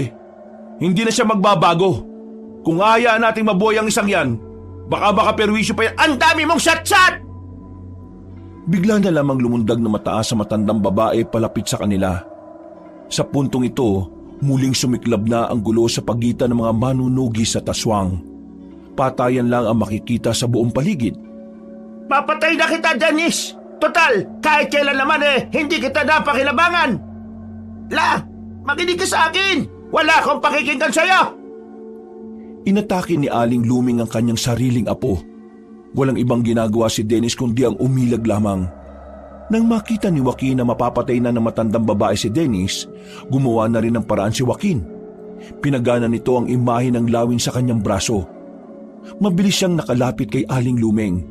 Hindi na siya magbabago. Kung hayaan nating mabuhay ang isang yan, baka perwisyo pa yan. Ang dami mong sat-sat! Bigla na lamang lumundag na mataas sa matandang babae palapit sa kanila. Sa puntong ito, muling sumiklab na ang gulo sa pagitan ng mga manunugis at aswang. Patayan lang ang makikita sa buong paligid. Papatay na kita, Dennis! Total, kahit kailan naman hindi kita napakinabangan! La, makinig ka sa akin! Wala akong pakikinggan sa'yo! Inatake ni Aling Luming ang kanyang sariling apo. Walang ibang ginagawa si Dennis kundi ang umilag lamang. Nang makita ni Joaquin na mapapatay na ng matandang babae si Dennis, gumawa na rin ng paraan si Joaquin. Pinagana nito ang imahe ng lawin sa kanyang braso. Mabilis siyang nakalapit kay Aling Luming.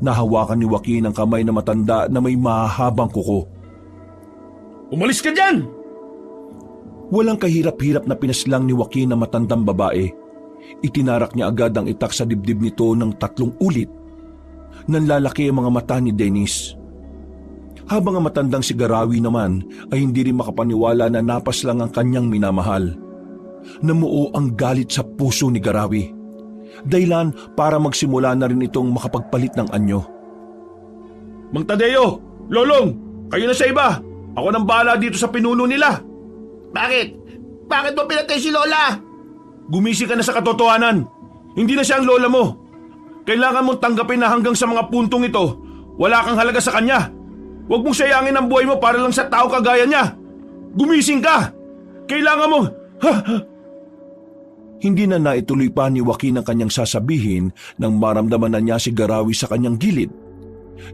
Nahawakan ni Joaquin ang kamay na matanda na may mahahabang kuko. Umalis ka dyan! Walang kahirap-hirap na pinaslang ni Joaquin ang matandang babae. Itinarak niya agad ang itak sa dibdib nito ng 3 ulit. Nanlalaki ang mga mata ni Dennis. Habang ang matandang si Garawi naman ay hindi rin makapaniwala na napaslang ang kanyang minamahal. Namuo ang galit sa puso ni Garawi. Dahilan para magsimula na rin itong makapagpalit ng anyo. Mang Tadeo! Lolong! Kayo na sa iba! Ako nang bahala dito sa pinuno nila! Bakit? Bakit mo pinatay si Lola? Gumisi ka na sa katotohanan. Hindi na siya ang lola mo. Kailangan mong tanggapin na hanggang sa mga puntong ito, wala kang halaga sa kanya. Huwag mong sayangin ang buhay mo para lang sa tao kagaya niya. Gumising ka! Kailangan mo... Hindi na naituloy pa ni Joaquin ang kanyang sasabihin nang maramdaman na niya si Garawi sa kanyang gilid.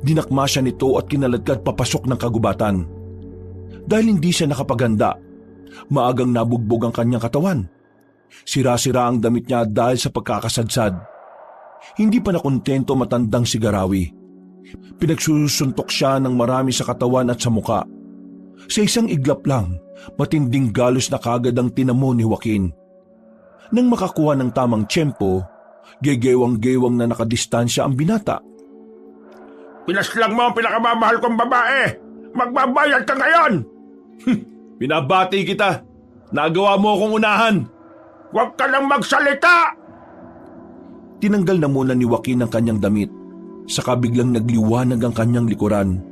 Dinakma siya nito at kinaladkad papasok ng kagubatan. Dahil hindi siya nakapaganda, maagang nabugbog ang kanyang katawan. Sira-sira ang damit niya dahil sa pagkakasadsad. Hindi pa nakontento matandang si Garawi. Pinagsusuntok siya ng marami sa katawan at sa muka. Sa isang iglap lang, matinding galos na kagad ang tinamo ni Joaquin. Nang makakuha ng tamang tiyempo, gegewang-gewang na nakadistansya ang binata. Pinaslang mo ang pinakamamahal kong babae! Magbabayad ka ngayon! Binabati kita! Nagawa mo akong unahan! Huwag ka lang magsalita! Tinanggal na muna ni Joaquin ang kanyang damit. Saka biglang nagliwanag ang kanyang likuran.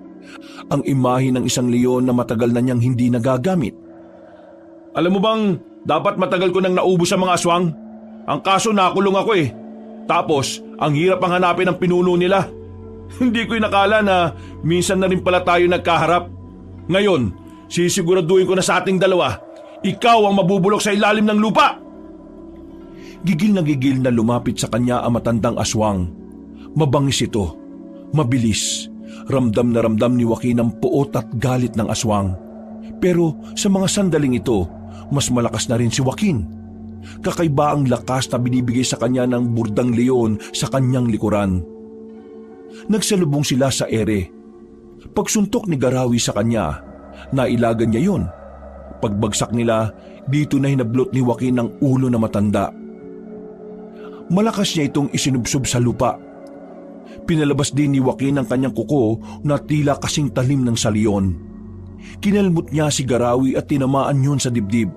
Ang imahe ng isang leon na matagal na niyang hindi nagagamit. Alam mo bang dapat matagal ko nang naubos ang mga aswang? Ang kaso nakulong ako Tapos, ang hirap ang hanapin ng pinuno nila. Hindi ko inakala na minsan na rin pala tayo nagkaharap. Ngayon, sisiguraduhin ko na sa ating dalawa, ikaw ang mabubulok sa ilalim ng lupa. Gigil na lumapit sa kanya ang matandang aswang. Mabangis ito, mabilis. Ramdam na ramdam ni Joaquin ang puot at galit ng aswang. Pero sa mga sandaling ito, mas malakas na rin si Joaquin. Kakaiba ang lakas na binibigay sa kanya ng burdang leon sa kanyang likuran. Nagsalubong sila sa ere. Pagsuntok ni Garawi sa kanya, nailagan niya yon. Pagbagsak nila, dito na hinablot ni Joaquin ang ulo na matanda. Malakas niya itong isinubsob sa lupa. Pinalabas din ni Joaquin ang kanyang kuko na tila kasing talim ng saliyon. Kinalmot niya si Garawi at tinamaan yun sa dibdib.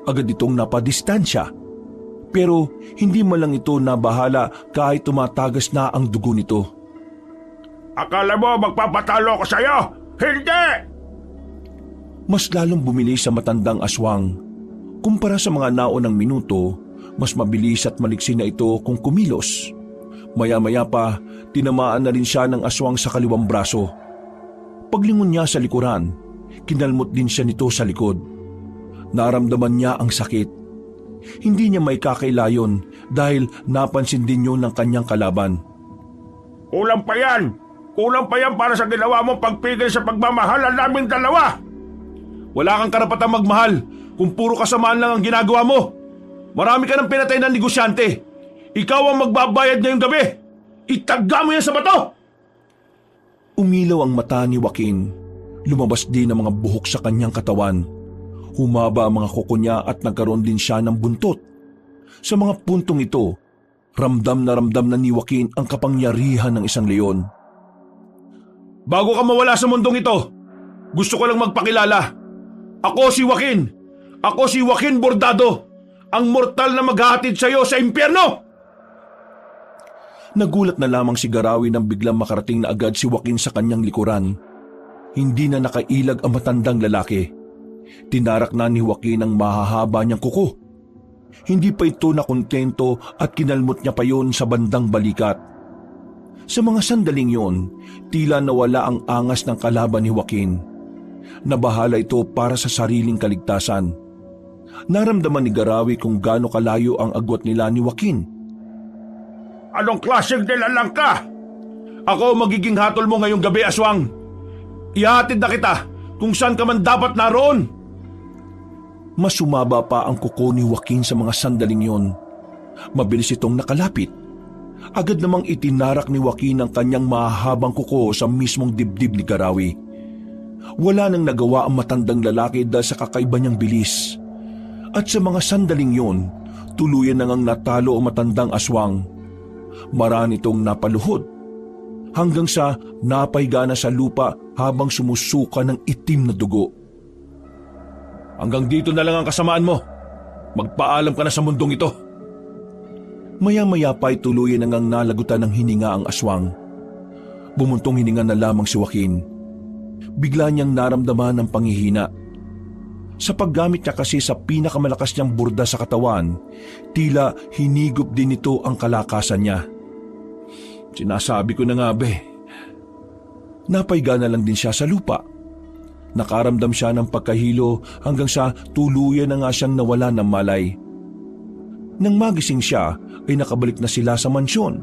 Agad itong napadistansya, pero hindi man lang ito nabahala kahit tumatagas na ang dugo nito. Akala mo magpapatalo ko sa'yo? Hindi! Mas lalong bumili sa matandang aswang. Kumpara sa mga naunang minuto, mas mabilis at maliksi na ito kung kumilos. Maya-maya pa, tinamaan na rin siya ng aswang sa kaliwang braso. Paglingon niya sa likuran, kinalmot din siya nito sa likod. Naramdaman niya ang sakit. Hindi niya may kakailayon dahil napansin din yun ng kanyang kalaban. Kulang pa yan! Kulang pa yan para sa ginawa mong pagpigil sa pagmamahalan naming dalawa! Wala kang karapatang magmahal kung puro kasamaan lang ang ginagawa mo. Marami ka ng pinatay na negosyante. Ikaw ang magbabayad ngayong gabi. Itagga mo yan sa bato! Umilaw ang mata ni Joaquin. Lumabas din ang mga buhok sa kanyang katawan. Humaba ang mga kuko niya at nagkaroon din siya ng buntot. Sa mga puntong ito, ramdam na ni Joaquin ang kapangyarihan ng isang leon. Bago ka mawala sa mundong ito, gusto ko lang magpakilala. Ako si Joaquin. Ako si Joaquin Bordado, ang mortal na maghahatid sa iyo sa impyerno! Nagulat na lamang si Garawi nang biglang makarating na agad si Joaquin sa kanyang likuran. Hindi na nakailag ang matandang lalaki. Tinarak na ni Joaquin ang mahahaba niyang kuko. Hindi pa ito nakontento at kinalmot niya pa yon sa bandang balikat. Sa mga sandaling yon, tila nawala ang angas ng kalaban ni Joaquin. Nabahala ito para sa sariling kaligtasan. Naramdaman ni Garawi kung gaano kalayo ang agwat nila ni Joaquin. Anong klaseng nilalang ka? Ako magiging hatol mo ngayong gabi, aswang. Ihatid na kita kung saan ka man dapat naroon. Mas sumaba pa ang kuko ni Joaquin sa mga sandaling yon. Mabilis itong nakalapit. Agad namang itinarak ni Joaquin ang kanyang mahahabang kuko sa mismong dibdib ni Garawi. Wala nang nagawa ang matandang lalaki dahil sa kakaiba niyang bilis. At sa mga sandaling yon, tuluyan nang natalo ang matandang aswang. Marami itong napaluhod hanggang sa napahiga na sa lupa habang sumusuka ng itim na dugo. Hanggang dito na lang ang kasamaan mo. Magpaalam ka na sa mundong ito. Maya-maya pa ay tuluyan nang nalagutan ng hininga ang aswang. Bumuntong hininga na lamang si Joaquin. Bigla niyang naramdaman ng panghihina. Sa paggamit niya kasi sa pinakamalakas niyang burda sa katawan, tila hinigop din ito ang kalakasan niya. Sinasabi ko na nga be. Napaiga na lang din siya sa lupa. Nakaramdam siya ng pagkahilo hanggang sa tuluyan na nga siyang nawala ng malay. Nang magising siya ay nakabalik na sila sa mansyon.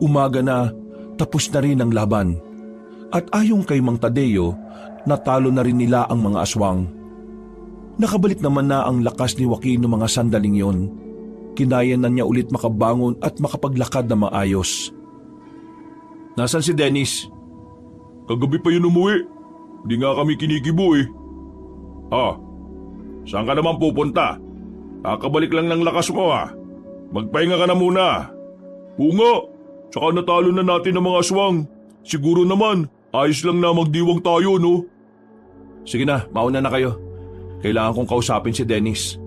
Umaga na, tapos na rin ang laban. At ayon kay Mang Tadeo, natalo na rin nila ang mga aswang. Nakabalik naman na ang lakas ni Joaquin ng mga sandaling yon. Kinaya na niya ulit makabangon at makapaglakad na maayos. Nasaan si Dennis? Kagabi pa yun umuwi. Di nga kami kinikibo eh. Saan ka naman pupunta? Kakabalik lang ng lakas mo ha. Magpahinga ka na muna. Oo nga, tsaka natalo na natin ang mga aswang. Siguro naman, ayos lang na magdiwang tayo no? Sige na, mauna na kayo. Kailangan kong kausapin si Dennis.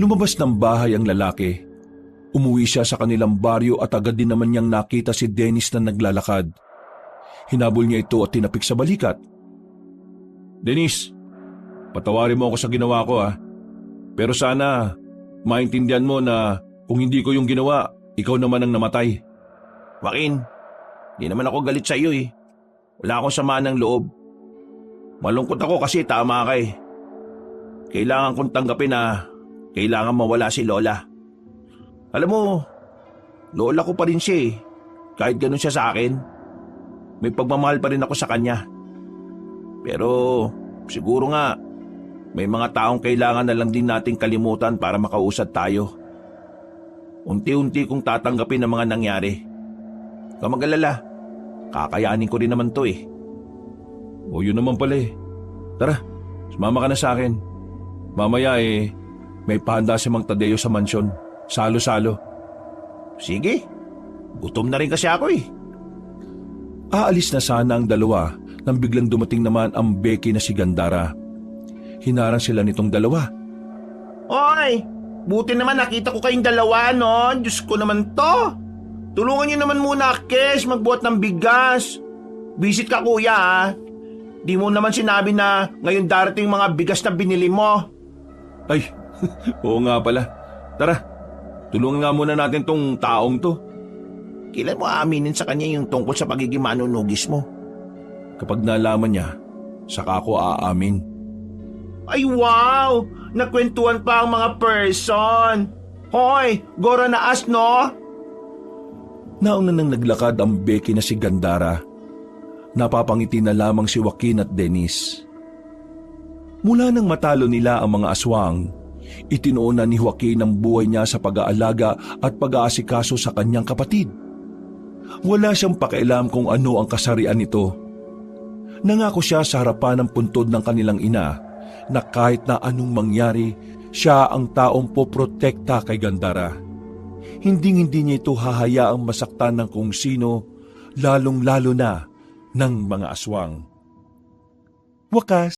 Lumabas ng bahay ang lalaki. Umuwi siya sa kanilang baryo at agad din naman niyang nakita si Dennis na naglalakad. Hinabol niya ito at tinapik sa balikat. Dennis, patawarin mo ako sa ginawa ko ha. Pero sana maintindihan mo na kung hindi ko yung ginawa, ikaw naman ang namatay. Joaquin, di naman ako galit sa iyo eh. Wala akong samaan ng loob. Malungkot ako kasi tama ka eh. Kailangan kong tanggapin na kailangan mawala si Lola. Alam mo, Lola ko pa rin siya eh. Kahit ganun siya sa akin, may pagmamahal pa rin ako sa kanya. Pero siguro nga, may mga taong kailangan na lang din nating kalimutan para makausad tayo. Unti-unti kong tatanggapin ang mga nangyari. Huwag kang mag-alala, kakayanin ko rin naman to eh. O yun naman pala eh. Tara, sumama ka na sa akin. Mamaya may pahanda si Mang Tadeo sa mansyon. Salo-salo. Sige, Gutom na rin kasi ako eh. Aalis na sana ang dalawa nang biglang dumating naman ang Becky na si Gandara. Hinarang sila nitong dalawa. Oy, buti naman nakita ko kayong dalawa, no? Diyos ko naman to. Tulungan niyo naman muna, Kes, magbuhat ng bigas. Visit ka, kuya, ha? Di mo naman sinabi na ngayon darating mga bigas na binili mo. Ay, oo nga pala. Tara, tulungan nga muna natin tong taong to. Kailan mo aaminin sa kanya yung tungkol sa pagiging manunugis mo? Kapag nalaman niya, saka ako aamin. Ay, wow! Nakwentuhan pa ang mga person. Hoy, gora na as, no? Nauna nang naglakad ang Becky na si Gandara. Napapangiti na lamang si Joaquin at Dennis. Mula nang matalo nila ang mga aswang, itinuon na ni Joaquin ang buhay niya sa pag-aalaga at pag-aasikaso sa kanyang kapatid. Wala siyang pakialam kung ano ang kasarian nito. Nangako siya sa harapan ng puntod ng kanilang ina na kahit na anong mangyari, siya ang taong poprotekta kay Gandara. Hinding-hindi niya ito hahayaang masaktan ng kung sino, lalong-lalo na ng mga aswang. Wakas,